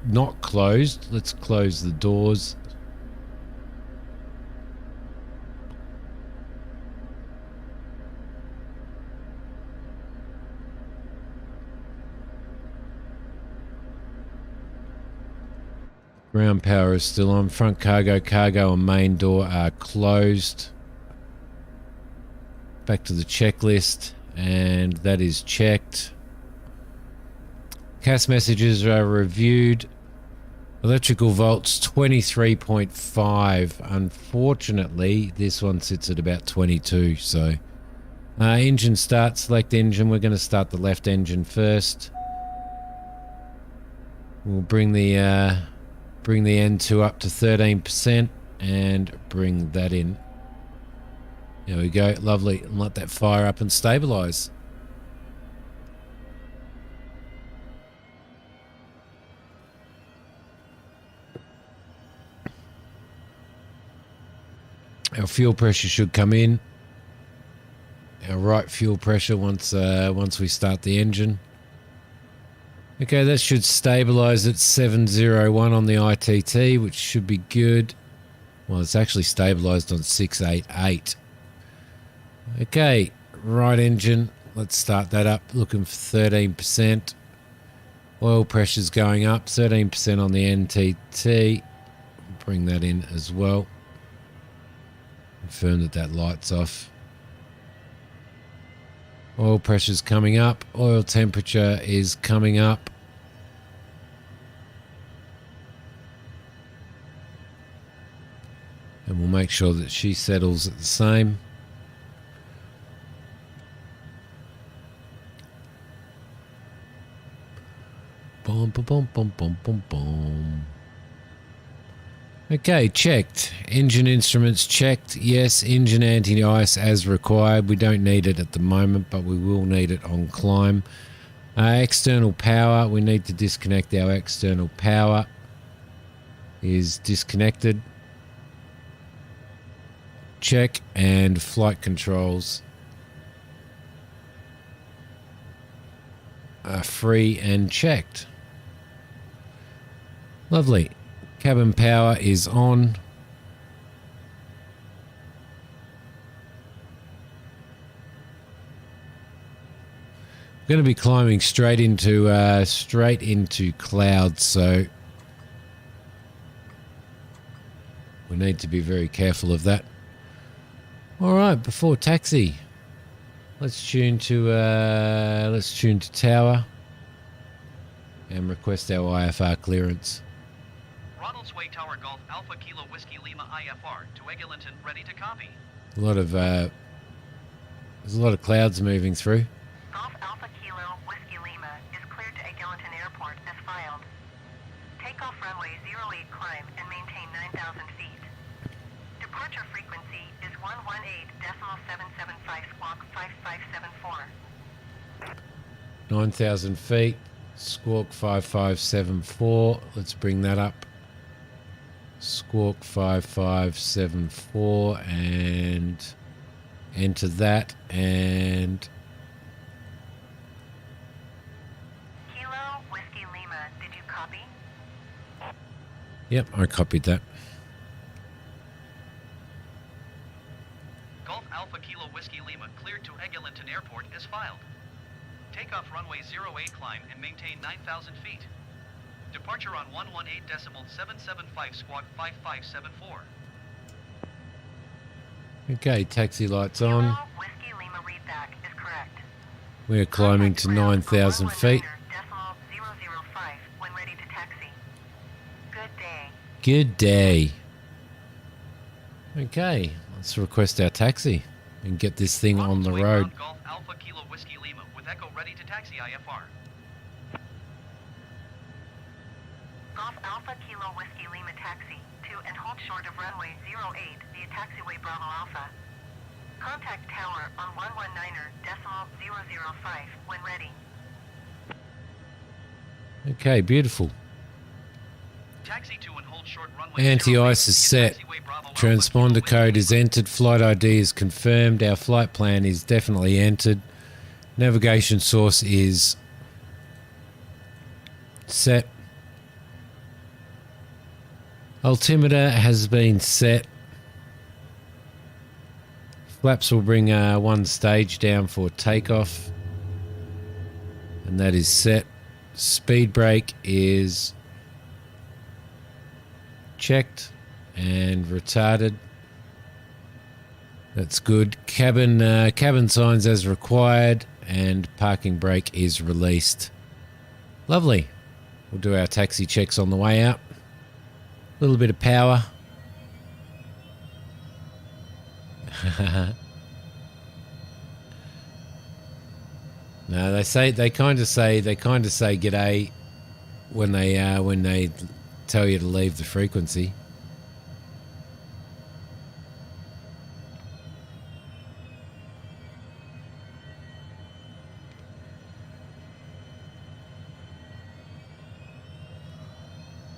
not closed. Let's close the doors. Ground power is still on. Front cargo and main door are closed. Back to the checklist, and that is checked. CAS messages are reviewed. Electrical volts 23.5. Unfortunately, this one sits at about 22. So, engine start. Select engine. We're going to start the left engine first. We'll bring the N2 up to 13% and bring that in. There we go. Lovely. And let that fire up and stabilize. Our fuel pressure should come in. Our right fuel pressure once we start the engine. Okay, that should stabilize at 701 on the ITT, which should be good. Well, it's actually stabilized on 688. Okay, right engine. Let's start that up. Looking for 13%. Oil pressure's going up. 13% on the NTT. Bring that in as well. Confirm that light's off. Oil pressure's coming up. Oil temperature is coming up. And we'll make sure that she settles at the same. Boom, boom, boom, boom, boom, boom, boom. Okay, checked. Engine instruments checked. Yes, engine anti-ice as required. We don't need it at the moment, but we will need it on climb. External power. We need to disconnect our external power. Is disconnected. Check. And flight controls are free and checked. Lovely. Cabin power is on. I'm going to be climbing straight into clouds, so we need to be very careful of that. All right, before taxi, let's tune to tower and request our IFR clearance. Ronald's Way Tower Golf Alpha Kilo Whiskey Lima IFR to Eglinton, ready to copy. There's a lot of clouds moving through. Golf Alpha Kilo Whiskey Lima is cleared to Eglinton Airport as filed. Takeoff runway 08 climb and maintain 9,000 feet. Departure frequency is 118.775 squawk 5574. 9,000 feet, squawk 5574. Let's bring that up. Squawk 5574 and enter that, and Kilo Whiskey Lima, did you copy? yep, I copied that. Golf Alpha Kilo Whiskey Lima cleared to Eglinton Airport as filed. Takeoff runway 08 climb and maintain 9,000 feet. Departure on 118.775 squawk 5574. Okay, taxi lights on. Kilo Whiskey Lima readback is correct. We are climbing to 9,000 feet. 005 when ready to taxi. Good day. Good day. Okay, let's request our taxi and get this thing on the road. Golf Alpha Kilo Whiskey Lima with Echo ready to taxi IFR. Golf Alpha Kilo Whiskey Lima taxi to and hold short of runway 08 via taxiway Bravo Alpha. Contact tower on 119.005 when ready. Okay, beautiful. Taxi to and hold short runway. Anti-ice is set. Transponder code is entered. Flight ID is confirmed. Our flight plan is definitely entered. Navigation source is set. Altimeter has been set. Flaps will bring one stage down for takeoff. And that is set. Speed brake is checked and retarded. That's good. Cabin signs as required, and parking brake is released. Lovely. We'll do our taxi checks on the way out. A little bit of power. No, they kind of say g'day when they tell you to leave the frequency.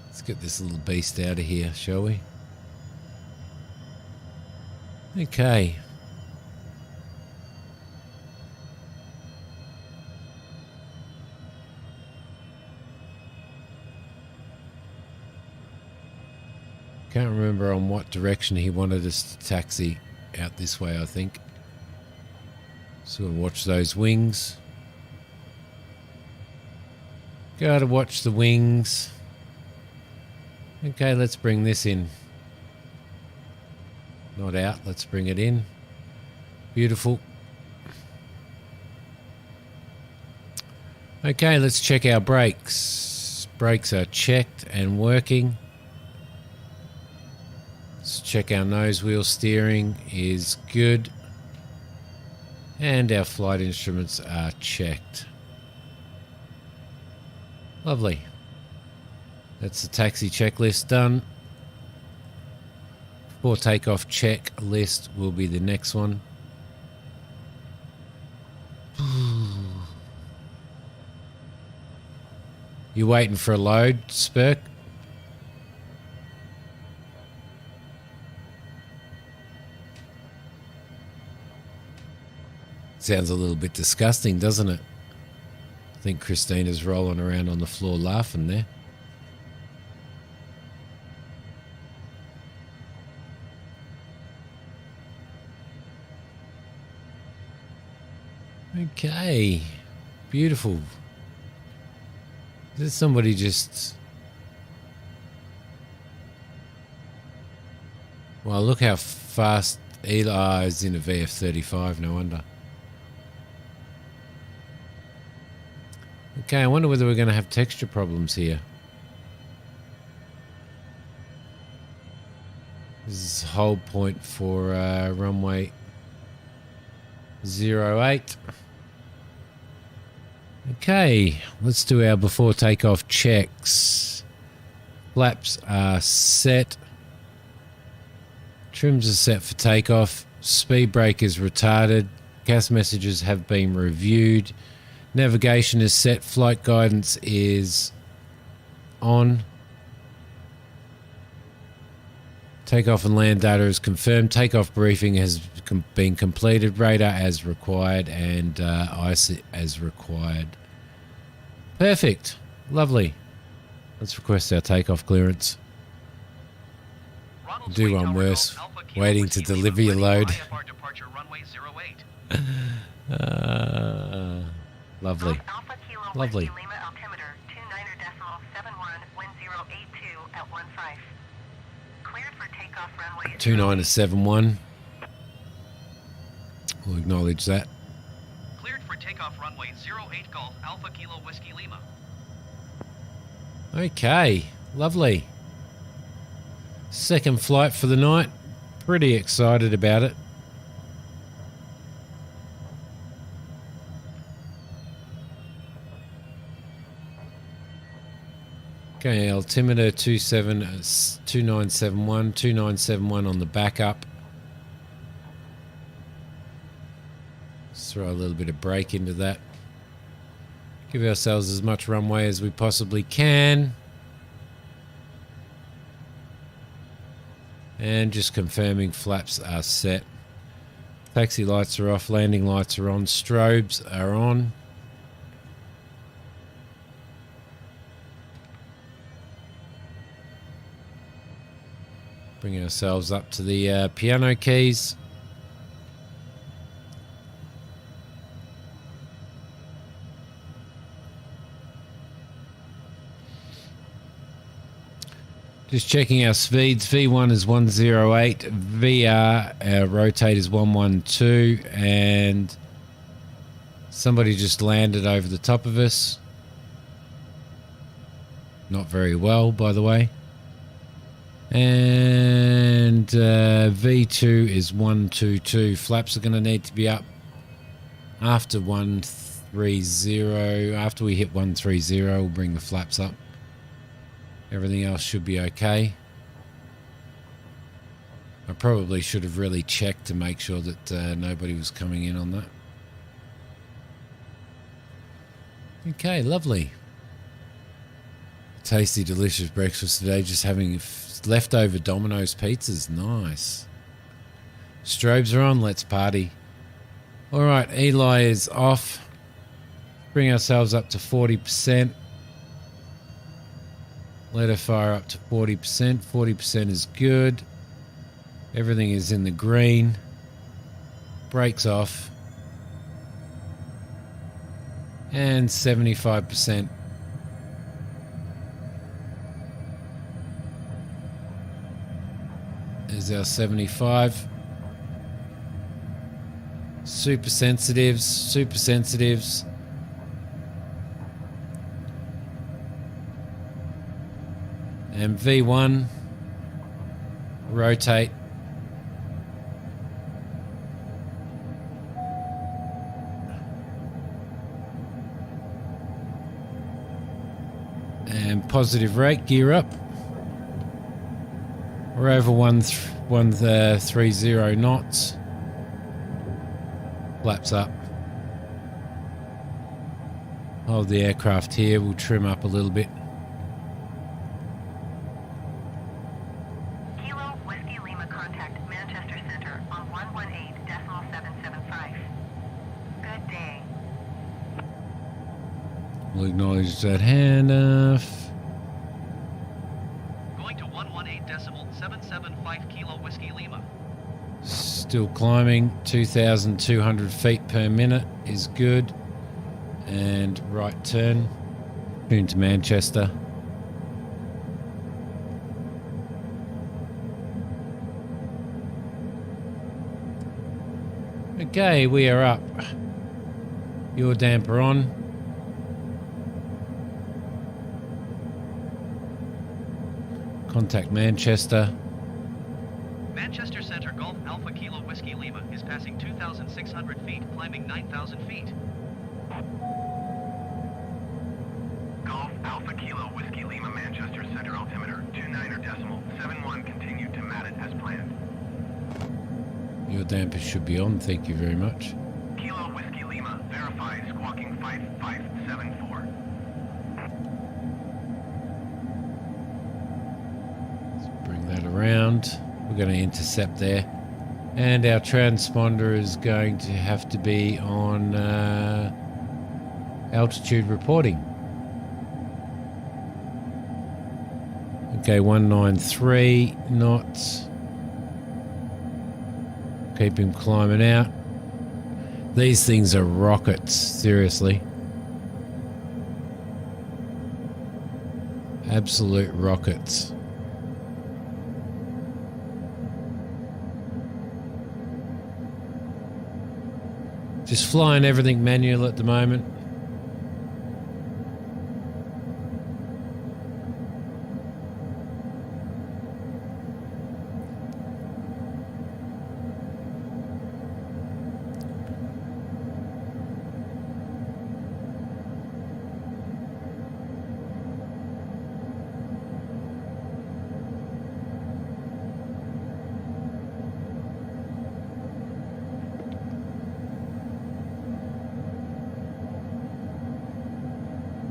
Let's get this little beast out of here, shall we? Okay. Can't remember on what direction he wanted us to taxi. Out this way, I think. So we'll watch those wings. Gotta watch the wings. Okay, let's bring this in. Not out, let's bring it in. Beautiful. Okay, let's check our brakes. Brakes are checked and working. Let's check our nose wheel steering is good. And our flight instruments are checked. Lovely. That's the taxi checklist done. Before takeoff checklist will be the next one. You waiting for a load, Spurk? Sounds a little bit disgusting, doesn't it? I think Christina's rolling around on the floor laughing there. Okay, beautiful. Did somebody just... Well, look how fast Eli is in a VF-35, no wonder. Okay, I wonder whether we're going to have texture problems here. This is hold point for runway 08. Okay, let's do our before takeoff checks. Flaps are set. Trims are set for takeoff. Speed brake is retarded. Gas messages have been reviewed. Navigation is set. Flight guidance is on. Takeoff and land data is confirmed. Takeoff briefing has been completed. Radar as required and ICE as required. Perfect. Lovely. Let's request our takeoff clearance. Do one worse. Waiting to deliver your load. Lovely. Lovely. 29 to 71. We'll acknowledge that. Cleared for takeoff runway 08 Golf Alpha Kilo Whiskey Lima. Okay, lovely. Second flight for the night. Pretty excited about it. Okay, altimeter 2971 on the backup. Let's throw a little bit of brake into that. Give ourselves as much runway as we possibly can. And just confirming flaps are set. Taxi lights are off, landing lights are on, strobes are on. Bring ourselves up to the piano keys. Just checking our speeds. V1 is 108, VR, our rotate is 112, and somebody just landed over the top of us. Not very well, by the way. And V2 is 122. Flaps are going to need to be up after 130. After we hit 130, we'll bring the flaps up. Everything else should be okay. I probably should have really checked to make sure that nobody was coming in on that. Okay, lovely. Tasty, delicious breakfast today. Just having leftover Domino's pizzas. Nice. Strobes are on. Let's party. All right, Eli is off. Bring ourselves up to 40%. Let her fire up to 40%. 40% is good. Everything is in the green. Brakes off. And 75%. There's our 75. Super sensitives. Super sensitives. And V1, rotate. And positive rate, gear up. We're over 130 knots. Flaps up. Hold the aircraft here, we'll trim up a little bit. We'll acknowledge that handoff. Going to 118.775 Kilo Whiskey Lima. Still climbing. 2,200 feet per minute is good. And right turn. Tune to Manchester. Okay, we are up. Your damper on. Contact Manchester. Manchester Center Golf Alpha Kilo Whiskey Lima is passing 2,600 feet, climbing 9,000 feet. Golf Alpha Kilo Whiskey Lima Manchester Center altimeter 29.71. Continue to Madrid as planned. Your damper should be on, thank you very much. Kilo Whiskey Lima, verify squawking 5574. Bring that around. We're going to intercept there. And our transponder is going to have to be on altitude reporting. Okay, 193 knots. Keep him climbing out. These things are rockets, seriously. Absolute rockets. Just flying everything manual at the moment.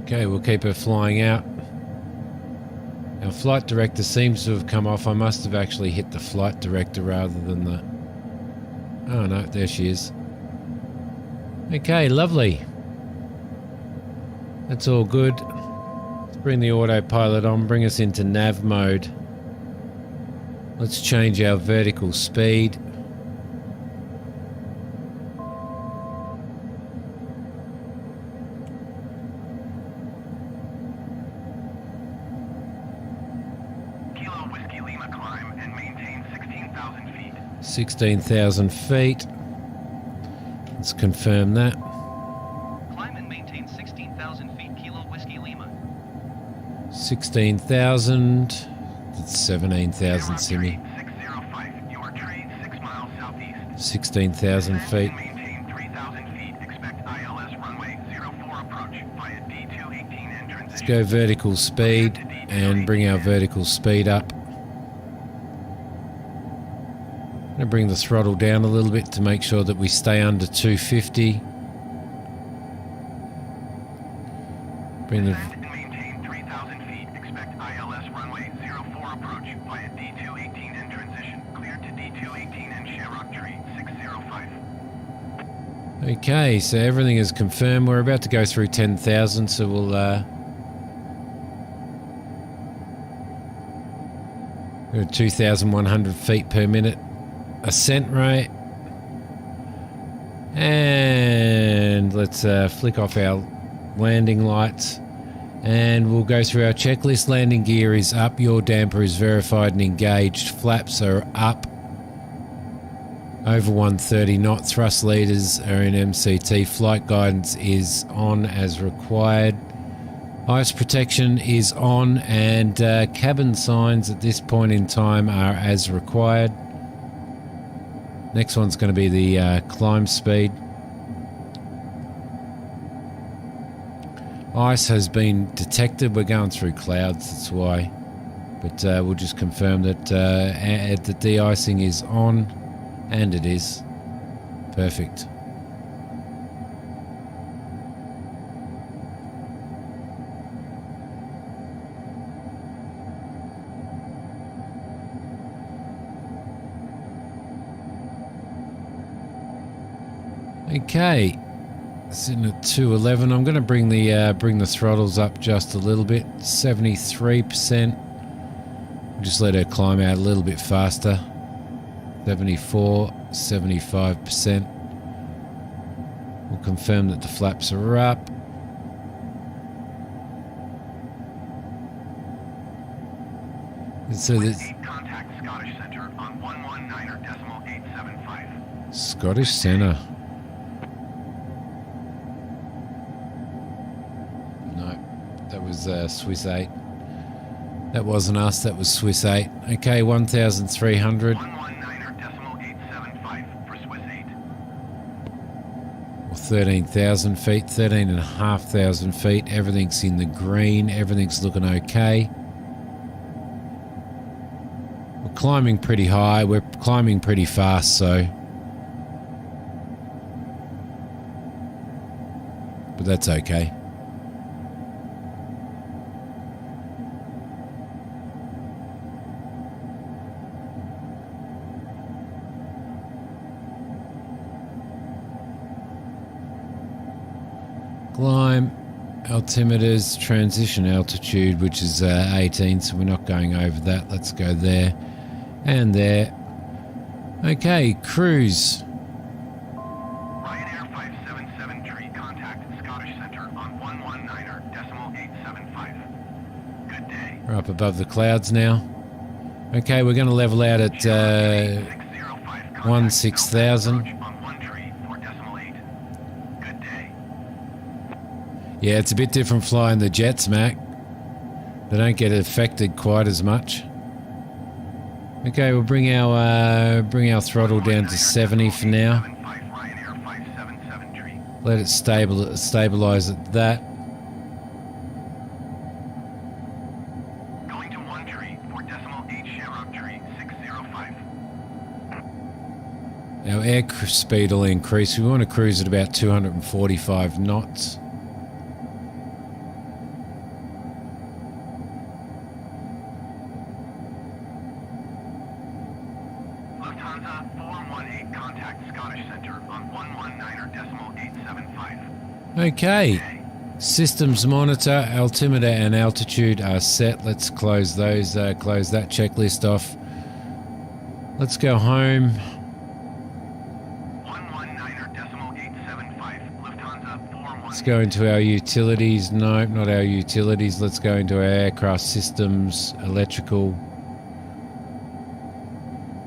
Okay, we'll keep her flying out. Our flight director seems to have come off. I must have actually hit the flight director rather than the... Oh no, there she is. Okay, lovely. That's all good. Let's bring the autopilot on, bring us into nav mode. Let's change our vertical speed. Kilo Whiskey Lima climb and maintain 16,000 feet. 16,000 feet. Let's confirm that. Climb and maintain 16,000 feet. Kilo Whiskey Lima. 16,000. That's 17,000 Simi. 605. Your trade 6 miles southeast. 16,000 feet. Maintain 3,000 feet. Expect ILS runway 04 approach via D218 entrance. Let's go vertical speed and bring our vertical speed up. I'm going to bring the throttle down a little bit to make sure that we stay under 250. Bring the... And maintain 3,000 feet. Expect ILS runway 04 approach via D218 and transition. Clear to D218 and Shamrock Tree 605. Okay, so everything is confirmed. We're about to go through 10,000, so we'll... we're at 2,100 feet per minute. Ascent rate. And let's flick off our landing lights. And we'll go through our checklist. Landing gear is up. Your damper is verified and engaged. Flaps are up. Over 130 knot. Thrust leaders are in MCT. Flight guidance is on as required. Ice protection is on, and cabin signs at this point in time are as required. Next one's going to be the climb speed. Ice has been detected. We're going through clouds, that's why. But we'll just confirm that the de-icing is on, and it is. Perfect. Okay, sitting at 211. I'm going to bring the throttles up just a little bit. 73%. Just let her climb out a little bit faster. 74, 75%. We'll confirm that the flaps are up. So this Contact Scottish Centre on 119.875. Scottish Centre. That was Swiss 8. That wasn't us, that was Swiss 8. Okay, 1,300. 119.875 for Swiss 8. Or 13,000 feet, 13,500 feet. Everything's in the green, everything's looking okay. We're climbing pretty high, we're climbing pretty fast, so... But that's okay. Climb, altimeters, transition altitude, which is 18, so we're not going over that. Let's go there and there. Okay, cruise. Ryanair 577 tree contact Scottish Centre on 119.875. Good day. We're up above the clouds now. Okay, we're going to level out at 16,000. Yeah, it's a bit different flying the jets, Mac. They don't get affected quite as much. Okay, we'll bring our throttle down to 70 for now. Let it stabilize at that. Going to 1 tree for decimal 8 Shamrock Tree 605. Our air speed will increase. We want to cruise at about 245 knots. Scottish Center on 119.875. Okay. Systems monitor, altimeter and altitude are set. Let's close those, close that checklist off. Let's go home. 119.875. Lufthansa 41. Let's go into our utilities. Nope, not our utilities. Let's go into our aircraft systems, electrical,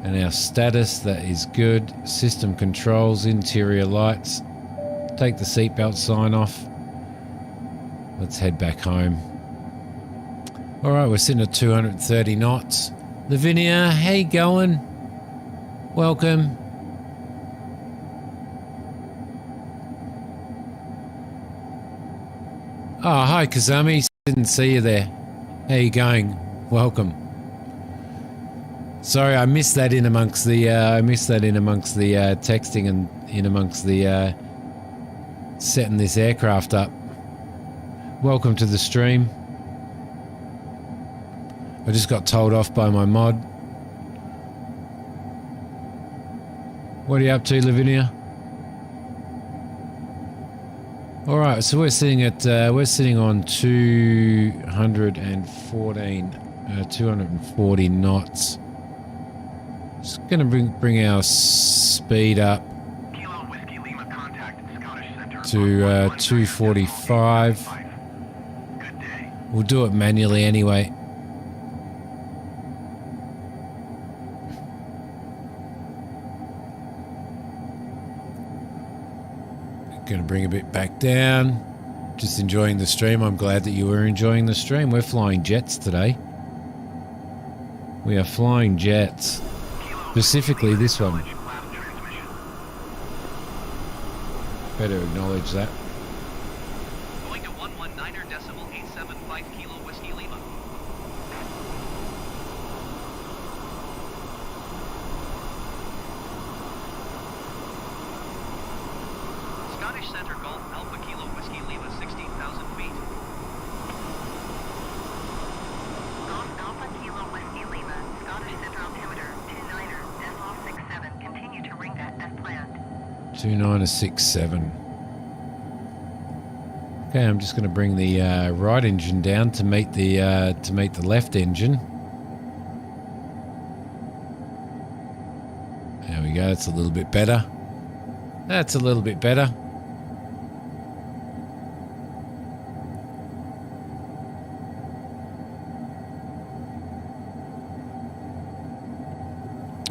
and our status. That is good. System controls, interior lights. Take the seatbelt sign off. Let's head back home. All right, we're sitting at 230 knots. Lavinia, how you going? Welcome. Oh, hi Kazami. Didn't see you there. How you going? Welcome. Sorry, I missed that in amongst the texting and in amongst the setting this aircraft up. Welcome to the stream. I just got told off by my mod. What are you up to, Lavinia? All right, so we're sitting on 240 knots. Just gonna bring our speed up Kilo Whiskey Lima contact Scottish Center to 245. Good day. We'll do it manually anyway. Gonna bring a bit back down. Just enjoying the stream. I'm glad that you were enjoying the stream. We're flying jets today. We are flying jets. Specifically this one. Better acknowledge that. Going to 119.875 Kilo Whiskey Lima. Scottish Center Golf Alpha Kilo Whiskey Lima 16,000 feet. Golf Alpha Kilo Whiskey Lima, Scottish Center altimeter 29.67. Continue to ring that as planned. 2967. Okay, I'm just going to bring the right engine down to meet the left engine. There we go. That's a little bit better. That's a little bit better.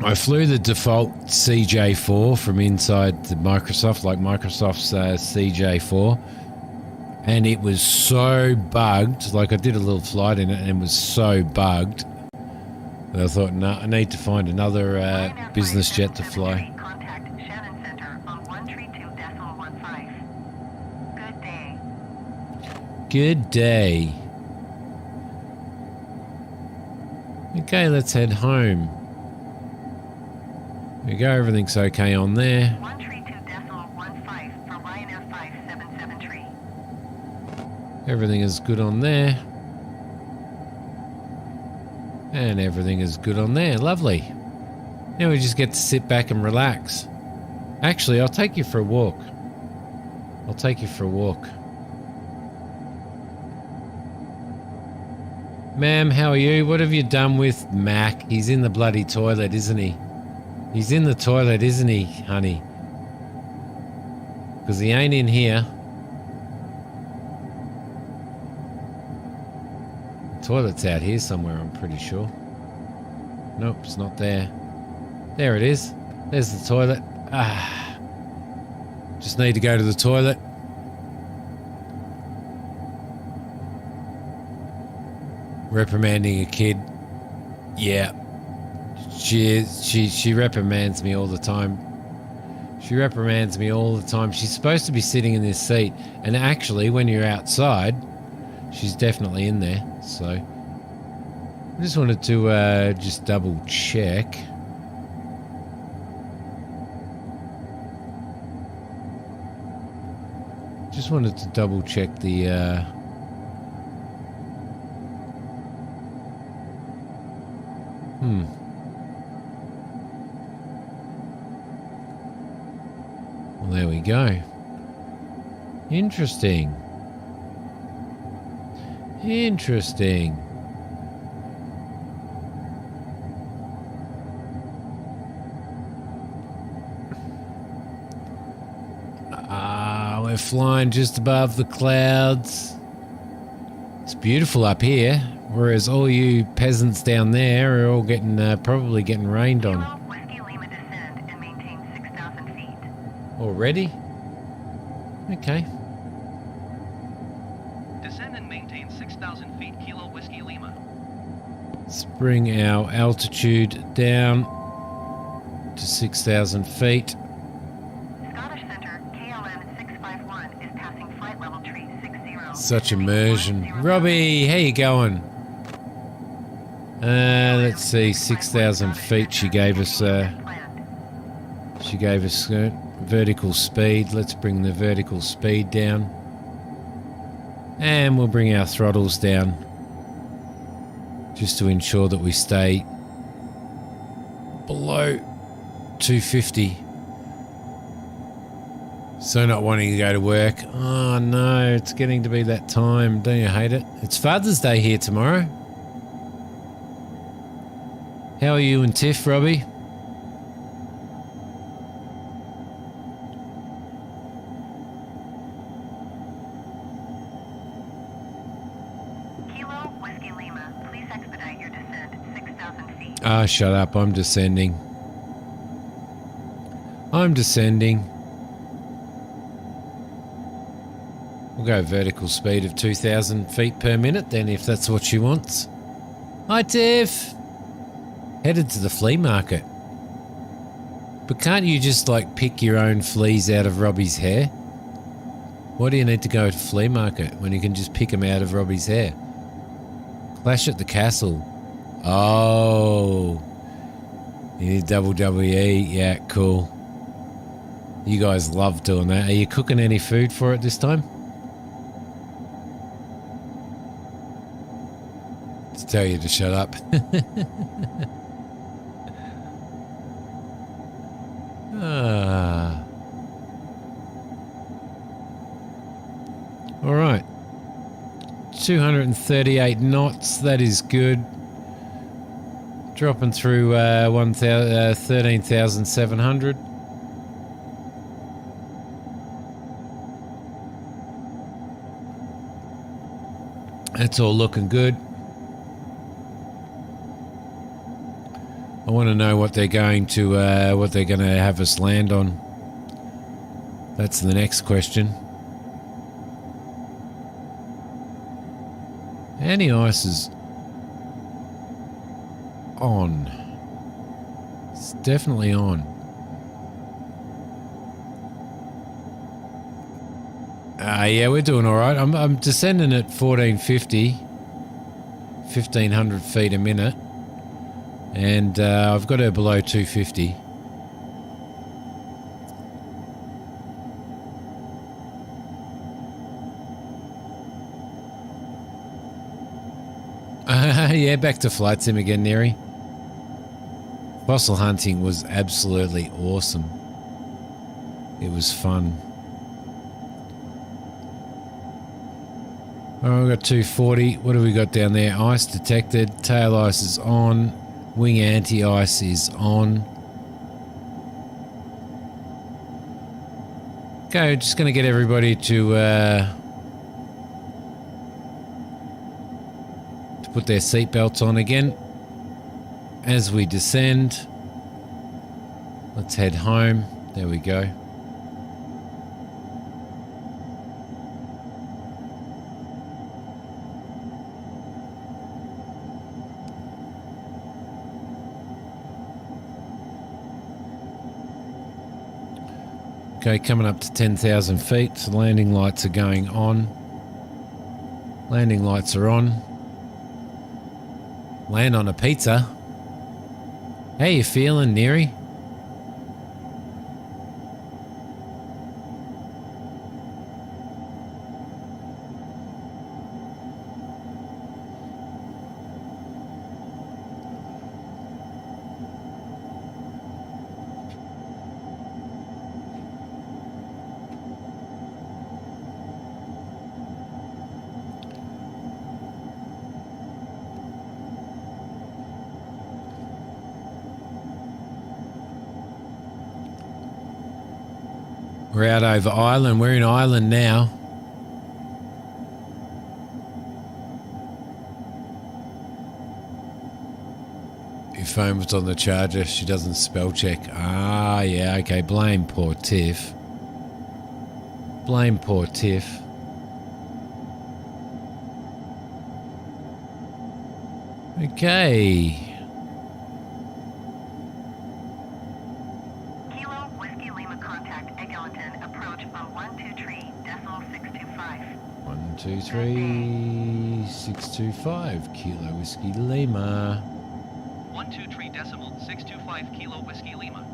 I flew the default CJ4 from inside the Microsoft, like Microsoft's CJ4, and it was so bugged. Like, I did a little flight in it and it was so bugged that I thought, no, I need to find another business jet to fly. Contact Shannon Center on 132.15. Good day. Good day. Okay, let's head home. There we go, everything's okay on there. 132.15 for Ryanair 577 tree. Everything is good on there. And everything is good on there. Lovely. Now we just get to sit back and relax. Actually, I'll take you for a walk. I'll take you for a walk. Ma'am, how are you? What have you done with Mac? He's in the bloody toilet, isn't he? He's in the toilet, isn't he, honey? Because he ain't in here. The toilet's out here somewhere, I'm pretty sure. Nope, it's not there. There it is. There's the toilet. Ah. Just need to go to the toilet. Reprimanding a kid. Yeah. She reprimands me all the time. She reprimands me all the time. She's supposed to be sitting in this seat, and actually when you're outside, she's definitely in there. So I just wanted to just double check. Just wanted to double check the Well, there we go. Interesting. Interesting. We're flying just above the clouds. It's beautiful up here, whereas all you peasants down there are all getting probably getting rained on. Kilo Whiskey Lima descend and maintain 6,000 feet. Already? Okay. Descend and maintain 6,000 feet. Kilo Whiskey Lima. Let's bring our altitude down to 6,000 feet. Scottish Center, KLM 651 is passing flight level tree 60. Such immersion. Robbie, how you going? Let's see, 6,000 feet she gave us. She gave us vertical speed. Let's bring the vertical speed down. And we'll bring our throttles down. Just to ensure that we stay below 250. So not wanting to go to work. Oh no, it's getting to be that time. Don't you hate it? It's Father's Day here tomorrow. How are you and Tiff, Robbie? Kilo Whiskey Lima, please expedite your descent 6,000 feet. Ah, shut up. I'm descending. I'm descending. We'll go vertical speed of 2,000 feet per minute then, if that's what she wants. Hi, Tiff. Headed to the flea market. But can't you just, like, pick your own fleas out of Robbie's hair? Why do you need to go to flea market when you can just pick them out of Robbie's hair? Clash at the castle. Oh. You need WWE. Yeah, cool. You guys love doing that. Are you cooking any food for it this time? To tell you to shut up. All right. 238 knots. That is good. Dropping through 13,700. That's all looking good. I want to know what they're going to have us land on. That's the next question. Any ice is on. It's definitely on. Yeah, we're doing all right. I'm descending at 1450, 1,500 feet a minute. And I've got her below 250. Yeah, back to flight sim again, Neri. Fossil hunting was absolutely awesome. It was fun. All right, we've got 240. What have we got down there? Ice detected. Tail ice is on. Wing anti-ice is on. Okay, just going to get everybody to put their seatbelts on again as we descend. Let's head home. There we go. Okay, coming up to 10,000 feet. So landing lights are going on. Landing lights are on. Land on a pizza. How you feeling, Neri? We're out over Ireland. We're in Ireland now. Your phone was on the charger. She doesn't spell check. Ah, yeah, okay. Blame poor Tiff. Blame poor Tiff. Okay. Kilo Whiskey Lima contact Eglinton approach on 123.625. 123.625 Kilo Whiskey Lima. 123.625 Kilo Whiskey Lima.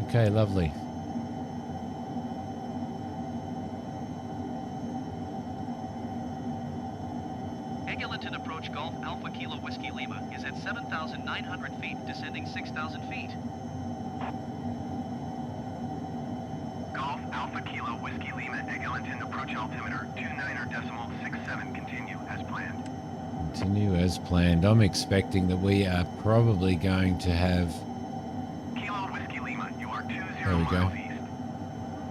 Okay, lovely. Eglinton approach Golf Alpha Kilo Whiskey Lima is at 7,900 feet, descending 6,000 feet. Golf Alpha Kilo Whiskey Lima Eglinton approach altimeter 29.67. Continue as planned. Continue as planned. I'm expecting that we are probably going to have... Kilo Whiskey Lima, you are 20 There we go. miles east.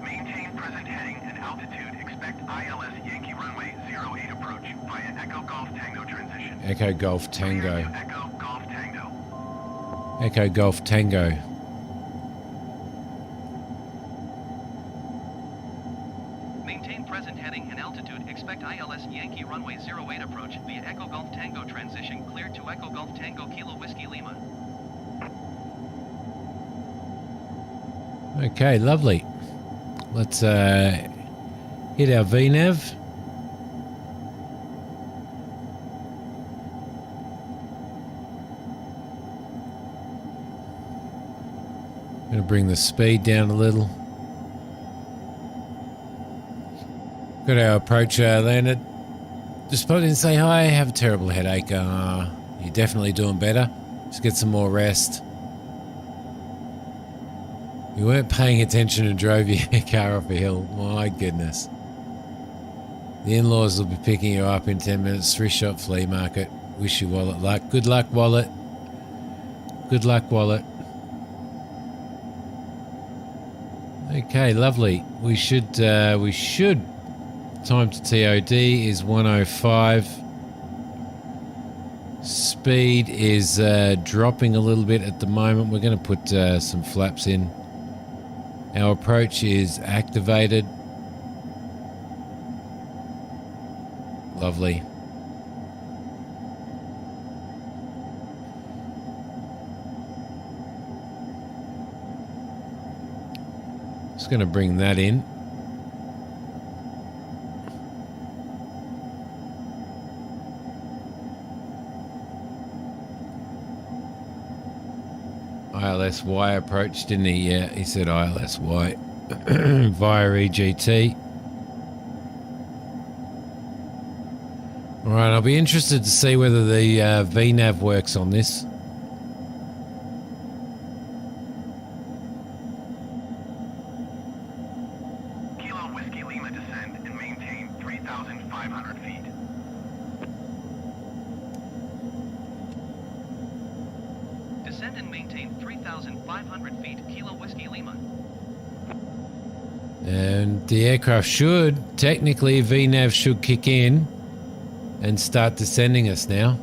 Maintain present heading and altitude. Expect ILS Yankee runway 08 approach via Echo Golf Tango transition. Echo Golf Tango. Clear to Echo Golf Tango. Echo Golf Tango. Maintain present heading and altitude. Expect ILS Yankee runway 08 approach via Echo Golf Tango transition. Clear to Echo Golf Tango Kilo Whiskey Lima. Okay, lovely. Let's hit our VNAV. Going to bring the speed down a little. Got our approach landed. Just pop in and say hi. Have a terrible headache. You're definitely doing better. Just get some more rest. You weren't paying attention and drove your car off a hill. My goodness. The in-laws will be picking you up in 10 minutes. 3-shot flea market. Wish you wallet luck. Good luck, wallet. Good luck, wallet. Okay, lovely. We should time to TOD is 105. Speed is dropping a little bit at the moment. We're going to put some flaps in. Our approach is activated. Lovely. Just going to bring that in. ILSY approach, didn't he? Yeah, he said ILSY via EGT. Alright, I'll be interested to see whether the VNAV works on this. Kilo Whiskey Lima descend and maintain 3,500 feet. Descend and maintain 3,500 feet. Kilo Whiskey Lima. And the aircraft should, technically VNAV should kick in and start descending us now.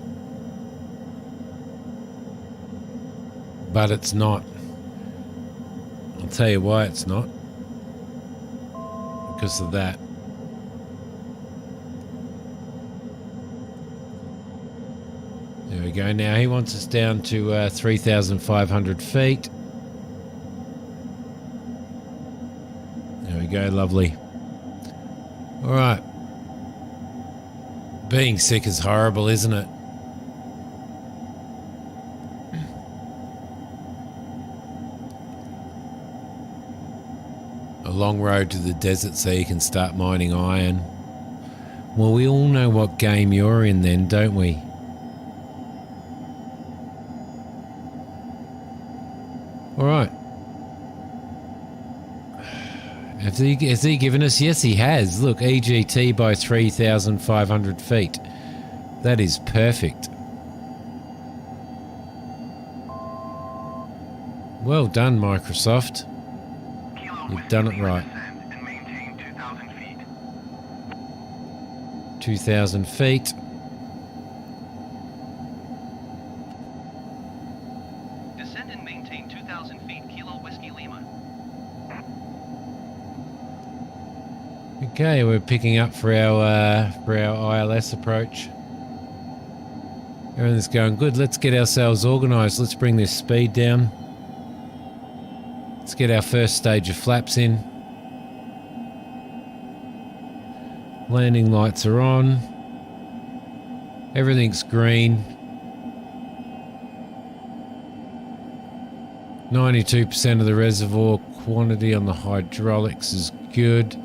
But it's not. I'll tell you why it's not. Because of that. There we go. Now he wants us down to 3,500 feet. There we go. Lovely. All right. Being sick is horrible, isn't it? A long road to the desert so you can start mining iron. Well, we all know what game you're in then, don't we? All right. Has he given us? Yes, he has. Look, EGT by 3,500 feet. That is perfect. Well done, Microsoft. You've done it right. Descend and maintain 2,000 feet. 2,000 feet. Descend and maintain 2,000 feet, Kilo Whiskey Lima. Okay, we're picking up for our ILS approach. Everything's going good. Let's get ourselves organised. Let's bring this speed down. Let's get our first stage of flaps in. Landing lights are on. Everything's green. 92% of the reservoir quantity on the hydraulics is good.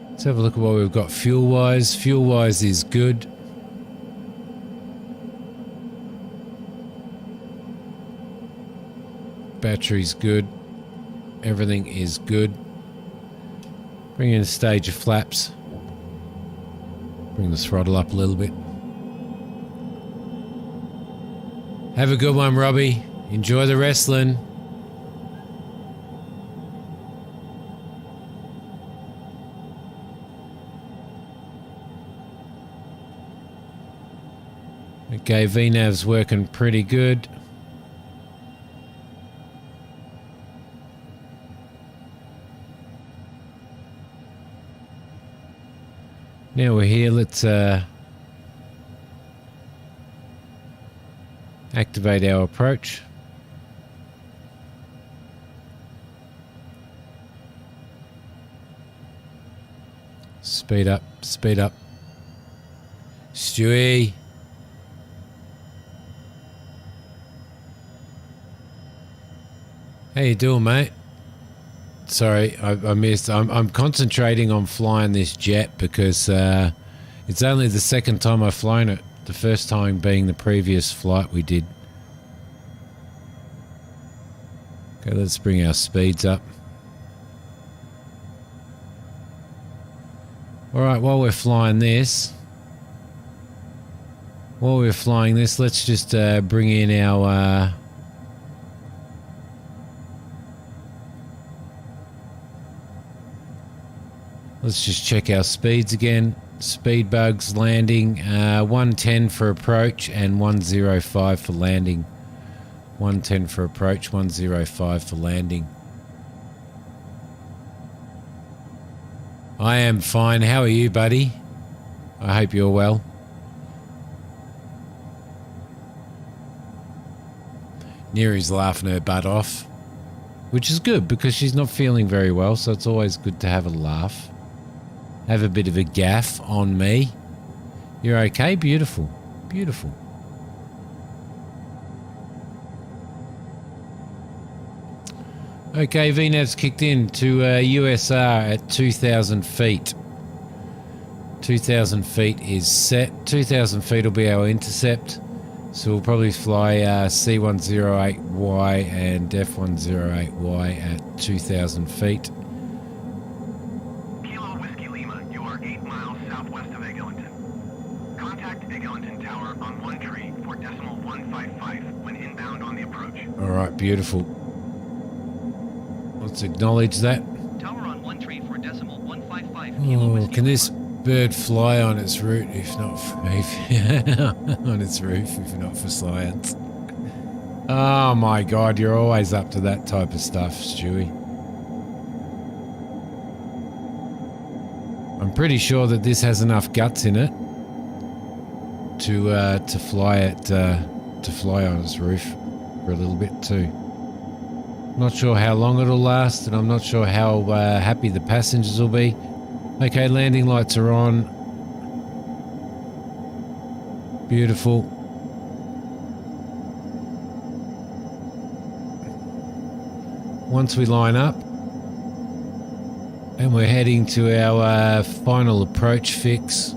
Let's have a look at what we've got fuel-wise. Fuel-wise is good. Battery's good. Everything is good. Bring in a stage of flaps. Bring the throttle up a little bit. Have a good one, Robbie. Enjoy the wrestling. Okay, VNAV's working pretty good. Now we're here, let's activate our approach. Speed up, speed up. Stewie. How you doing, mate? Sorry, I missed. I'm concentrating on flying this jet because it's only the second time I've flown it. The first time being the previous flight we did. Okay, let's bring our speeds up. Alright, while we're flying this, let's just bring in our let's just check our speeds again. Speed bugs landing, 110 for approach and 105 for landing. 110 for approach, 105 for landing. I am fine. How are you, buddy? I hope you're well. Neri's laughing her butt off, which is good because she's not feeling very well, so it's always good to have a laugh. Have a bit of a gaff on me. You're okay? Beautiful. Beautiful. Okay, VNAV's kicked in to USR at 2,000 feet. 2,000 feet is set. 2,000 feet will be our intercept. So we'll probably fly C108Y and F108Y at 2,000 feet. Kilo Whiskey Lima, you are 8 miles southwest of Eglinton. Contact Eglinton Tower on 1 tree for decimal 155 when inbound on the approach. Alright, beautiful. Let's acknowledge that. Tower on 1 tree for decimal 155. Kilo Oh, Whiskey can Lima. this bird fly on its route if not for on its roof if not for science? Oh my god, you're always up to that type of stuff, Stewie. I'm pretty sure that this has enough guts in it to fly on its roof for a little bit too. Not sure how long it'll last, and I'm not sure how happy the passengers will be. Okay, landing lights are on. Beautiful. Once we line up, and we're heading to our final approach fix.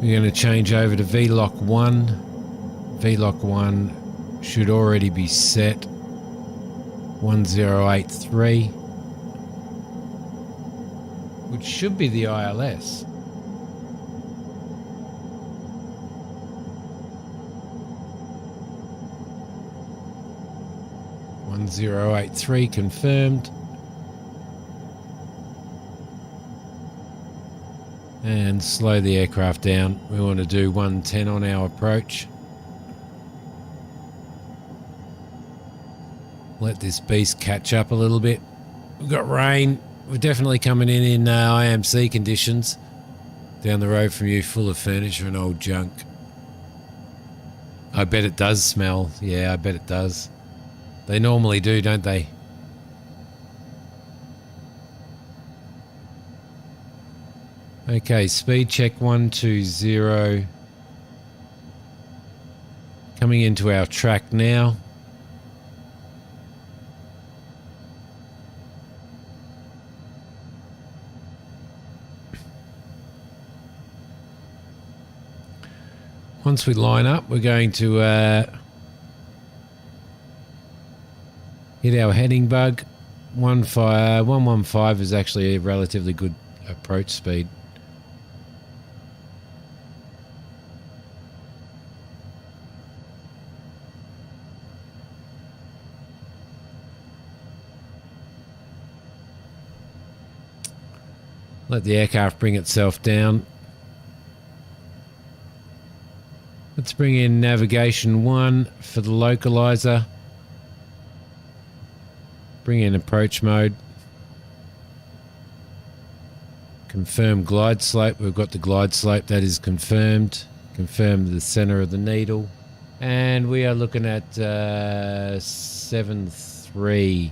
We're going to change over to VLOC 1. VLOC 1 should already be set. 1083, which should be the ILS. 1083 confirmed. And slow the aircraft down. We want to do 110 on our approach. Let this beast catch up a little bit. We've got rain. We're definitely coming in IMC conditions. Down the road from you, full of furniture and old junk. I bet it does smell. Yeah, I bet it does. They normally do, don't they? Okay, speed check 120. Coming into our track now. Once we line up, we're going to hit our heading bug. 115 is actually a relatively good approach speed. Let the aircraft bring itself down. Let's bring in navigation 1 for the localizer. Bring in approach mode. Confirm glide slope. We've got the glide slope, that is confirmed. Confirm the center of the needle. And we are looking at 7.3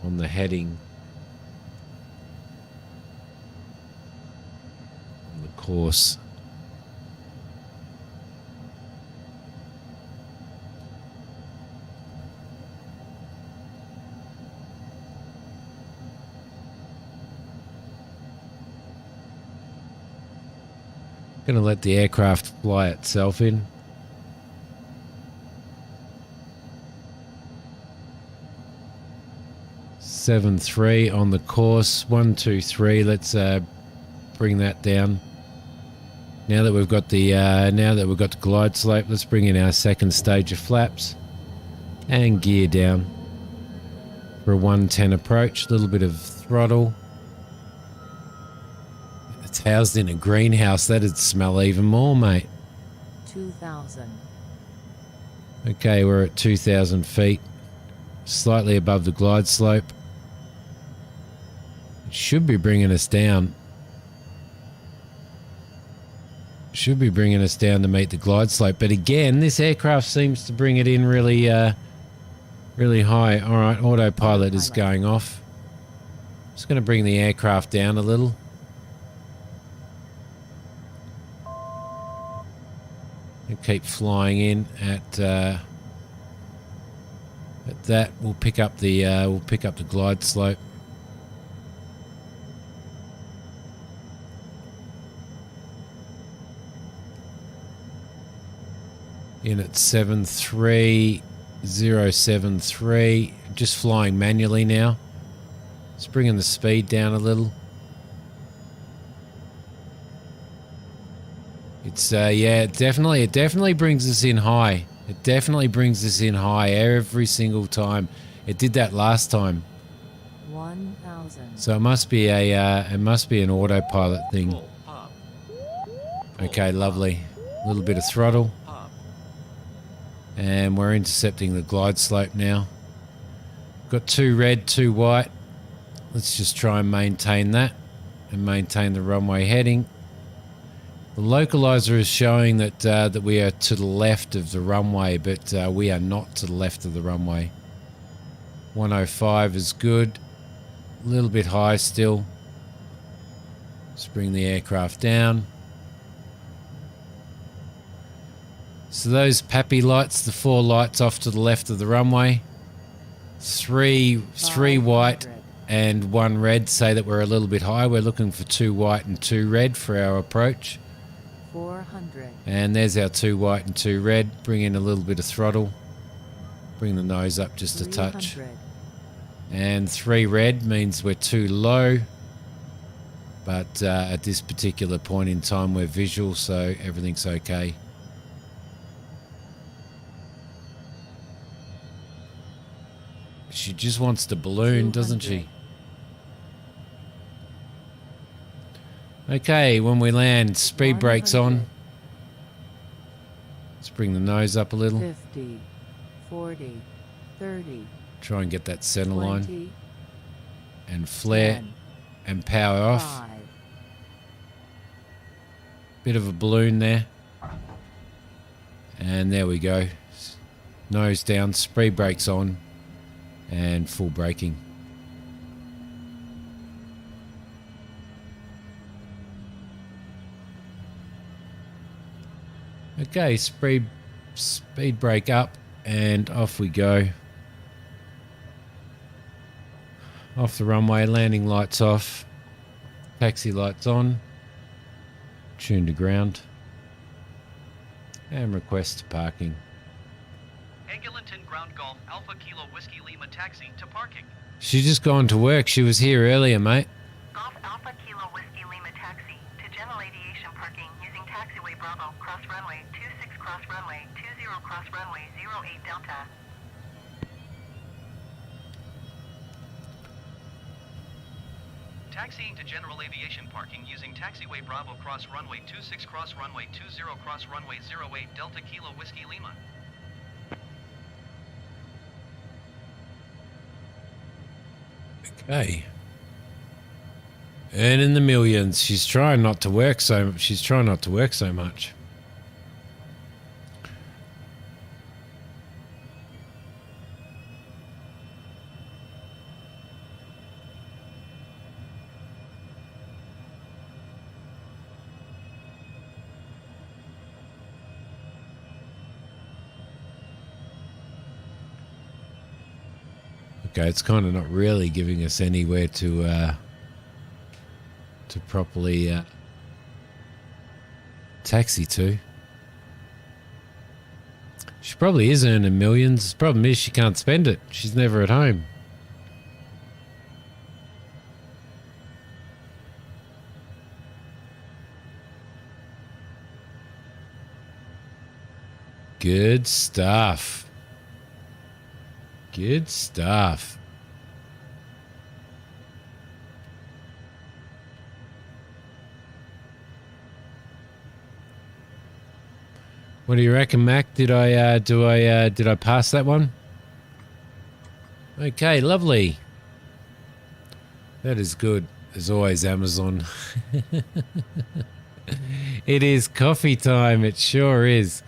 on the heading. On the course. Going to let the aircraft fly itself in. Seven 3 on the course. 123. Let's bring that down. Now that we've got the glide slope, let's bring in our second stage of flaps and gear down for a 110 approach. A little bit of throttle. It's housed in a greenhouse. That'd smell even more, mate. 2,000. Okay, we're at 2,000 feet. Slightly above the glide slope. It should be bringing us down. Should be bringing us down to meet the glide slope. But again, this aircraft seems to bring it in really high. All right, autopilot is going off. Just going to bring the aircraft down a little. And keep flying in at that. We'll pick up the glide slope. In at 73073. Just flying manually now. Just bringing the speed down a little. It's yeah, it definitely brings us in high. It definitely brings us in high every single time. It did that last time. 1,000. So it must be an autopilot thing. Pull, pop. Okay, lovely. A little bit of throttle. Pop. And we're intercepting the glide slope now. Got 2 red, 2 white. Let's just try and maintain that and maintain the runway heading. The localizer is showing that we are to the left of the runway, but we are not to the left of the runway. 105 is good. A little bit high still. Let's bring the aircraft down. So those PAPI lights, the 4 lights off to the left of the runway. 3 white and 1 red say that we're a little bit high. We're looking for 2 white and 2 red for our approach. 400. And there's our 2 white and 2 red. Bring in a little bit of throttle. Bring the nose up just a touch. 300. And 3 red means we're too low. But at this particular point in time, we're visual, so everything's okay. She just wants to balloon, doesn't she? Okay, when we land, speed brakes on. Let's bring the nose up a little. 50, 40, 30, Try and get that center line. 20, And flare 10, and power off. 5, Bit of a balloon there. And there we go. Nose down, speed brakes on, and full braking. Okay, speed brake up, and off we go. Off the runway, landing lights off, taxi lights on, tune to ground, and request parking. Eglinton Ground Golf Alpha Kilo Whiskey Lima taxi to parking. She's just gone to work. She was here earlier, mate. Golf Alpha Kilo Whiskey Lima taxi to general aviation parking using taxiway Bravo, cross runway 26 cross runway 20 cross runway 08 Delta. Taxiing to general aviation parking using taxiway Bravo cross runway 26 cross runway 20 cross runway 08 Delta Kilo Whiskey Lima. Okay. Earning the millions. She's trying not to work so much. Okay, it's kind of not really giving us anywhere to properly taxi to. She probably is earning millions. The problem is she can't spend it. She's never at home. Good stuff. Good stuff. What do you reckon, Mac? Did I pass that one? Okay, lovely. That is good. As always, Amazon. It is coffee time. It sure is.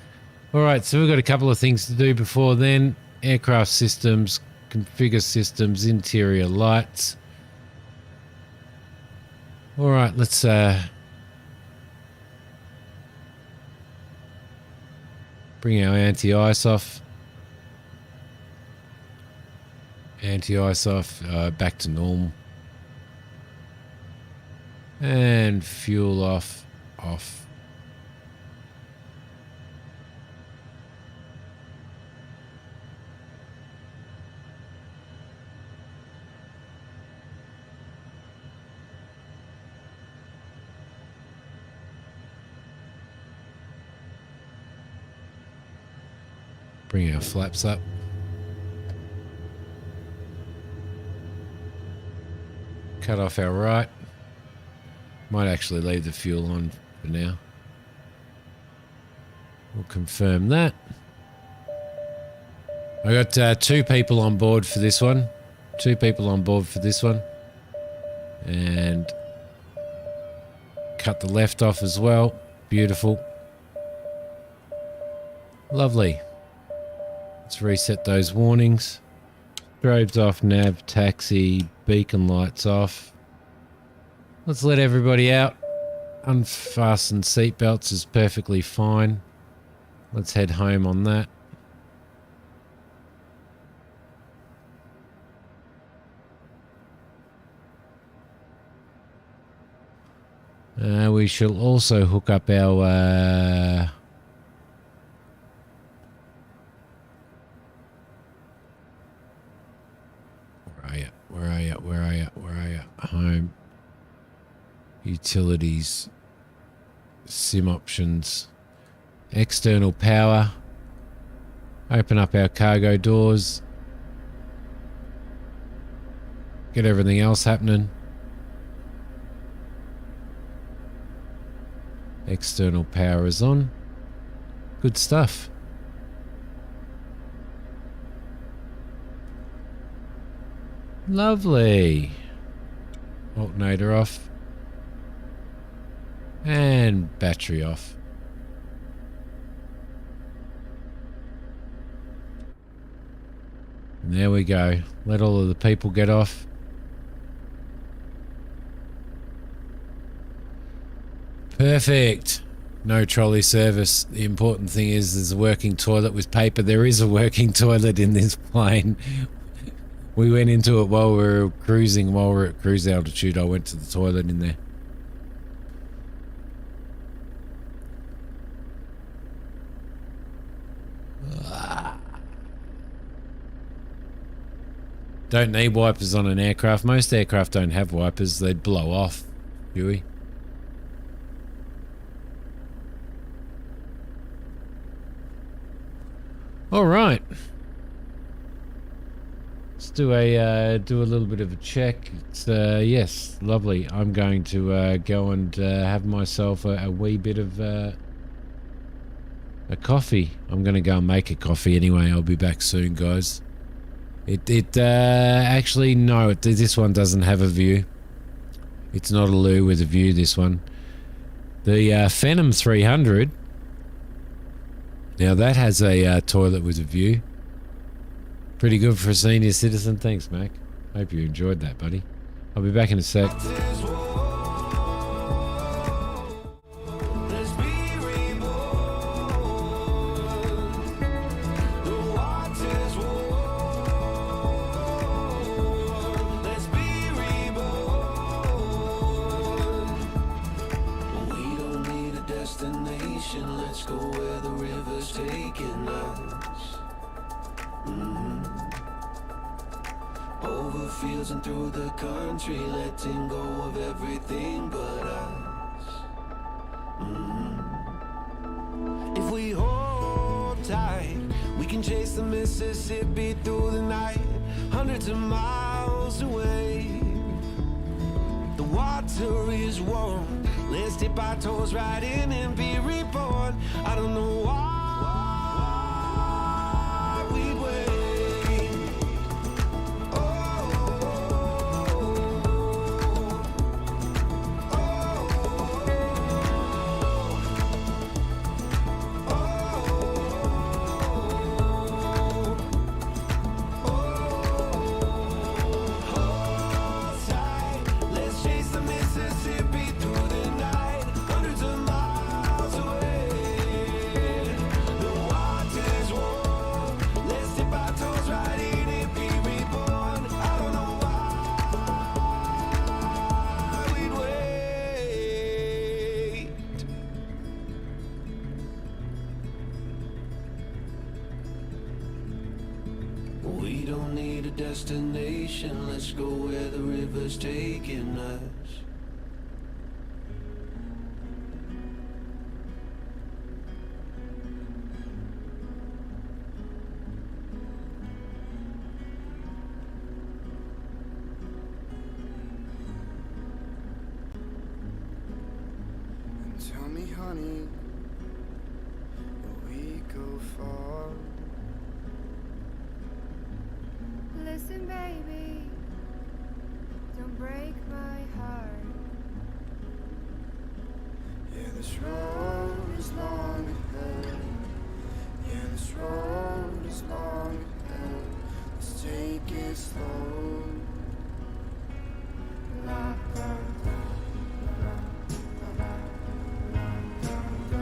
All right, so we've got a couple of things to do before then. Aircraft systems, configure systems, interior lights. All right, let's bring our anti-ice off. Anti-ice off, back to normal. And fuel off, off. Bring our flaps up. Cut off our right. Might actually leave the fuel on for now. We'll confirm that. I got 2 people on board for this one. 2 people on board for this one. And cut the left off as well. Beautiful. Lovely. Let's reset those warnings. Strobes off, nav, taxi, beacon lights off. Let's let everybody out. Unfasten seatbelts is perfectly fine. Let's head home on that. We shall also hook up our Where are you? Home. Utilities. Sim options. External power. Open up our cargo doors. Get everything else happening. External power is on. Good stuff. Lovely. Alternator off. And battery off. And there we go. Let all of the people get off. Perfect. No trolley service. The important thing is there's a working toilet with paper. There is a working toilet in this plane. We went into it while we were cruising. While we were at cruise altitude, I went to the toilet in there. Don't need wipers on an aircraft. Most aircraft don't have wipers. They'd blow off, Huey. All right. Let's do a little bit of a check. It's yes, lovely. I'm going to go and have myself a wee bit of a coffee. I'm going to go and make a coffee anyway. I'll be back soon, guys. Actually, no, this one doesn't have a view. It's not a loo with a view, this one. The Phantom 300, now that has a toilet with a view. Pretty good for a senior citizen. Thanks, Mac. Hope you enjoyed that, buddy. I'll be back in a sec. Let's go where the river's taking us. Over fields and through the country, letting go of everything but us. If we hold tight, we can chase the Mississippi through the night, hundreds of miles away. The water is warm. Let's dip our toes right in and be reborn. I don't know why we wait. Hold tight. Let's chase the Mississippi through the night, hundreds of miles away. The water's warm. Let's dip our toes right in and be reborn. I don't know why we'd wait. We don't need a destination. Let's go where the river's taking us. Tell me, honey, will we go far? Listen, baby, don't break my heart. Yeah, this road is long ahead. Yeah, this road is long ahead. Let's take it slow. La, la, la, la, la, la, la, la.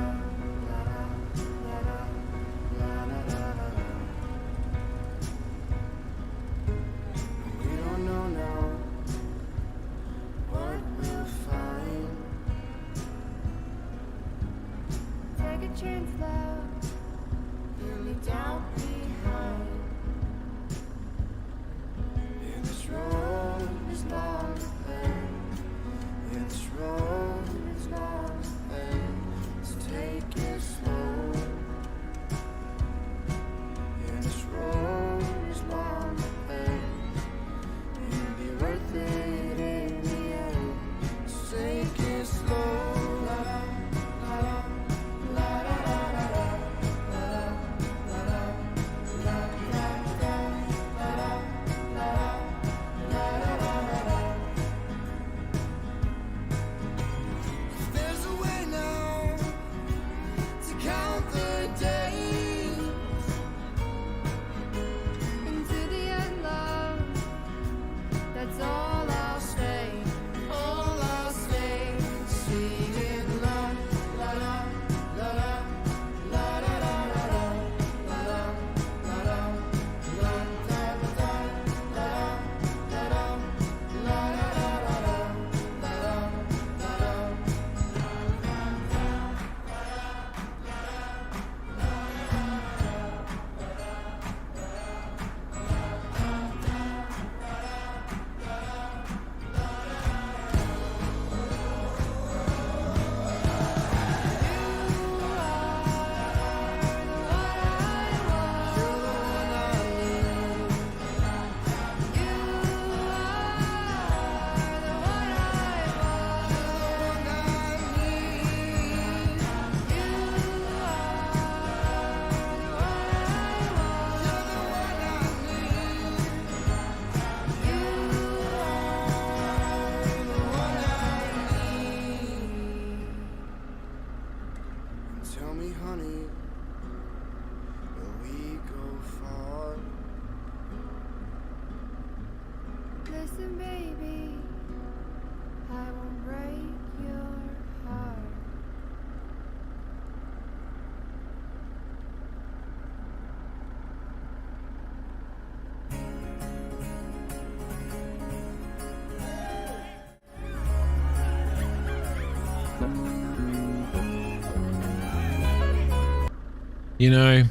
You know,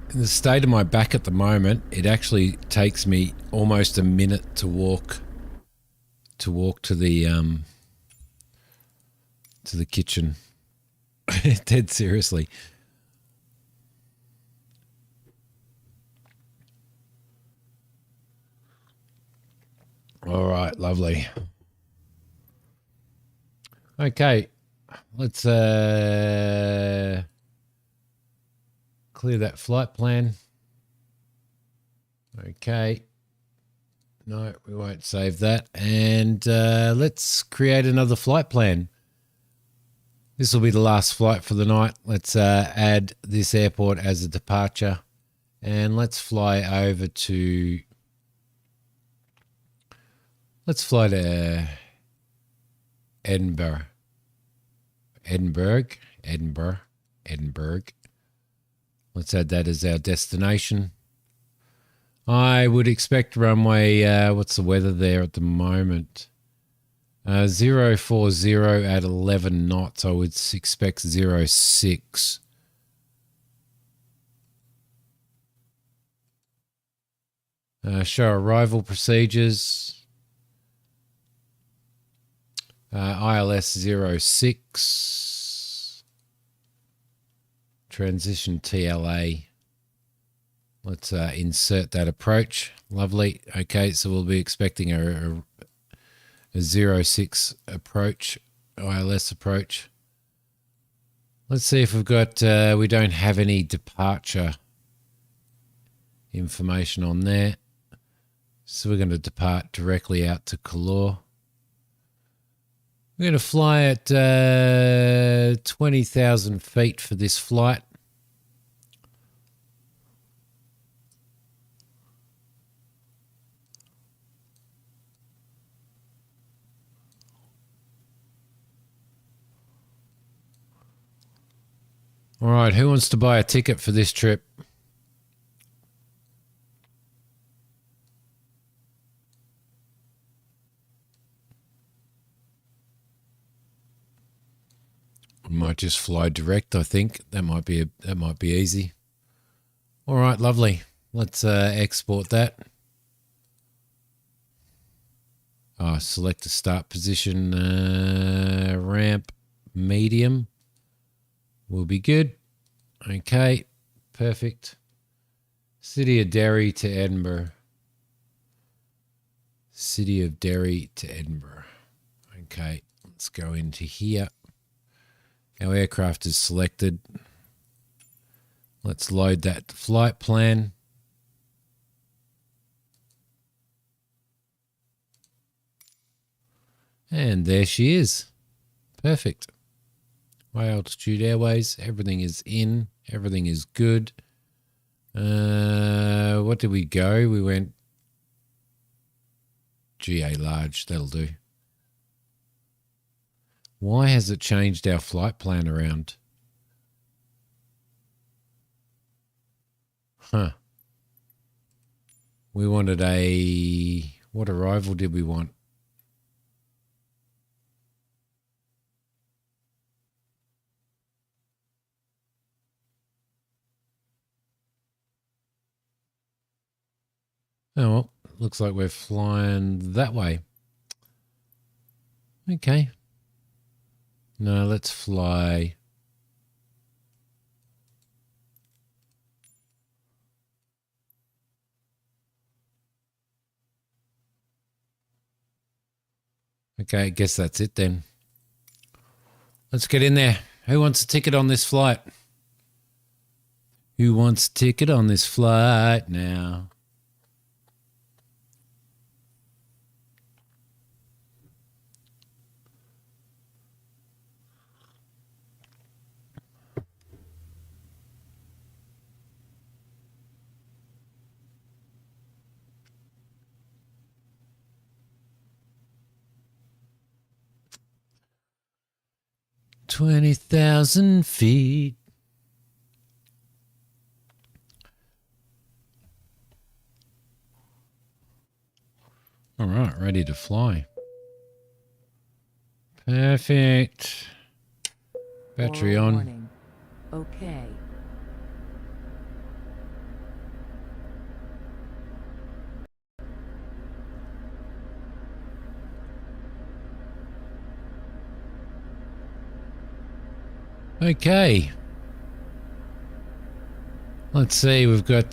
in the state of my back at the moment, it actually takes me almost a minute to walk to the kitchen. Dead seriously. All right, lovely. Okay, let's clear that flight plan. Okay. No, we won't save that. And let's create another flight plan. This will be the last flight for the night. Let's add this airport as a departure. And let's fly over to... Let's fly to Edinburgh. Edinburgh. Let's add that as our destination. I would expect runway, what's the weather there at the moment? 040 at 11 knots. I would expect 06. Show arrival procedures. ILS 06. Transition TLA. Let's insert that approach. Lovely. Okay, so we'll be expecting a 06 approach, ILS approach. Let's see if we've got, we don't have any departure information on there. So we're going to depart directly out to Callor. We're going to fly at 20,000 feet for this flight. All right, who wants to buy a ticket for this trip? I might just fly direct, I think. That might be easy. All right, lovely. Let's export that. Select a start position, ramp, medium. Will be good. Okay, perfect. City of Derry to Edinburgh. City of Derry to Edinburgh. Okay, let's go into here. Our aircraft is selected. Let's load that flight plan. And there she is. Perfect. High altitude airways. Everything is in. Everything is good. What did we go? We went GA large. That'll do. Why has it changed our flight plan around? Huh. We wanted a... What arrival did we want? Oh, well, looks like we're flying that way. Okay. No, let's fly. Okay, I guess that's it then. Let's get in there. Who wants a ticket on this flight? Who wants a ticket on this flight now? $20,000 feet. All right, ready to fly. Perfect. Battery on. Warning. Okay. Okay. Let's see, we've got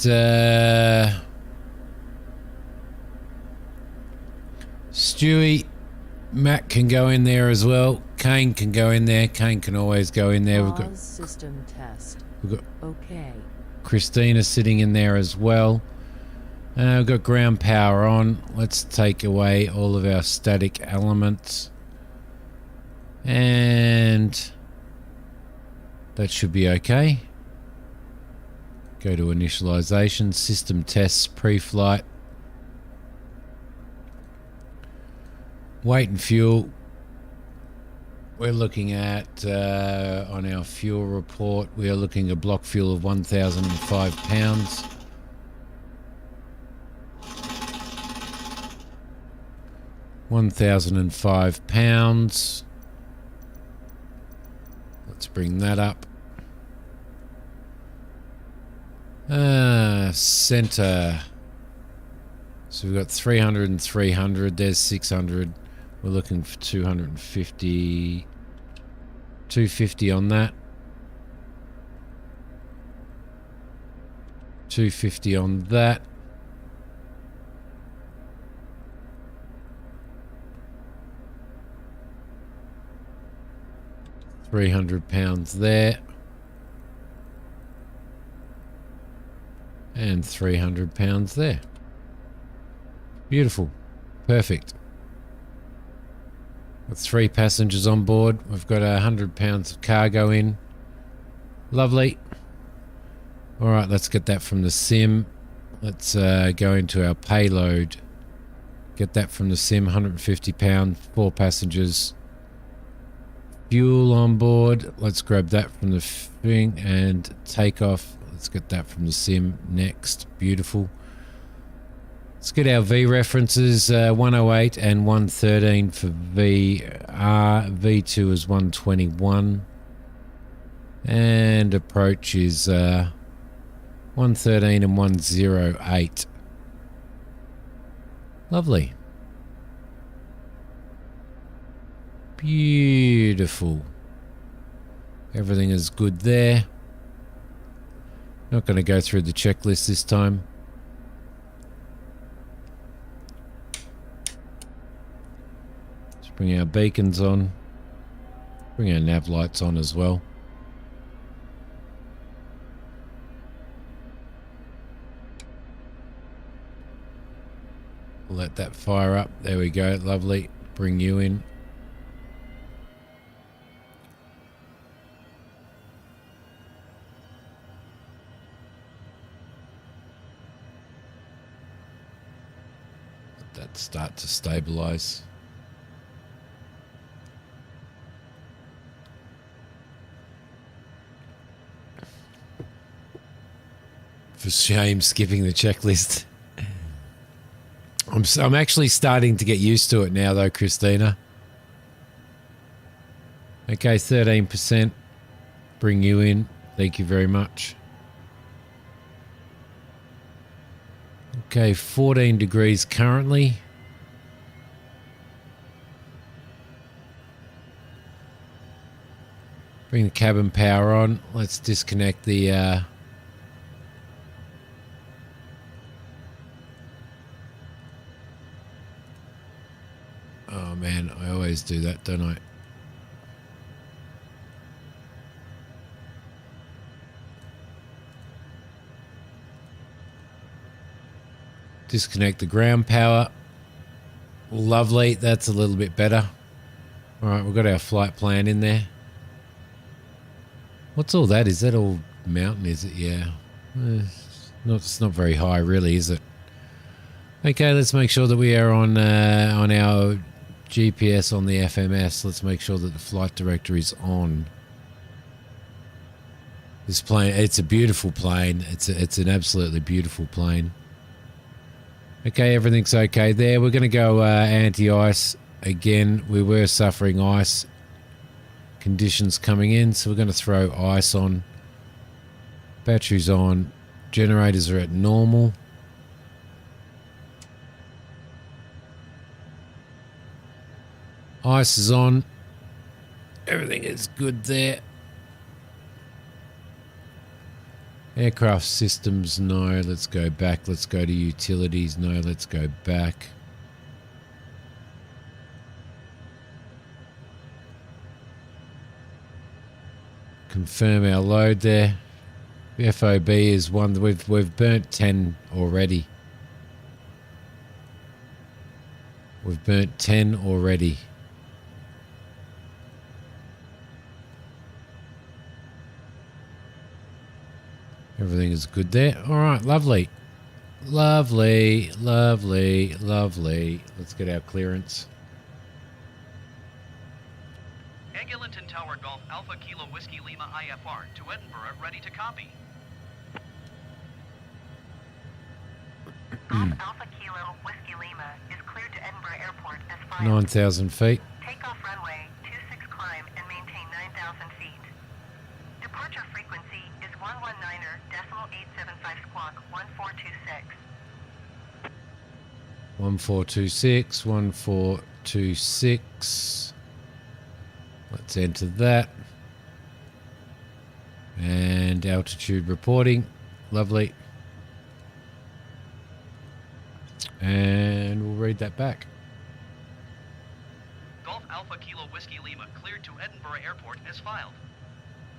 Stewie, Matt can go in there as well. Kane can go in there. Kane can always go in there. We've got Pause system test. we've got Okay. Christina sitting in there as well. We've got ground power on. Let's take away all of our static elements. And that should be okay. Go to initialization, system tests, pre-flight. Weight and fuel. We're looking at, on our fuel report, we are looking at block fuel of 1,005 pounds. £1,005. Let's bring that up. Center. So we've got 300 and 300. There's 600. We're looking for 250. 250 on that. 250 on that. £300 there. And £300 there. Beautiful. Perfect. With 3 passengers on board. We've got £100 of cargo in. Lovely. Alright, let's get that from the sim. Let's go into our payload. Get that from the sim. £150, 4 passengers. Fuel on board. Let's grab that from the thing and take off. Let's get that from the sim next. Beautiful. Let's get our V references, 108 and 113 for VR. V2 is 121. And approach is 113 and 108. Lovely. Beautiful. Everything is good there. Not going to go through the checklist this time. Let's bring our beacons on. Bring our nav lights on as well. Let that fire up. There we go. Lovely. Bring you in. That start to stabilize. For shame, skipping the checklist. I'm actually starting to get used to it now, though, Christina. Okay, 13%. Bring you in. Thank you very much. Okay, 14 degrees currently. Bring the cabin power on. Let's disconnect the oh man, I always do that, don't I? Disconnect the ground power. Lovely, that's a little bit better. Alright, we've got our flight plan in there. What's all that? Is that all mountain, is it? Yeah. It's not very high really, is it? Okay, let's make sure that we are on our GPS on the FMS. Let's make sure that the flight director is on. This plane, it's a beautiful plane. It's an absolutely beautiful plane. Okay, everything's okay there. We're going to go anti-ice again. We were suffering ice conditions coming in, so we're going to throw ice on. Batteries on. Generators are at normal. Ice is on. Everything is good there. Aircraft systems, no. Let's go back. Let's go to utilities. No, let's go back. Confirm our load there. The FOB is one. We've burnt 10 already. We've burnt 10 already. Everything is good there. All right, lovely. Lovely, lovely, lovely. Let's get our clearance. Eglinton Tower Golf Alpha Kilo Whiskey Lima IFR to Edinburgh, ready to copy. Golf Alpha Kilo Whiskey Lima is cleared to Edinburgh Airport as filed. 9,000 feet. Takeoff runway 26 climb and maintain 9,000 feet. Departure frequency is 119.875 squawk 1426. 1426, 1426. Let's enter that. And altitude reporting. Lovely. And we'll read that back. Golf Alpha Kilo Whiskey Lima cleared to Edinburgh Airport as filed.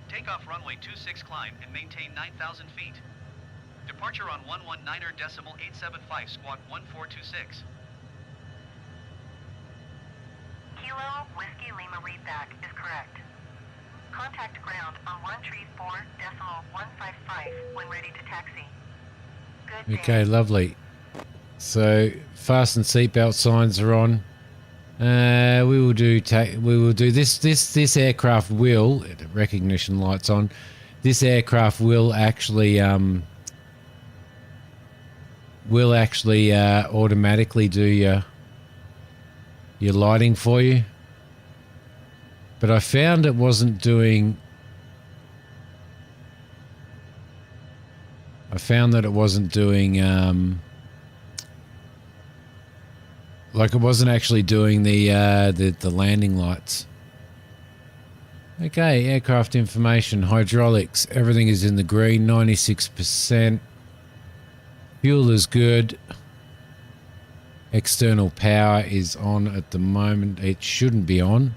Takeoff runway 26 climb and maintain 9,000 feet. Departure on 119.875 squawk 1426. Kilo Whiskey Lima readback is correct. Contact ground on 134.155 when ready to taxi. Good day. Okay, lovely. So fasten seatbelt signs are on. We will do this aircraft will recognition lights on. This aircraft will actually automatically do your lighting for you. But I found it wasn't doing. Like it wasn't actually doing the landing lights. Okay, aircraft information, hydraulics, everything is in the green, 96%. Fuel is good. External power is on at the moment. It shouldn't be on.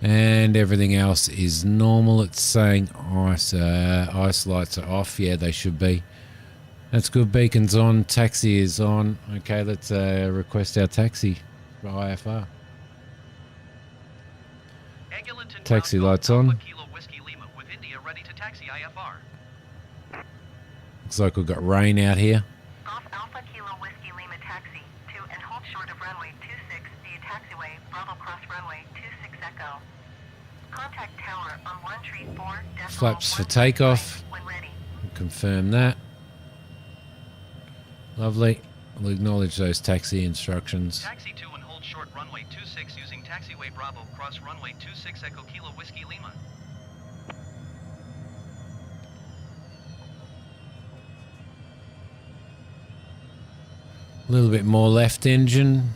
And everything else is normal. It's saying ice lights are off. Yeah, they should be. That's good. Beacon's on. Taxi is on. Okay, let's request our taxi for IFR. Eglinton Taxi Ground lights Golf on. Alpha Kilo Whiskey Lima with India ready to taxi IFR. Looks like we've got rain out here. Golf Alpha Kilo Whiskey Lima taxi to and hold short of runway 26 via taxiway Bravo Cross runway 26 Echo. Contact tower on 134. Flaps for takeoff. When ready. Confirm that. Lovely. We'll acknowledge those taxi instructions. Taxi to and hold short runway 26 using taxiway Bravo Cross runway 26 Echo Kilo Whiskey Lima. A little bit more left engine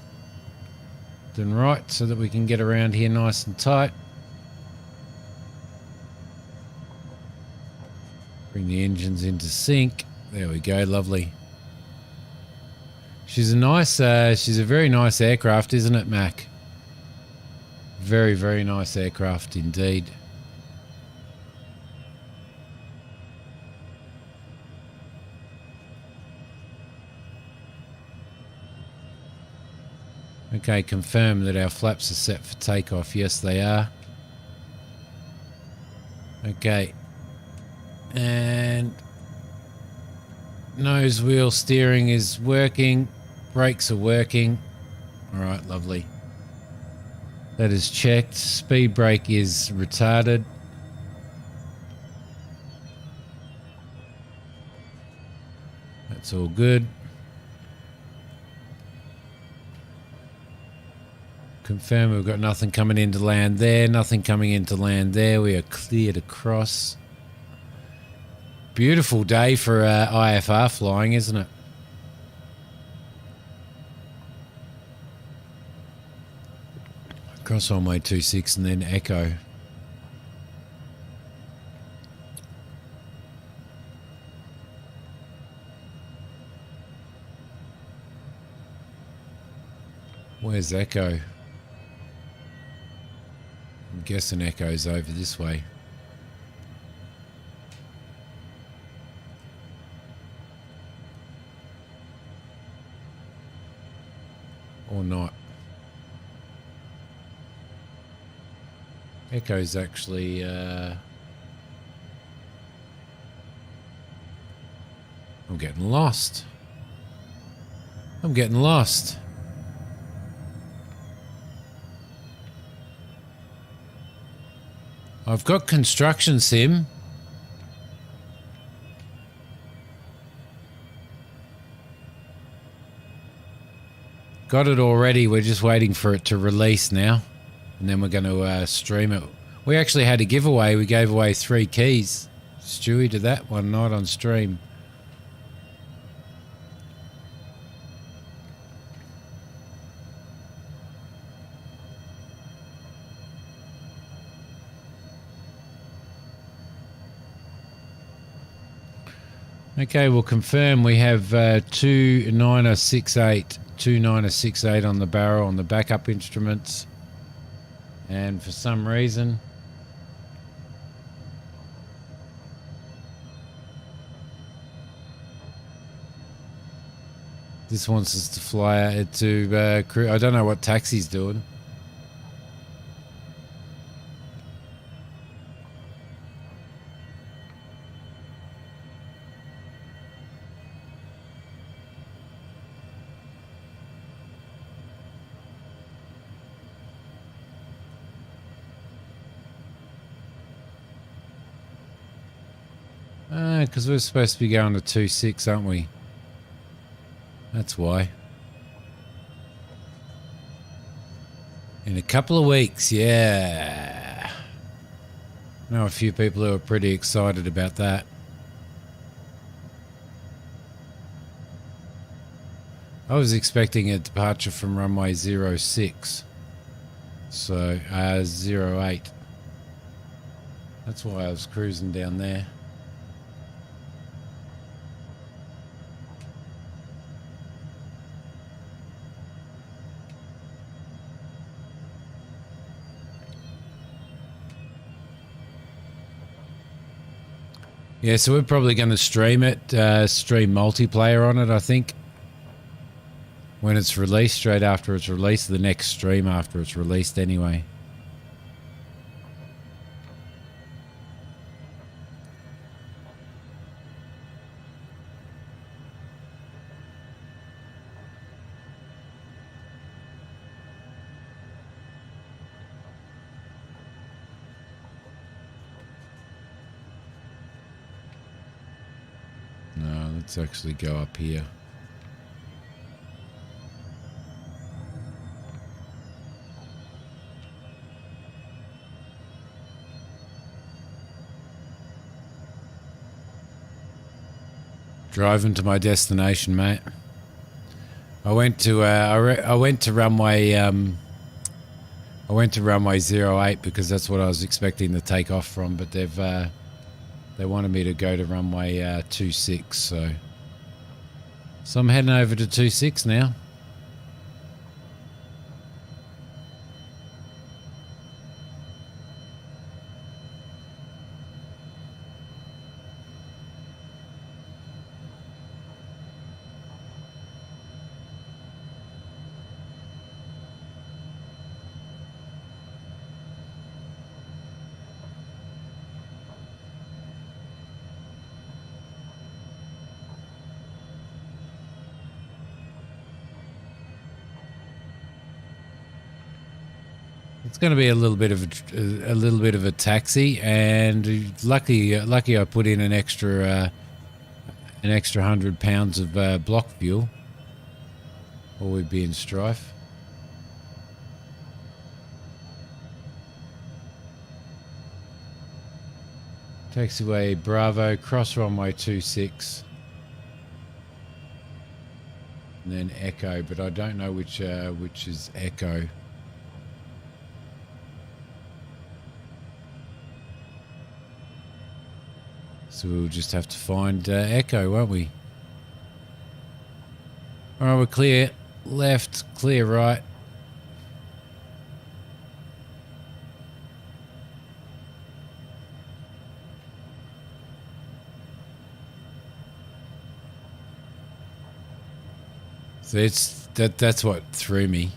than right so that we can get around here nice and tight. Bring the engines into sync. There we go, lovely. She's a very nice aircraft, isn't it, Mac? Very, very nice aircraft indeed. Okay, confirm that our flaps are set for takeoff. Yes, they are. Okay. And nose wheel steering is working. Brakes are working. All right, lovely. That is checked. Speed brake is retarded. That's all good. Confirm we've got nothing coming into land there, nothing coming into land there. We are cleared across. Beautiful day for IFR flying, isn't it? Cross runway 26 and then echo. Where's echo? I'm guessing echo's over this way. Or not. Echo's actually I'm getting lost. I'm getting lost. I've got construction sim. Got it already. We're just waiting for it to release now. And then we're going to stream it. We actually had a giveaway. We gave away 3 keys. Stewie did that one night on stream. Okay, we'll confirm we have 2968 on the barrel on the backup instruments. And for some reason, this wants us to fly out to I don't know what taxi's doing. Because we're supposed to be going to 26, aren't we? That's why. In a couple of weeks, yeah. I know a few people who are pretty excited about that. I was expecting a departure from runway 06. So, 08. That's why I was cruising down there. Yeah, so we're probably going to stream it, stream multiplayer on it, I think. When it's released, straight after it's released, the next stream after it's released anyway. Let's actually go up here. Driving to my destination, mate. I went to runway 08 because that's what I was expecting to take off from, but they wanted me to go to runway 26, so I'm heading over to 26 now. It's going to be a little bit of a taxi, and lucky I put in an extra 100 pounds of block fuel, or we'd be in strife. Taxiway Bravo, cross runway 26. And then Echo, but I don't know which is Echo. So we'll just have to find Echo, won't we? Alright, we're clear left, clear right. So that's what threw me.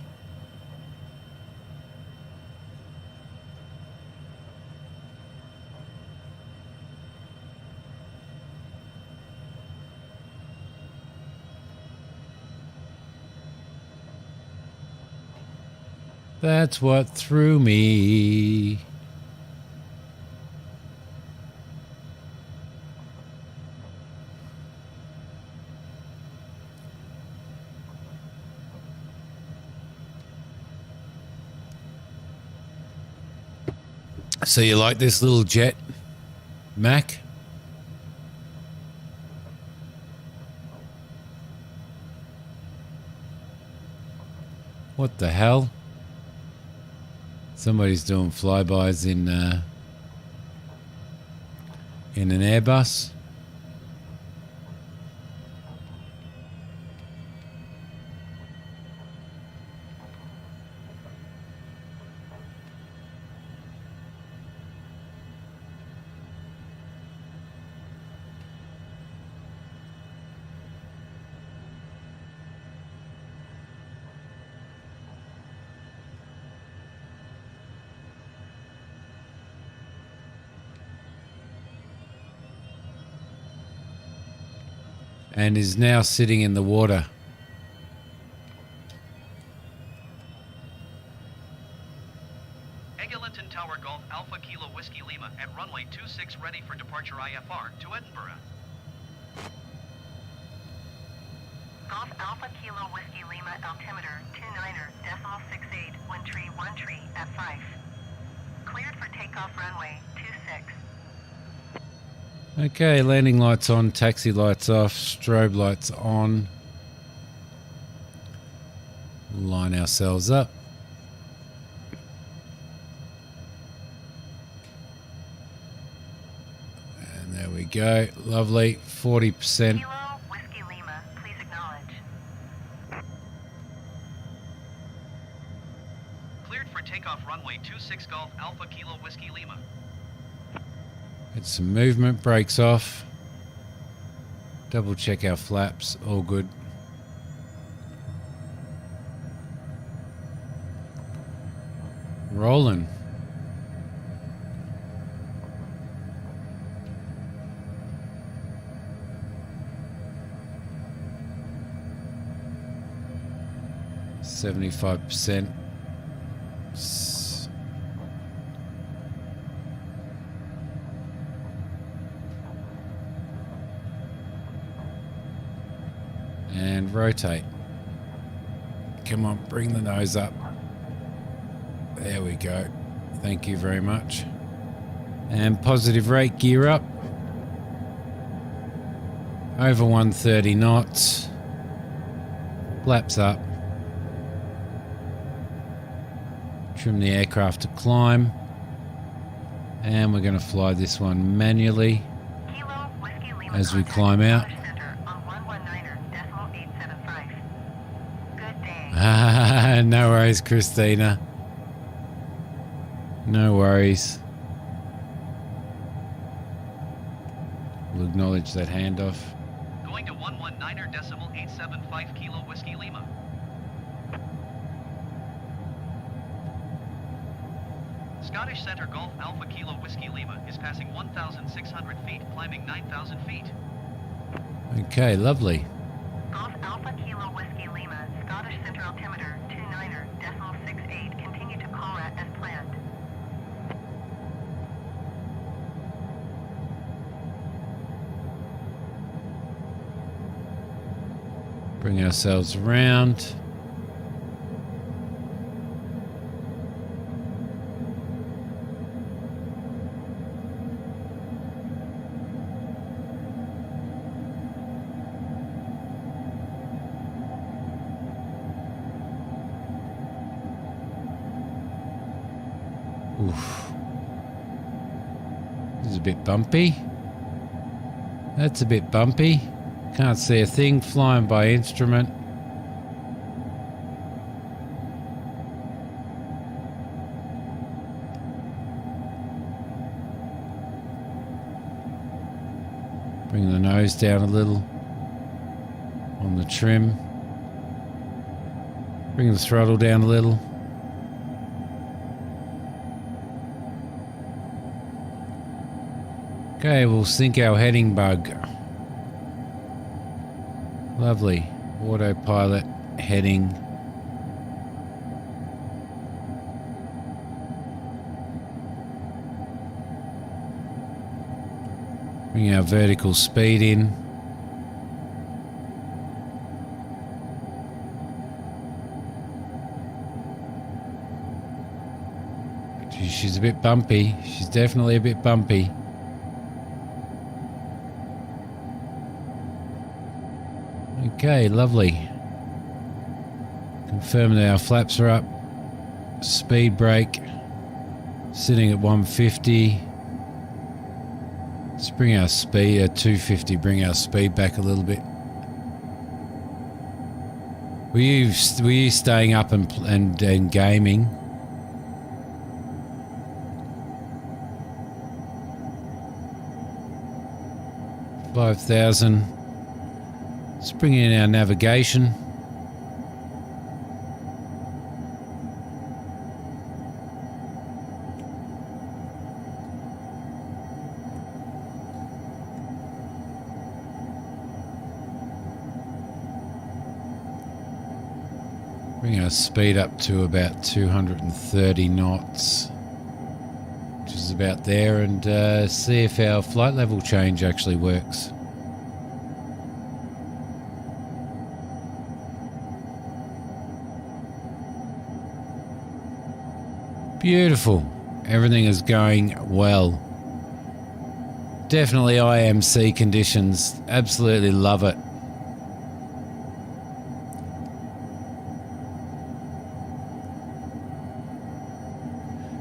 That's what threw me. So you like this little jet, Mac? What the hell? Somebody's doing flybys in an Airbus. And is now sitting in the water. Eglinton Tower Golf Alpha Kilo Whiskey Lima at runway 26 ready for departure IFR to Edinburgh. Golf Alpha Kilo Whiskey Lima altimeter 29er.68 one tree at 5. Cleared for takeoff runway 26. Okay, landing lights on, taxi lights off, strobe lights on. Line ourselves up. And there we go. Lovely. 40%. Kilo Whiskey Lima, please acknowledge. Cleared for takeoff runway 26 Golf Alpha Kilo Whiskey Lima. Get some movement, brakes off. Double check our flaps, all good. Rolling. %. And rotate. Come on, bring the nose up. There we go. Thank you very much. And positive rate, gear up. Over 130 knots. Flaps up. Trim the aircraft to climb. And we're going to fly this one manually as we climb out. No worries, Christina. No worries. We'll acknowledge that handoff. Going to 119er.875 Kilo Whiskey Lima. Scottish Centre Golf Alpha Kilo Whiskey Lima is passing 1,600 feet, climbing 9,000 feet. Okay, lovely. Golf Alpha Kilo Whiskey Lima, Scottish Centre altimeter 29er.68. Continue to CORA as planned. Bring ourselves around. This is a bit bumpy. That's a bit bumpy. Can't see a thing, flying by instrument. Bring the nose down a little on the trim. Bring the throttle down a little. Okay, we'll sync our heading bug. Lovely. Autopilot heading. Bring our vertical speed in. She's a bit bumpy. She's definitely a bit bumpy. Okay, lovely. Confirm that our flaps are up. Speed brake. Sitting at 150. Let's bring our speed at 250. Bring our speed back a little bit. Were you staying up and gaming? $5,000. Let's bring in our navigation. Bring our speed up to about 230 knots, which is about there, and see if our flight level change actually works. Beautiful. Everything is going well. Definitely IMC conditions. Absolutely love it.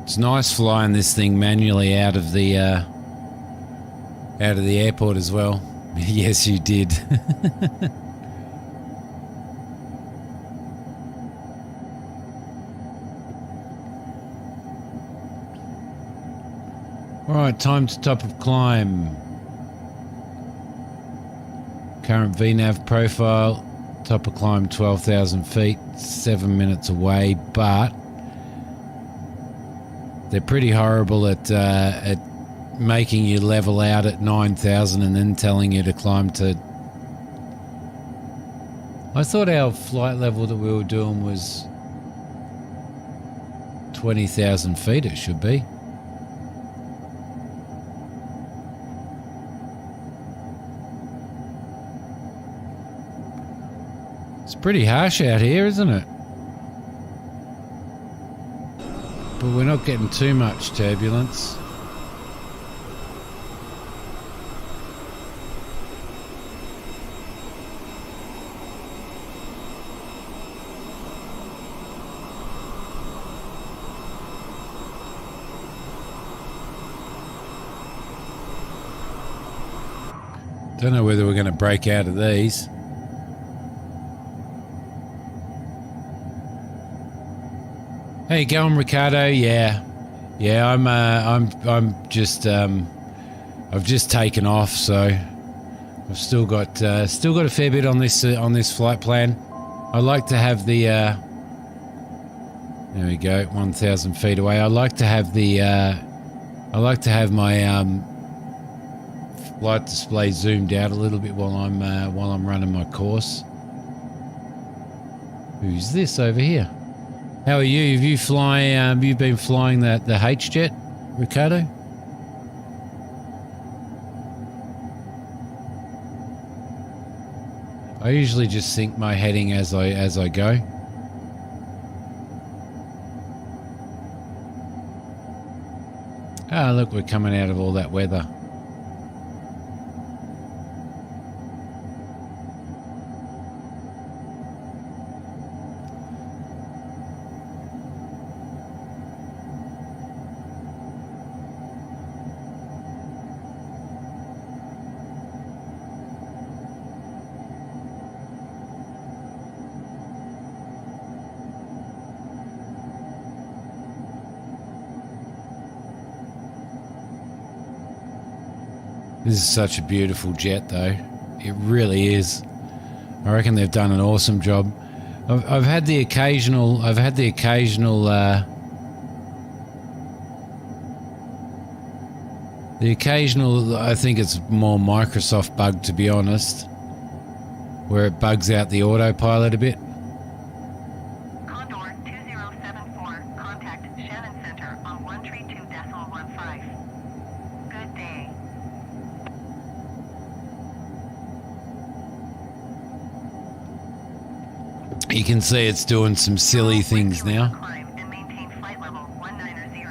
It's nice flying this thing manually out of the airport as well. Yes, you did. Alright, time to top of climb. Current VNAV profile. Top of climb 12,000 feet. 7 minutes away, but they're pretty horrible at making you level out at 9,000 and then telling you to climb to... I thought our flight level that we were doing was 20,000 feet it should be. It's pretty harsh out here, isn't it? But we're not getting too much turbulence. Don't know whether we're going to break out of these. How you going, Ricardo? Yeah, I'm just I've just taken off, so I've still got a fair bit on this flight plan. I like to have the there we go, 1,000 feet away. I like to have my flight display zoomed out a little bit while I'm running my course. Who's this over here? How are you? Have you been flying the H-Jet, Ricardo? I usually just sync my heading as I go. Ah, look, we're coming out of all that weather. This is such a beautiful jet, though. It really is. I reckon they've done an awesome job. I've had the occasional. I think it's more Microsoft bug, to be honest, where it bugs out the autopilot a bit. Condor 2074, contact Shannon Center on 132.15. Good day. You can see it's doing some silly things now. Climb and maintain flight level 190.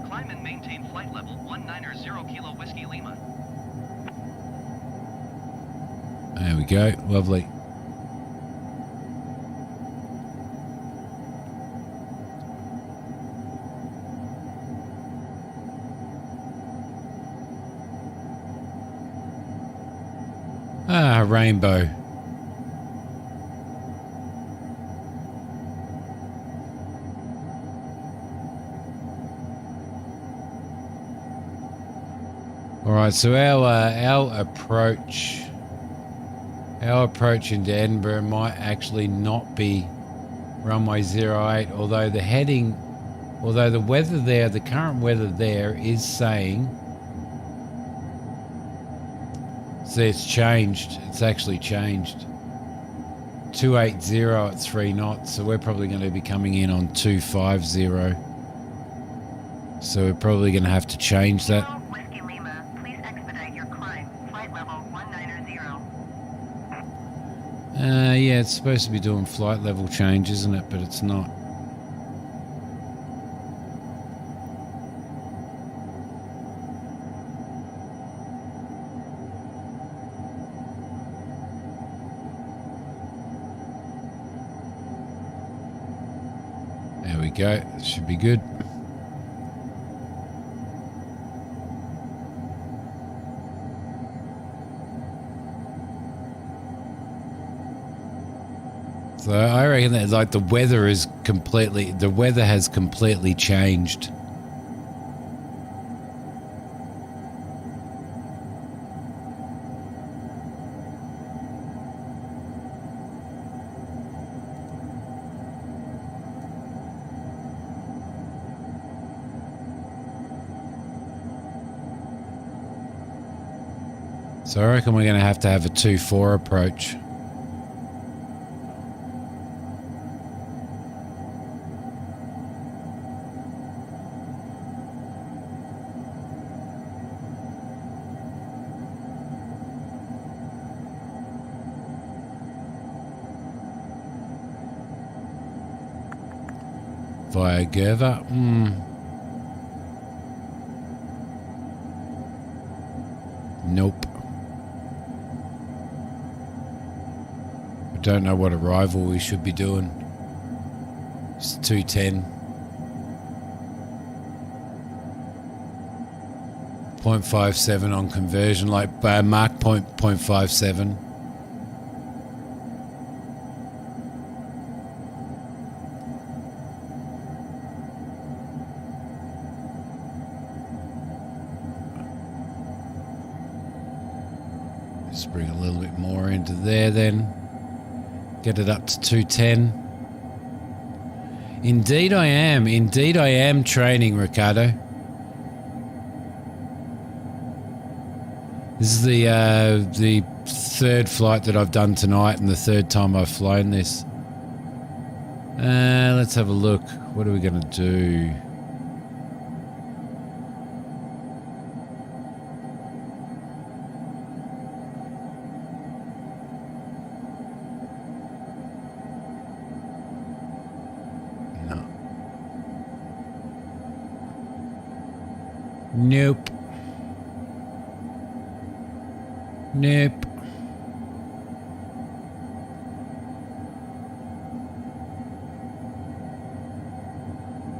Climb and maintain flight level 190 Kilo Whiskey Lima. There we go. Lovely. Ah, rainbow. All right, so our approach into Edinburgh might actually not be runway 08, although the heading, although the weather there, the current weather there is saying. See, it's changed. It's actually changed. 280 at 3 knots, so we're probably going to be coming in on 250. So we're probably going to have to change that. Whiskey Lima, please expedite your climb. Flight level 190. Yeah, it's supposed to be doing flight level change, isn't it? But it's not. There we go. It should be good. So I reckon that like the weather has completely changed. So I reckon we're going to have a 2-4 approach. Via Gerva. Nope. I don't know what arrival we should be doing. It's 210. 0.57 on conversion, like mark 0.57. Just bring a little bit more into there then. Get it up to 210. Indeed I am training, Ricardo. This is the third flight that I've done tonight and the third time I've flown this. Let's have a look. What are we going to do? Nope. Nope.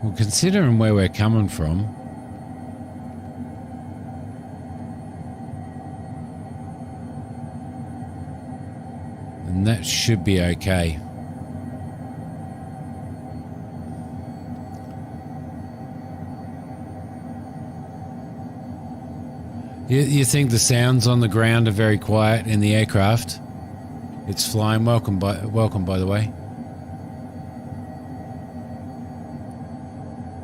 Well, considering where we're coming from, then that should be okay. You think the sounds on the ground are very quiet in the aircraft? It's flying. Welcome by the way.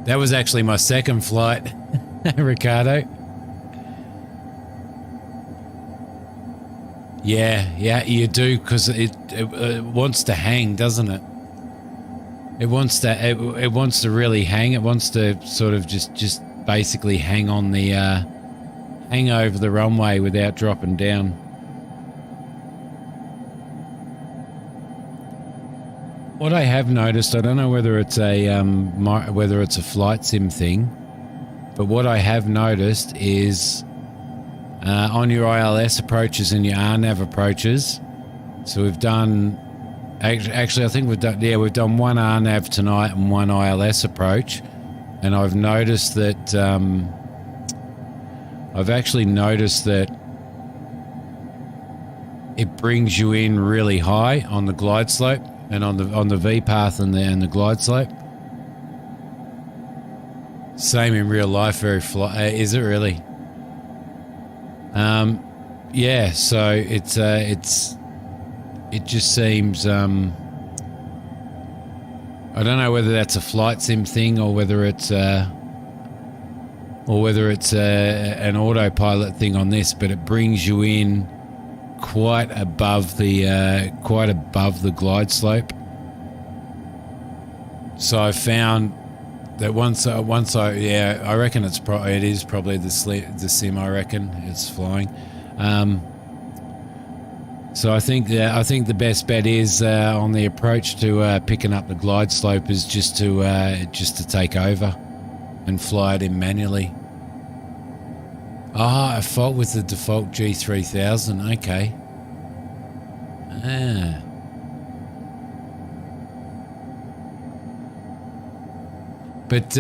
That was actually my second flight, Ricardo. Yeah, you do, because it wants to hang, doesn't it? It wants to really hang. It wants to sort of just basically hang on the hang over the runway without dropping down. What I have noticed, I don't know whether it's a flight sim thing, but what I have noticed is on your ILS approaches and your RNAV approaches. So we've done, actually I think we've done one RNAV tonight and one ILS approach, and I've noticed that it brings you in really high on the glide slope and on the V path and the glide slope. Same in real life, is it really? Yeah, so it just seems I don't know whether that's a flight sim thing or whether it's an autopilot thing on this, but it brings you in quite above the glide slope. So I found that once I reckon it is probably the sim. I reckon it's flying. So I think the best bet is on the approach to picking up the glide slope is just to take over and fly it in manually. A fault with the default G3000. Okay. But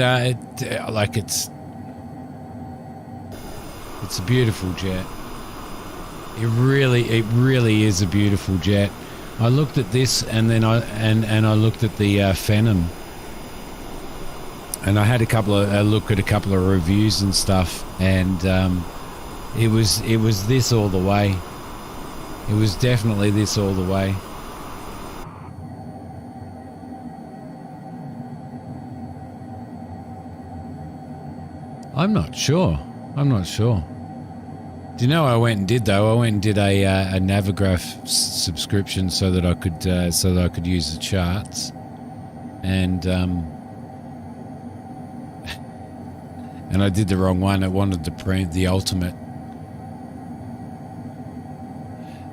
it's a beautiful jet. It really is a beautiful jet. I looked at this and then I looked at the Phantom, and I had a look at a couple of reviews and stuff, and it was this all the way. It was definitely this all the way. I'm not sure. Do you know what I went and did though? I went and did a Navigraph subscription so that I could use the charts, and I did the wrong one. I wanted to print the ultimate.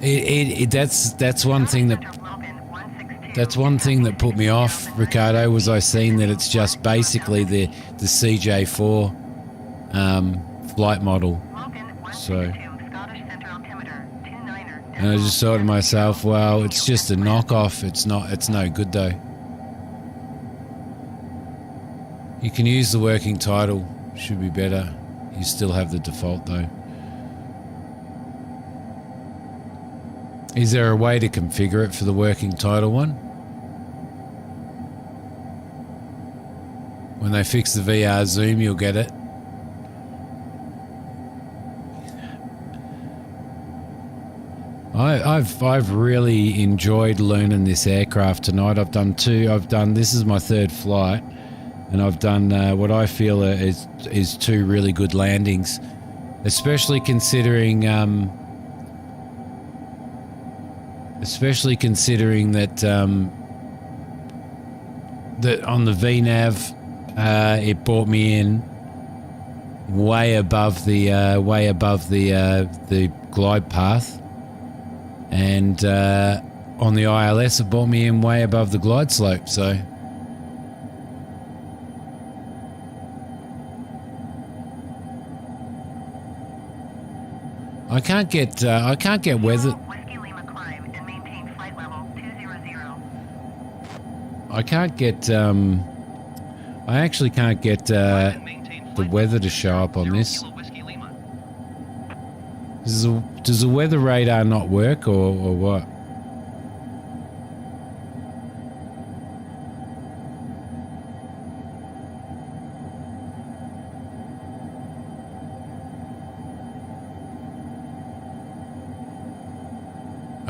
That's one thing that put me off, Ricardo, was I seen that it's just basically the CJ4 flight model. So, and I just thought to myself, well, it's just a knockoff. It's no good though. You can use the working title, should be better. You still have the default though. Is there a way to configure it for the working title one? When they fix the VR zoom, you'll get it. I've really enjoyed learning this aircraft tonight. This is my third flight, and I've done what I feel is two really good landings, especially considering that that on the VNAV it brought me in way above the glide path. And on the ILS, it brought me in way above the glide slope. So I can't get weather. I actually can't get the weather to show up on this. Does the weather radar not work, or what?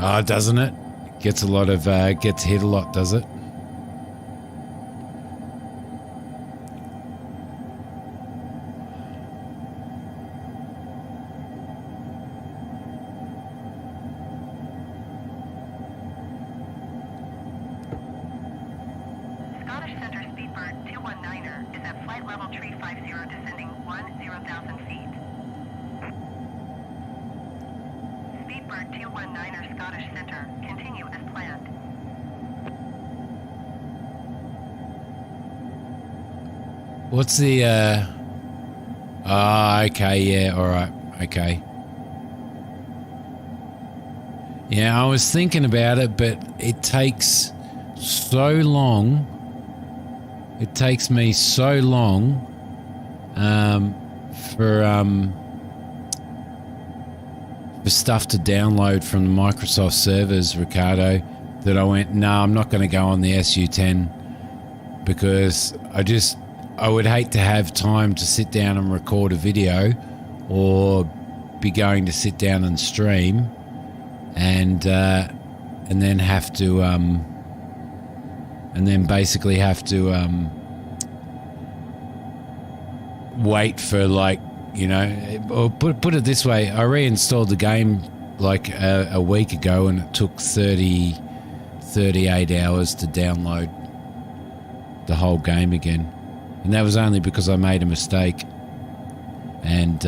Oh, doesn't it? Gets a lot of, gets hit a lot, does it? Scottish Center Speedbird 219er is at flight level tree 50 descending 10,000 feet. Speedbird 219er Scottish Center, continue as planned. What's the, okay, yeah, alright, okay. Yeah, I was thinking about it, but it takes so long. It takes me so long for stuff to download from the Microsoft servers, Ricardo, that I went, no, I'm not going to go on the SU10 because I would hate to have time to sit down and record a video or be going to sit down and stream and then have to and then basically have to wait for, like, you know, or put it this way, I reinstalled the game like a week ago and it took 38 hours to download the whole game again. And that was only because I made a mistake and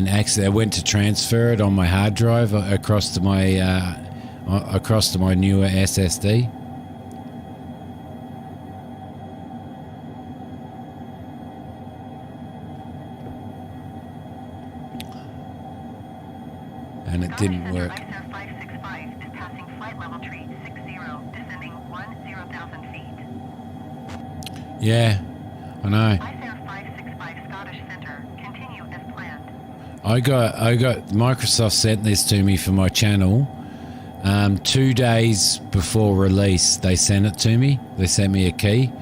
actually I went to transfer it on my hard drive across to my newer SSD. And it didn't work. Scottish Center ISR 565 is passing flight level tree 60, descending 10,000 feet. Yeah, I know. ISR 565 Scottish Center, continue as planned. I got Microsoft sent this to me for my channel 2 days before release. They sent it to me. They sent me a key.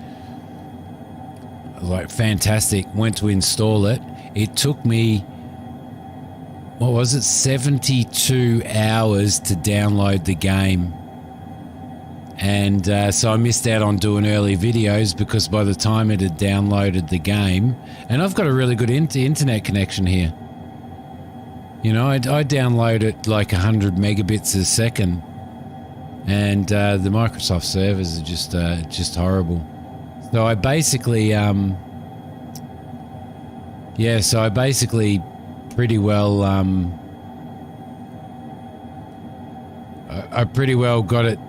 Like, fantastic. Went to install it. It took me, what was it, 72 hours to download the game. And so I missed out on doing early videos because by the time it had downloaded the game, and I've got a really good internet connection here. You know, I download it like 100 megabits a second, and the Microsoft servers are just horrible. So I basically, pretty well, I pretty well got it.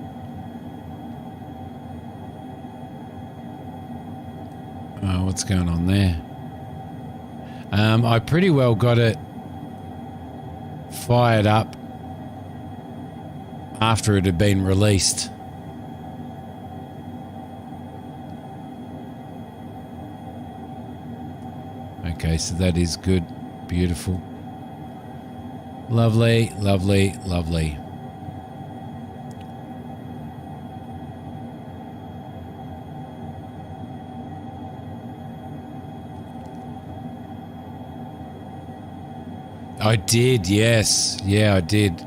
Oh, what's going on there? I pretty well got it fired up after it had been released. Okay, so that is good. Beautiful. Lovely, lovely, lovely. I did, yes. Yeah, I did.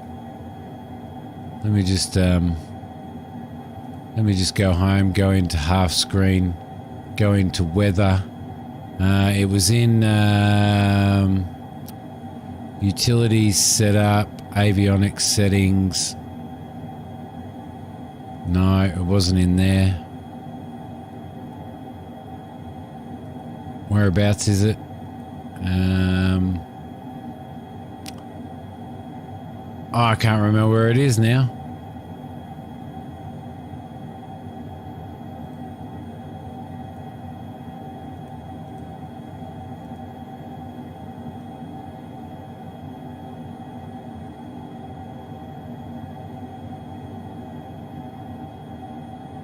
Let me just go home, go into half screen, go into weather. It was in utilities setup, avionics settings. No, it wasn't in there. Whereabouts is it? Oh, I can't remember where it is now.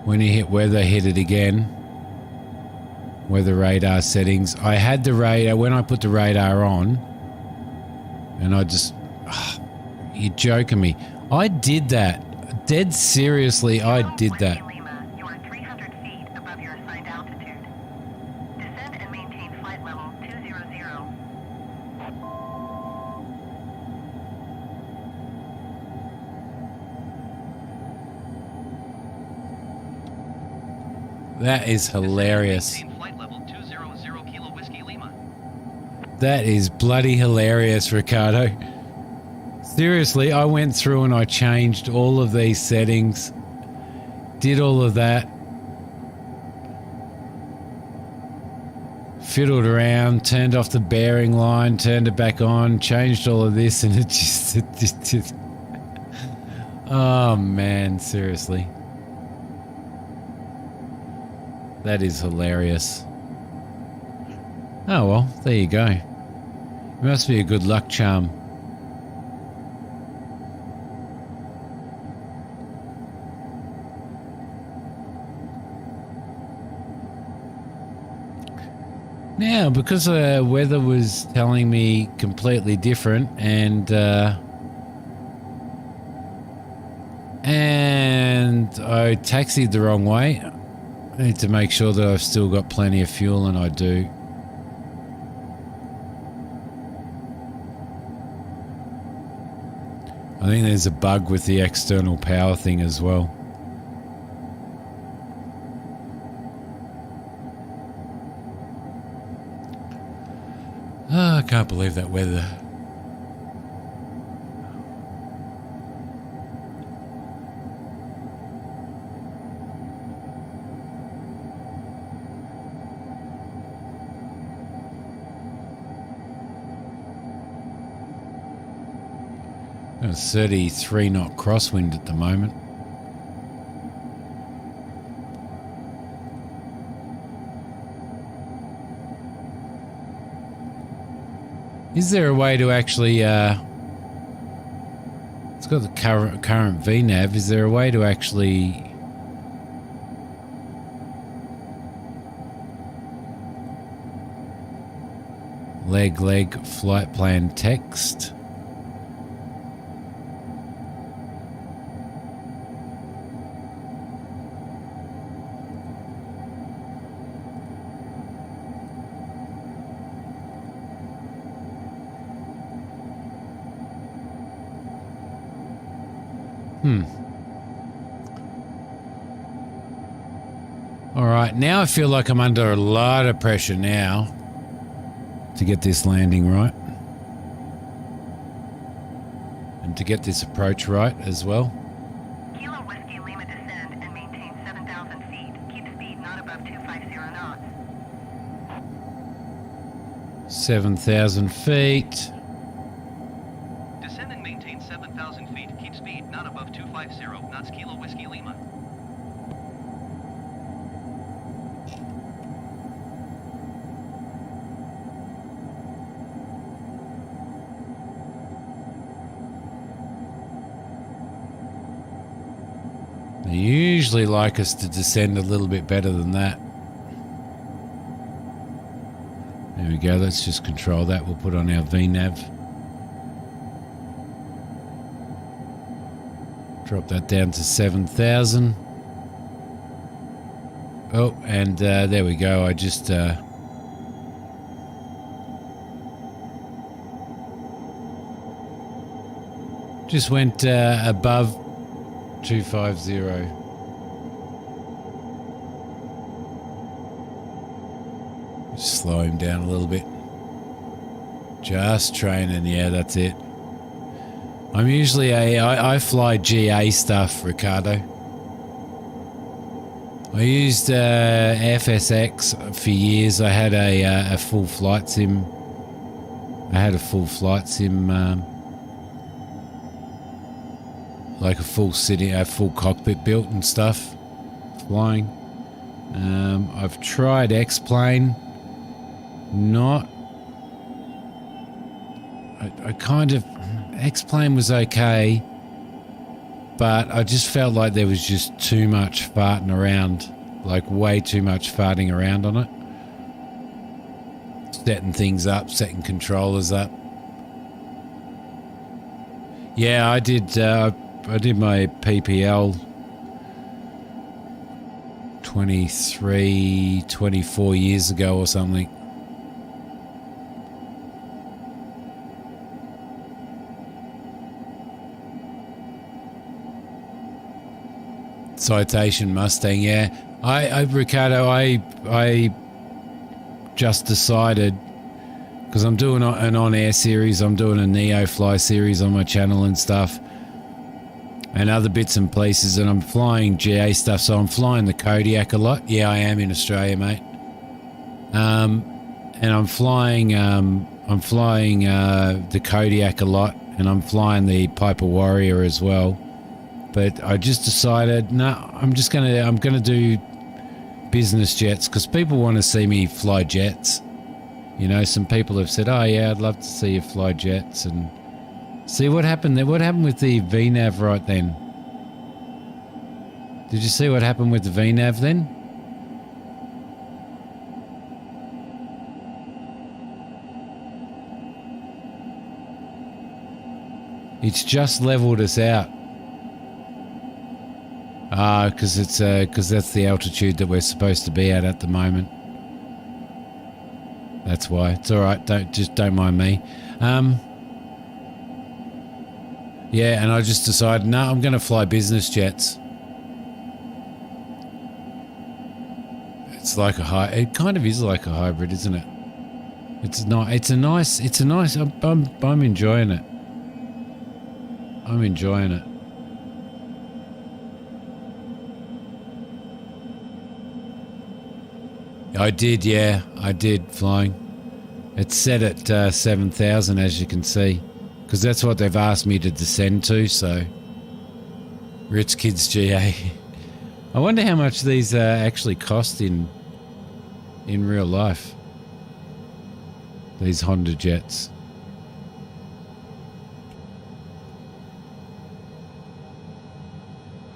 When you hit weather, hit it again. Weather radar settings. I had the radar when I put the radar on, and I just... you're joking me. I did that. Dead seriously, I did that. Lima, you are 300 feet above your assigned altitude. Descend and maintain flight level 200. That is hilarious. Maintain flight level 200 Kilo Whiskey Lima. That is bloody hilarious, Ricardo. Seriously, I went through and I changed all of these settings, did all of that, fiddled around, turned off the bearing line, turned it back on, changed all of this, and it just oh man, seriously. That is hilarious. Oh well, there you go. It must be a good luck charm. Now, because the weather was telling me completely different, and I taxied the wrong way, I need to make sure that I've still got plenty of fuel, and I do. I think there's a bug with the external power thing as well. Oh, I can't believe that weather. A 33 knot crosswind at the moment. Is there a way to actually, it's got the current VNAV, is there a way to actually leg flight plan text? All right, now I feel like I'm under a lot of pressure now to get this landing right. And to get this approach right as well. Kilo Whiskey Lima descend and maintain 7,000 feet. Keep speed not above 250 knots. 7,000 feet. Descend and maintain 7,000 feet. Keep speed not above 250 knots. Kilo Whiskey Lima. They usually like us to descend a little bit better than that. There we go, let's just control that. We'll put on our VNAV. Drop that down to 7,000. Oh, and there we go. I just... just went above 250. Just slow him down a little bit. Just training, yeah, that's it. I'm usually I fly GA stuff, Ricardo. I used FSX for years. I had a full flight sim. I had a full flight sim, like a full cockpit built and stuff, flying. I've tried X-Plane. I kind of... X-Plane was okay, but I just felt like there was just too much farting around, like way too much farting around on it. Setting things up, setting controllers up. Yeah, I did my PPL 24 years ago or something. Citation Mustang, yeah. Ricardo, I just decided, because I'm doing an on-air series, I'm doing a NeoFly series on my channel and stuff, and other bits and pieces, and I'm flying GA stuff, so I'm flying the Kodiak a lot. Yeah, I am in Australia, mate. And I'm flying the Kodiak a lot, and I'm flying the Piper Warrior as well. But I just decided, no, I'm gonna do business jets, because people want to see me fly jets. You know, some people have said, oh yeah, I'd love to see you fly jets. And see what happened there. What happened with the VNAV right then? Did you see what happened with the VNAV then? It's just leveled us out. Because that's the altitude that we're supposed to be at the moment. That's why. It's all right. Don't mind me. Yeah, and I just decided, no, I'm going to fly business jets. It's like it kind of is like a hybrid, isn't it? It's not. It's a nice. I'm enjoying it. I'm enjoying it. I did, yeah. I did flying. It's set at 7,000, as you can see, because that's what they've asked me to descend to. So, Rich Kids GA. I wonder how much these actually cost in real life. These Honda jets.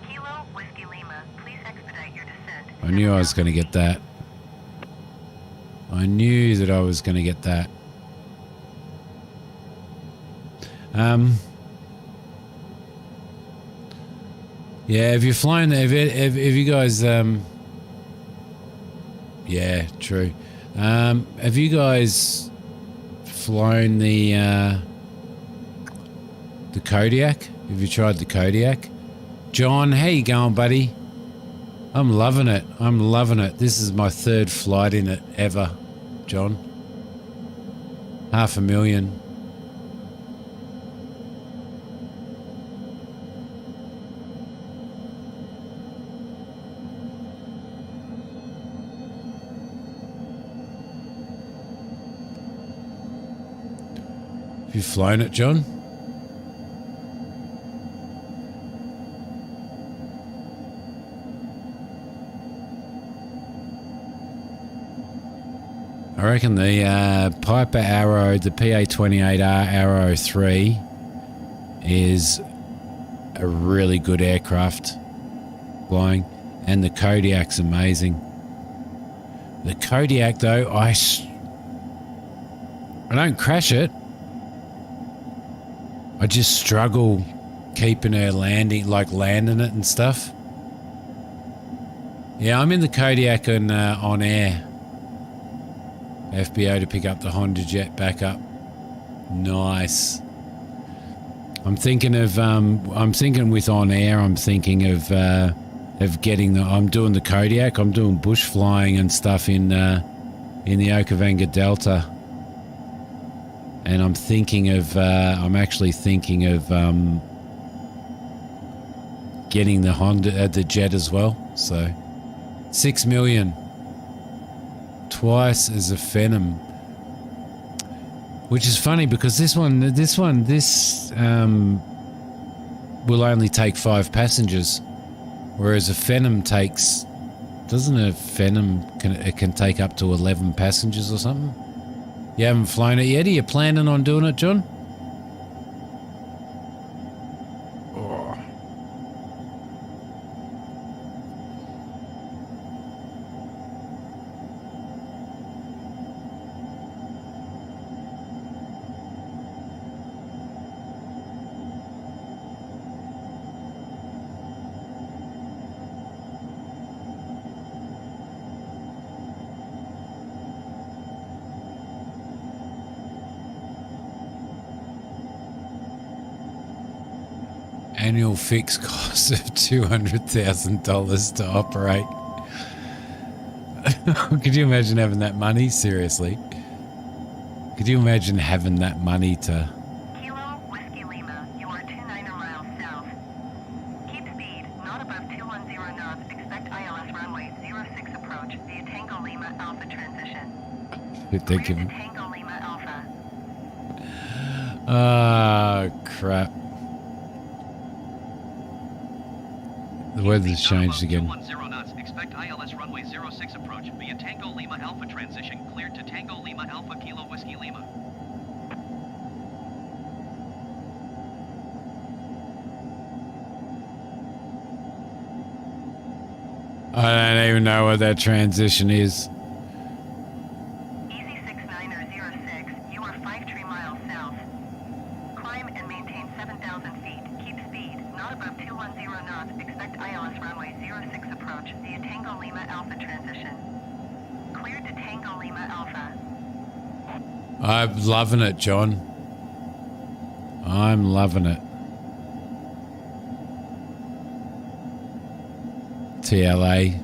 Kilo Whiskey Lima, please expedite your descent. I knew I was going to get that. I knew that I was going to get that. Yeah, have you flown, have you guys, yeah, true. Have you guys flown the Kodiak? Have you tried the Kodiak? John, how you going, buddy? I'm loving it. I'm loving it. This is my third flight in it ever, John. 500,000. Have you flown it, John? I reckon the Piper Arrow, the PA-28R Arrow 3 is a really good aircraft flying, and the Kodiak's amazing. The Kodiak, though, I don't crash it. I just struggle keeping her landing it and stuff. Yeah, I'm in the Kodiak on air. FBO to pick up the Honda jet back up. Nice. I'm thinking with on air, I'm thinking of getting I'm doing the Kodiak. I'm doing bush flying and stuff in the Okavanga Delta. And I'm actually thinking of getting the Honda, the jet as well. So 6 million. Twice as a Phenom, which is funny because this will only take 5 passengers, whereas a Phenom doesn't a Phenom can take up to 11 passengers or something? You haven't flown it yet? Are you planning on doing it, John? Annual fixed cost of $200,000 to operate. Could you imagine having that money? Seriously. Could you imagine having that money to... Kilo Whiskey Lima, you are 29 miles south. Keep speed, not above 210 knots. Expect ILS runway 06 approach via Tango Lima Alpha transition. They're Clear to giving... Tango Lima Alpha. Ah, crap. The weather's changed again. 210 knots. Expect ILS runway 06 approach via Tango Lima Alpha transition. Cleared to Tango Lima Alpha Kilo Whiskey Lima. I don't even know what that transition is. Easy 6906, you are 53 miles south. Climb and maintain 7,000 feet. Keep speed, not above 210 knots. Expect ILS runway 06 approach via Tango Lima Alpha transition. Cleared to Tango Lima Alpha. I'm loving it, John. I'm loving it. TLA.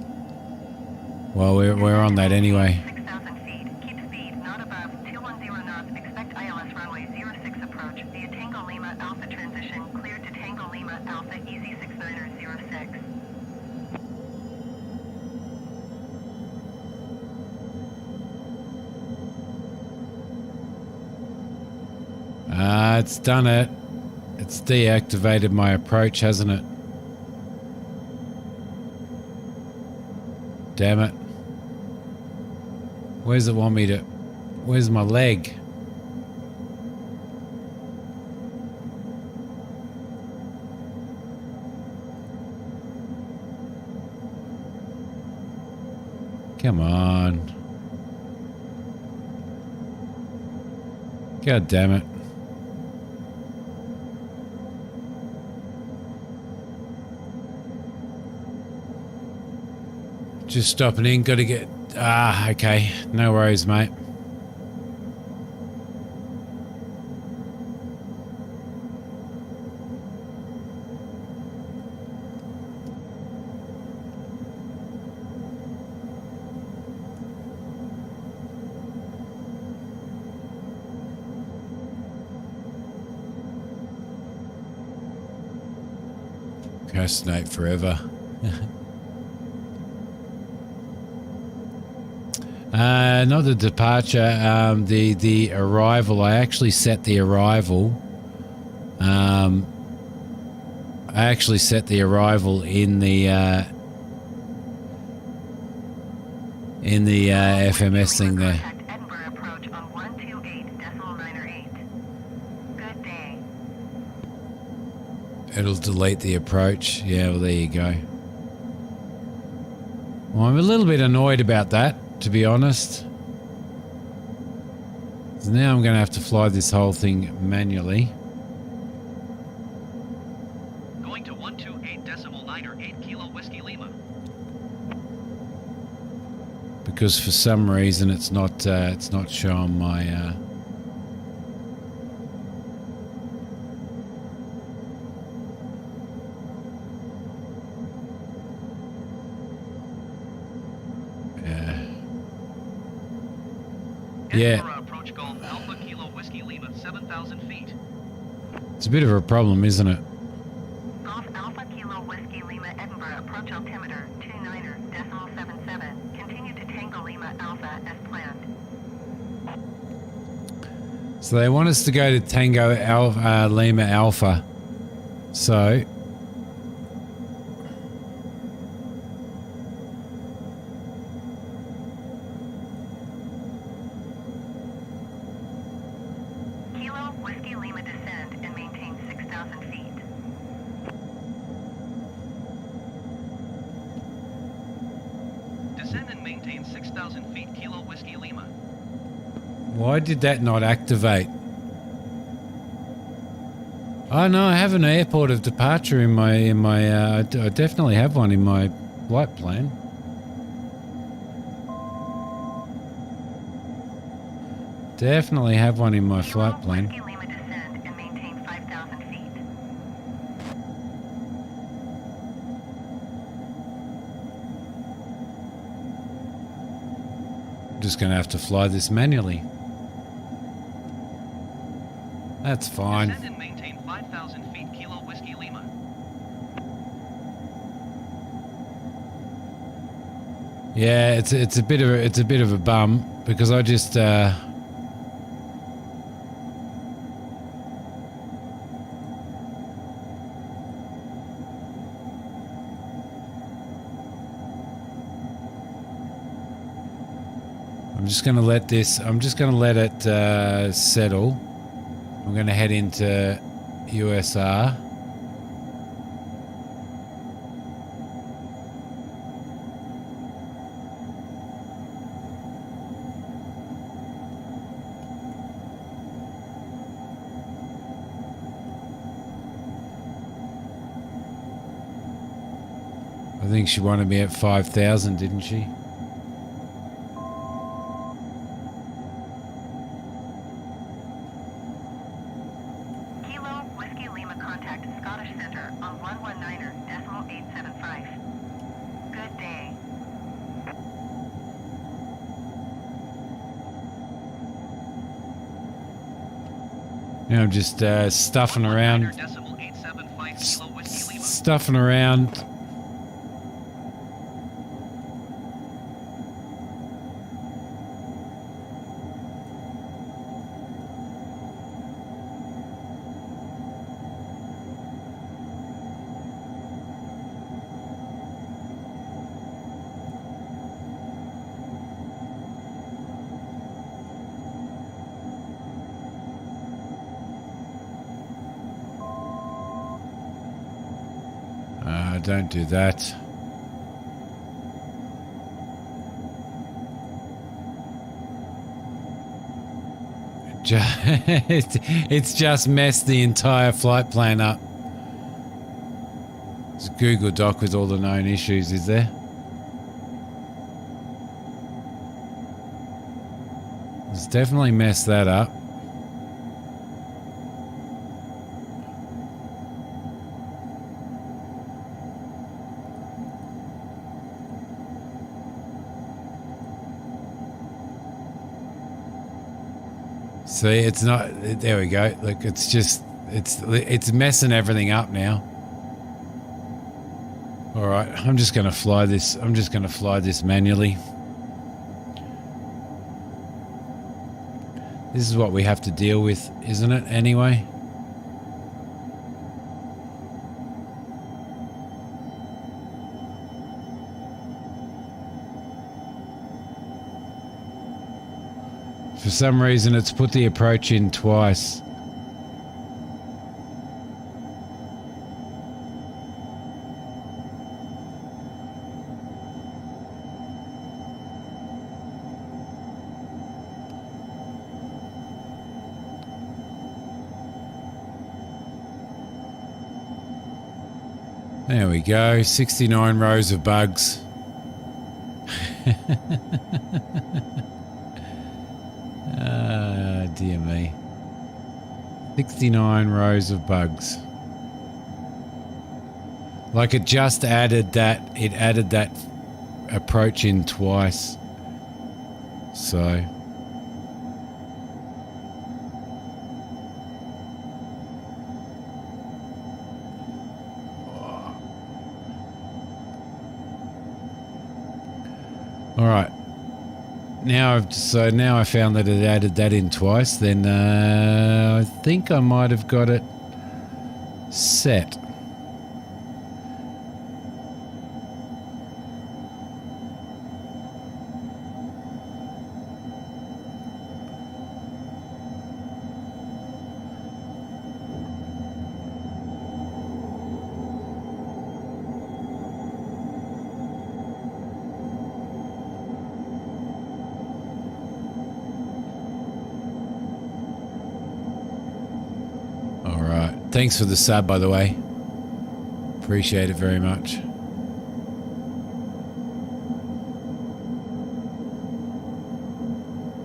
Well, we're on that anyway. 6,000 feet. Keep speed, not above 210 knots. Expect ILS runway 06 approach via Tango Lima Alpha transition. Cleared to Tango Lima Alpha Easy 6906. It's done it. It's deactivated my approach, hasn't it? Damn it. Where's it want me to... Where's my leg? Come on. God damn it. Just stopping in, gotta get... Ah, okay. No worries, mate. Procrastinate forever. Not the departure, the arrival. I actually set the arrival. I actually set the arrival in the FMS thing there. Contact Edinburgh approach on 128.98. Good day. It'll delete the approach. Yeah, well, there you go. Well, I'm a little bit annoyed about that, to be honest. So now I'm going to have to fly this whole thing manually. Going to 128.9 Kilo Whiskey Lima. Because for some reason it's not showing my yeah. Edinburgh approach Golf Alpha Kilo Whiskey Lima 7,000 feet. It's a bit of a problem, isn't it? Golf Alpha Kilo Whiskey Lima Edinburgh approach altimeter 29.77. Continue to Tango Lima Alpha as planned. So they want us to go to Tango Alpha, Lima Alpha. So Kilo Whiskey Lima descend and maintain 6,000 feet. Descend and maintain 6,000 feet. Kilo Whiskey Lima. why did that not activate? Oh no, I have an airport of departure in my I definitely have one in my flight plan. Definitely have one in my flight plan. Whiskey Lima descend and maintain 5,000 feet. just going to have to fly this manually. That's fine. Descend and maintain 5,000 feet, Kilo Whiskey Lima. Yeah, it's a bit of a bum because I just I'm just going to let this. I'm just going to let it settle. I'm going to head into USR. I think she wanted me at 5,000, didn't she? Kilo Whiskey Lima contact Scottish Centre on 119.875. Good day. Now I'm just stuffing around. 119.875 Kilo Whiskey Lima. Stuffing around. Don't do that. It's just messed the entire flight plan up. It's a Google Doc with all the known issues, is there? It's definitely messed that up. See, it's not. There we go. Look, it's just it's messing everything up now. All right, I'm just going to fly this. I'm just going to fly this manually. This is what we have to deal with, isn't it? Anyway. For some reason, it's put the approach in twice. There we go, 69 rows of bugs. Dear me. 69 rows of bugs. Like it just added that, it added that approach in twice. So. All right. Now I found that it added that in twice. Then I think I might have got it set. Thanks for the sub, by the way. Appreciate it very much.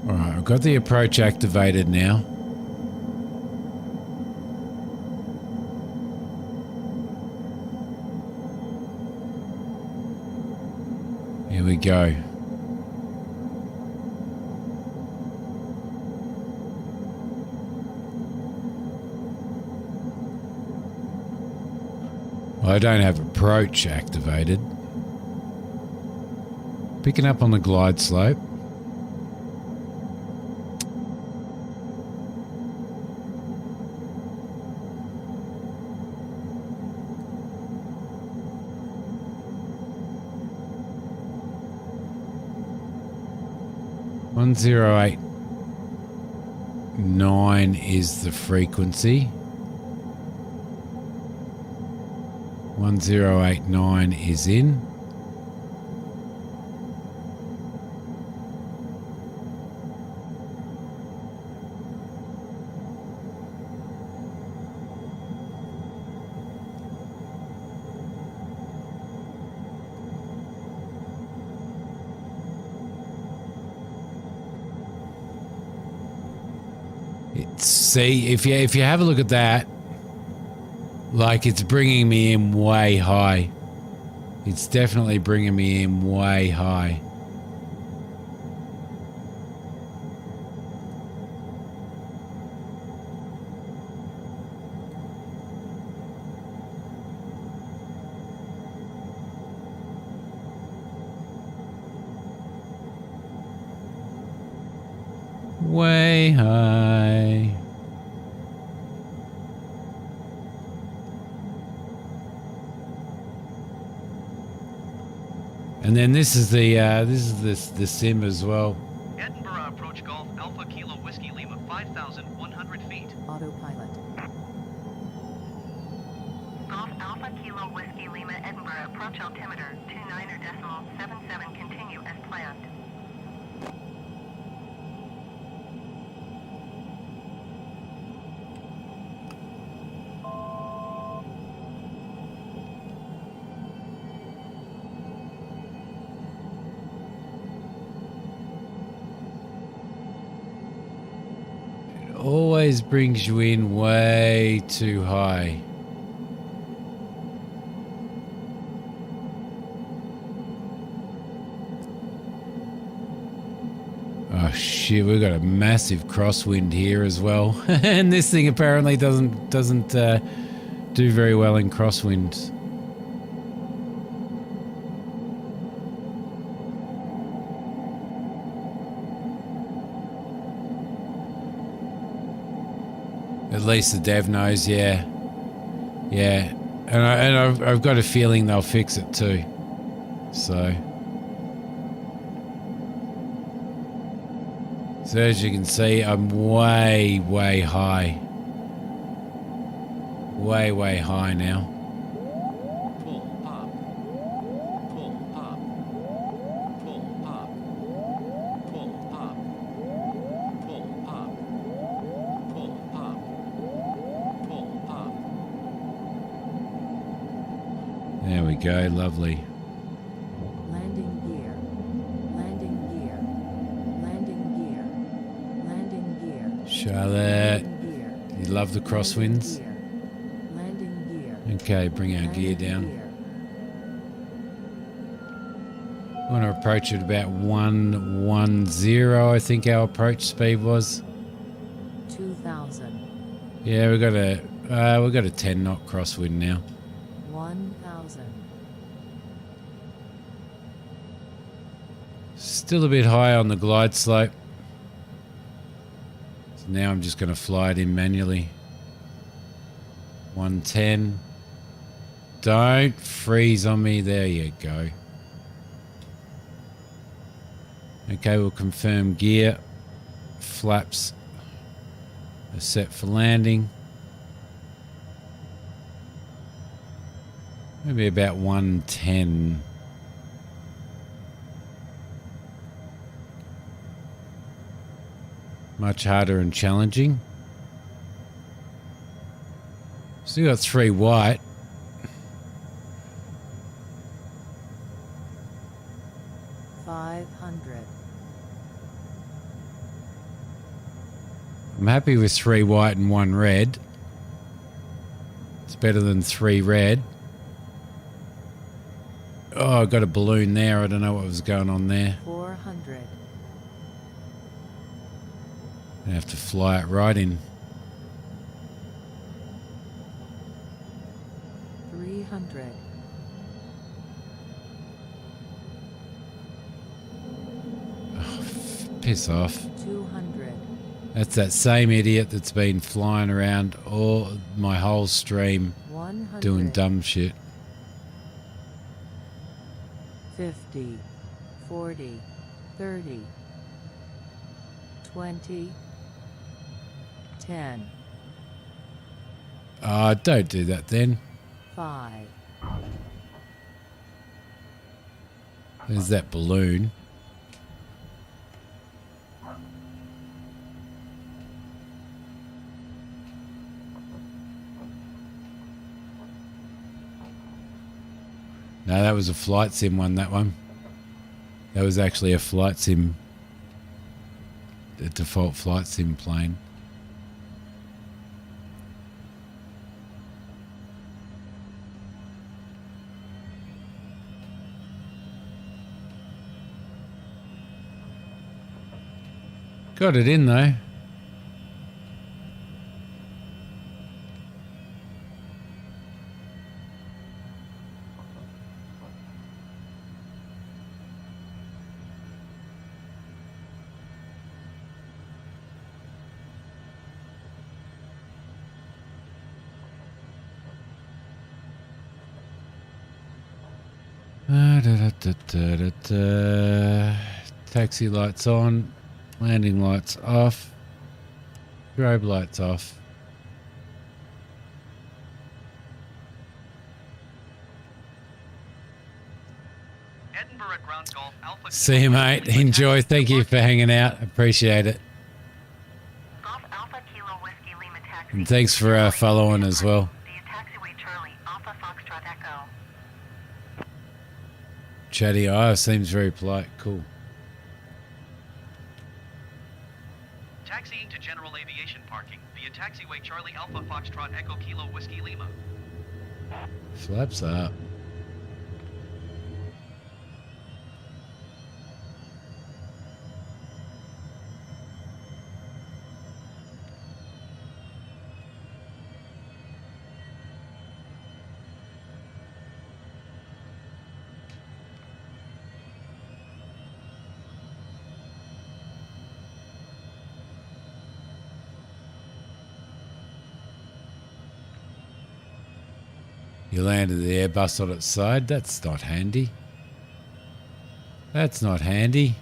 Alright, I've got the approach activated now. Here we go. I don't have approach activated. Picking up on the glide slope. One 1089 is the frequency. 1089 is in. See, if you have a look at that, like it's bringing me in way high. It's definitely bringing me in way high. Way high. And then this is the sim as well. Edinburgh Approach Golf Alpha Kilo Whiskey Lima 5,100 feet. Autopilot. Golf Alpha Kilo Whiskey Lima Edinburgh Approach altimeter 29.77. Continue as planned. Always brings you in way too high. Oh shit, we've got a massive crosswind here as well. And this thing apparently doesn't do very well in crosswinds. At least the dev knows, yeah. Yeah. And I've got a feeling they'll fix it too. So as you can see, I'm way, way high. Way, way high now. Pull up. Pull up. Pull up. Pull up. Pull up. Pull up. Pull up. There we go, lovely. Landing gear. Landing gear. Landing gear. Landing gear. Charlotte, Landing gear. you love the crosswinds? Landing gear. Okay, bring our gear Landing down. gear. I want to approach at about 110, I think our approach speed was. 2,000. Yeah, we got a 10 knot crosswind now. 1,000. Still a bit high on the glide slope. So now I'm just going to fly it in manually. 110. Don't freeze on me. There you go. Okay, we'll confirm gear. Flaps are set for landing. Maybe about 110. Much harder and challenging. Still got 3 white. I'm happy with 3 white and 1 red. It's better than 3 red. Oh, I got a balloon there. I don't know what was going on there. 400. I have to fly it right in. 300. 100. Piss off. 200. That's that same idiot that's been flying around all my whole stream 100. doing dumb shit. 50. 40. 30. 20. 10. Don't do that then. 5. There's that balloon. No, that was a flight sim one, that one. That was actually a flight sim, a default flight sim plane. Got it in though. Taxi lights on, landing lights off, strobe lights off. Edinburgh Ground Golf Alpha. See you, mate. Enjoy. Thank you for hanging out. Appreciate it. Golf Alpha Kilo Whiskey Lima Taxi. And thanks for following as well. The taxiway Charlie Alpha Foxtrot Echo. Chatty, seems very polite. Cool. Taxiing to general aviation parking via taxiway Charlie Alpha Foxtrot Echo Kilo Whiskey Lima. Flaps up. You landed the Airbus on its side. That's not handy. That's not handy.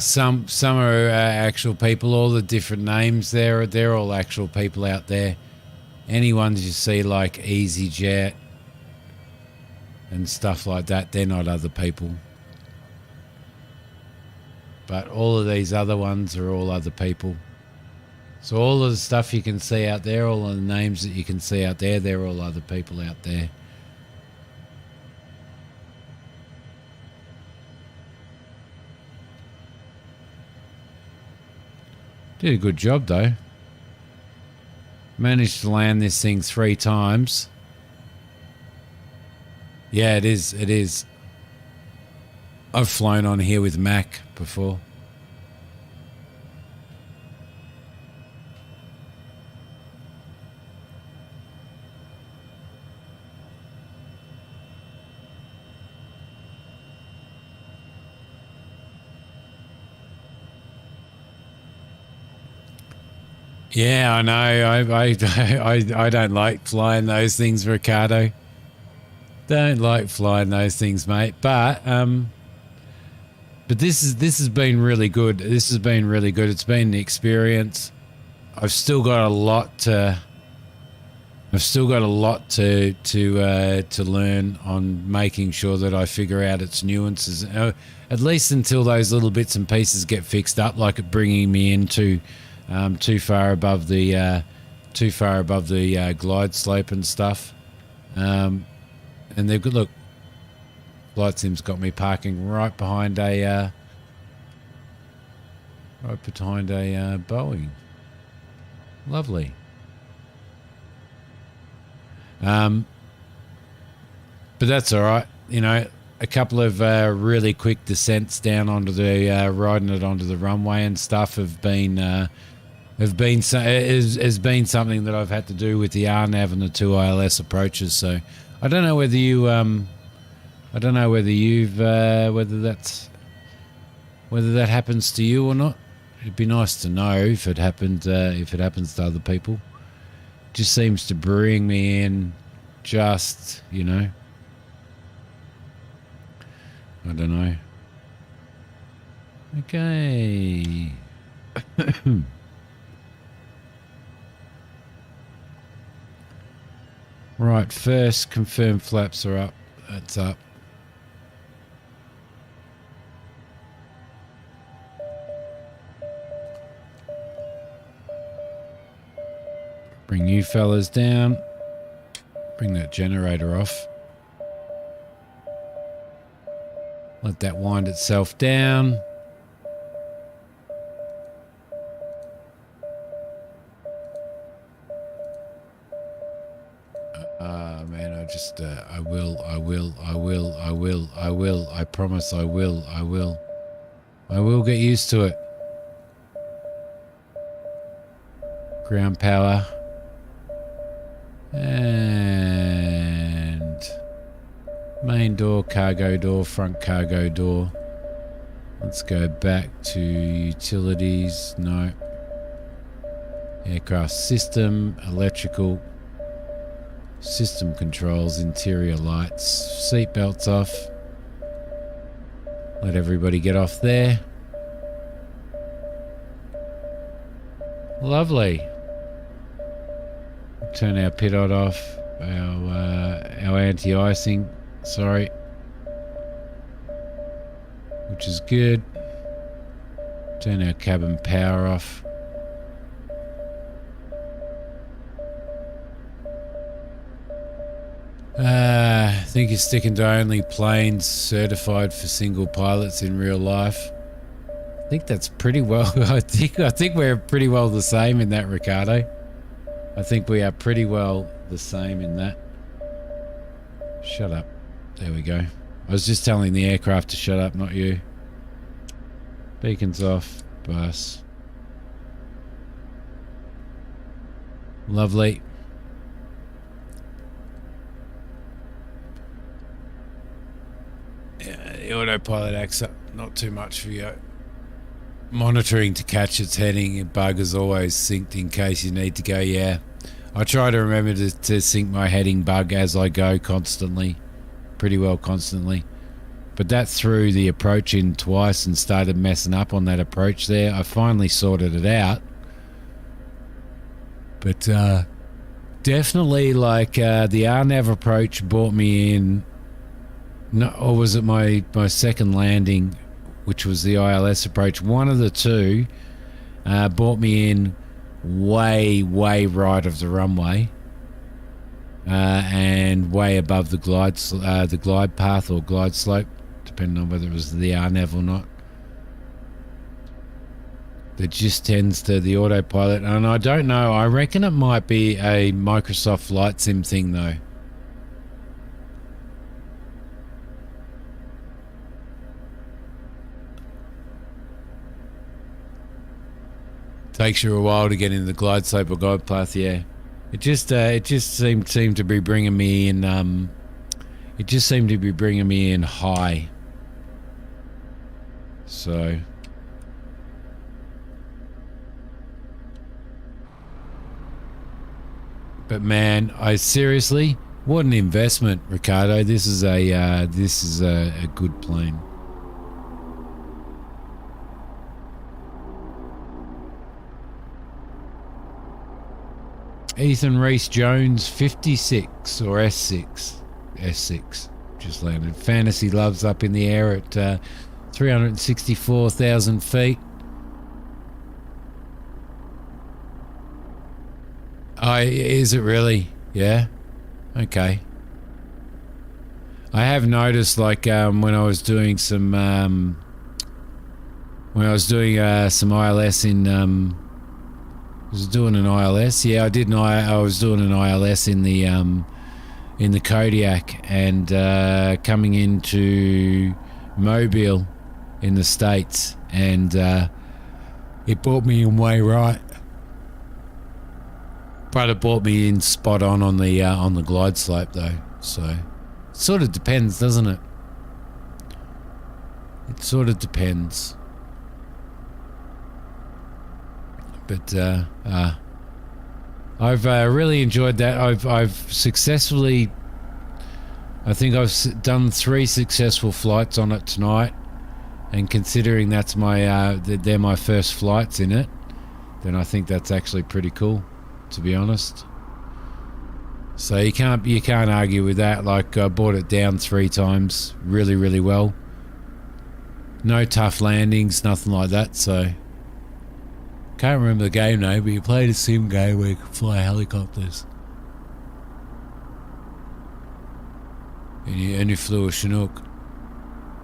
Some are actual people. All the different names there, they're all actual people out there. Any ones you see like EasyJet and stuff like that, they're not other people. But all of these other ones are all other people. So all of the stuff you can see out there, all of the names that you can see out there, they're all other people out there. Did a good job though. Managed to land this thing 3 times. Yeah, it is. It is. I've flown on here with Mac before. Yeah, I know. I don't like flying those things, Ricardo. Don't like flying those things, mate. But this has been really good. This has been really good. It's been an experience. I've still got a lot to learn on making sure that I figure out its nuances. At least until those little bits and pieces get fixed up, like it bringing me into too far above the glide slope and stuff. And they've got, look, Flight Sim's got me parking right behind a Boeing. Lovely. But that's all right. You know, a couple of really quick descents down onto the riding it onto the runway and stuff has been something that I've had to do with the RNAV and the 2 ILS approaches. So I don't know whether you whether that happens to you or not. It'd be nice to know if it happens to other people. Just seems to bring me in, just, you know, I don't know. Okay. Right, first confirmed flaps are up. That's up. Bring you fellas down. Bring that generator off. Let that wind itself down. Man, I promise I will get used to it. Ground power. And main door, cargo door, front cargo door. Let's go back to utilities. No. Aircraft system, electrical, system controls, interior lights, seat belts off. Let everybody get off there. Lovely. Turn our pitot off, our anti-icing, sorry, which is good. Turn our cabin power off. I think you're sticking to only planes certified for single pilots in real life. I think that's pretty well. I think we're pretty well the same in that, Ricardo. I think we are pretty well the same in that. Shut up. There we go. I was just telling the aircraft to shut up, not you. Beacons off. Bus. Lovely. Yeah, the autopilot acts up. Not too much for you. Monitoring to catch its heading. Bug is always synced in case you need to go. Yeah, I try to remember to sync my heading bug as I go constantly, pretty well constantly. But that threw the approach in twice and started messing up on that approach there. I finally sorted it out. But definitely, like, the RNAV approach brought me in. No, or was it my second landing, which was the ILS approach? One of the two brought me in way right of the runway and way above the glide path or glide slope, depending on whether it was the RNAV or not. That just tends to the autopilot, and I don't know. I reckon it might be a Microsoft Flight Sim thing though. Takes you a while to get into the glide slope or glide path, yeah. It just seemed to be bringing me in. It just seemed to be bringing me in high. So. But man, I seriously, what an investment, Ricardo. This is a good plane. Ethan Reese Jones, 56 or S6, just landed. Fantasy Loves up in the air at 364,000 feet. Is it really? Yeah. Okay. I have noticed, like, when I was doing some some ILS in was doing an ILS. Yeah, I did. I was doing an ILS in the in the Kodiak and coming into Mobile in the States, and it brought me in way right, but it brought me in spot on the glide slope though. So it sort of depends, doesn't it? It sort of depends. But I've really enjoyed that. I've successfully, I think I've done 3 successful flights on it tonight, and considering that's my they're my first flights in it, then I think that's actually pretty cool, to be honest. So you can't argue with that. Like, I brought it down 3 times really well. No tough landings, nothing like that. So can't remember the game name, but you played a sim game where you could fly helicopters. And you flew a Chinook.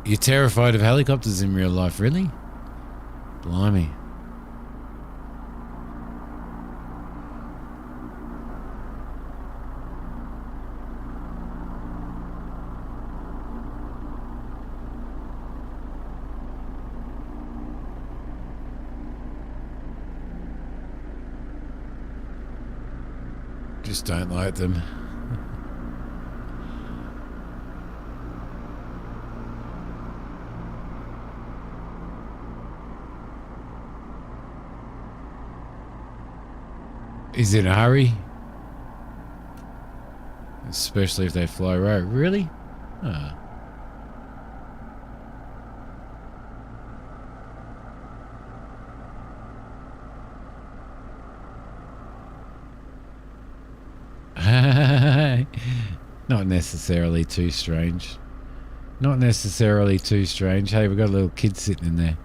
You're terrified of helicopters in real life, really? Blimey. Just don't like them. Is it in a hurry? Especially if they fly right. Really? Ah. Not necessarily too strange. Not necessarily too strange. Hey, we've got a little kid sitting in there.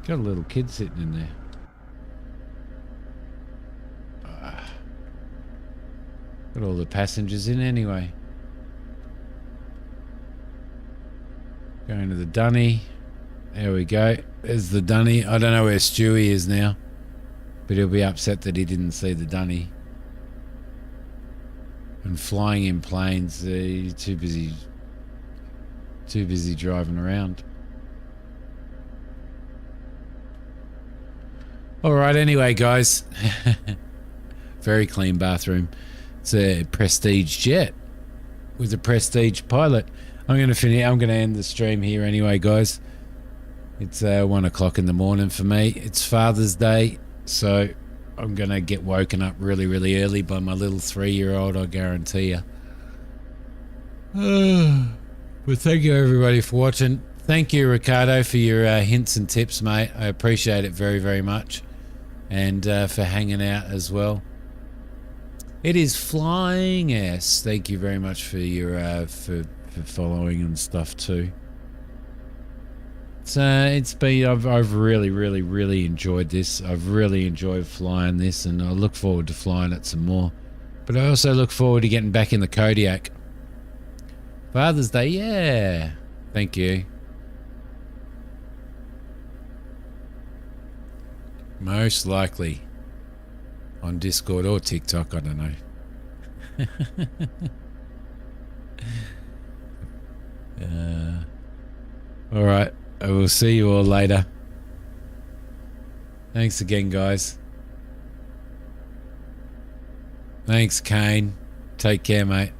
Got a little kid sitting in there. Got all the passengers in anyway. Going to the dunny. There we go. There's the dunny. I don't know where Stewie is now, but he'll be upset that he didn't see the dunny. And flying in planes, you're too busy driving around. Alright, anyway guys. Very clean bathroom. It's a Prestige jet with a Prestige pilot. I'm going to end the stream here anyway, guys. It's 1 o'clock in the morning for me. It's Father's Day, so I'm going to get woken up really early by my little 3-year-old, I guarantee you. But thank you everybody for watching. Thank you, Ricardo, for your hints and tips, mate. I appreciate it very much. And for hanging out as well. It is Flying S. Thank you very much for your for following and stuff too. It's been I've really enjoyed this. I've really enjoyed flying this, and I look forward to flying it some more. But I also look forward to getting back in the Kodiak. Father's Day, yeah. Thank you. Most likely on Discord or TikTok, I don't know. Alright, I will see you all later. Thanks again, guys. Thanks, Kane. Take care, mate.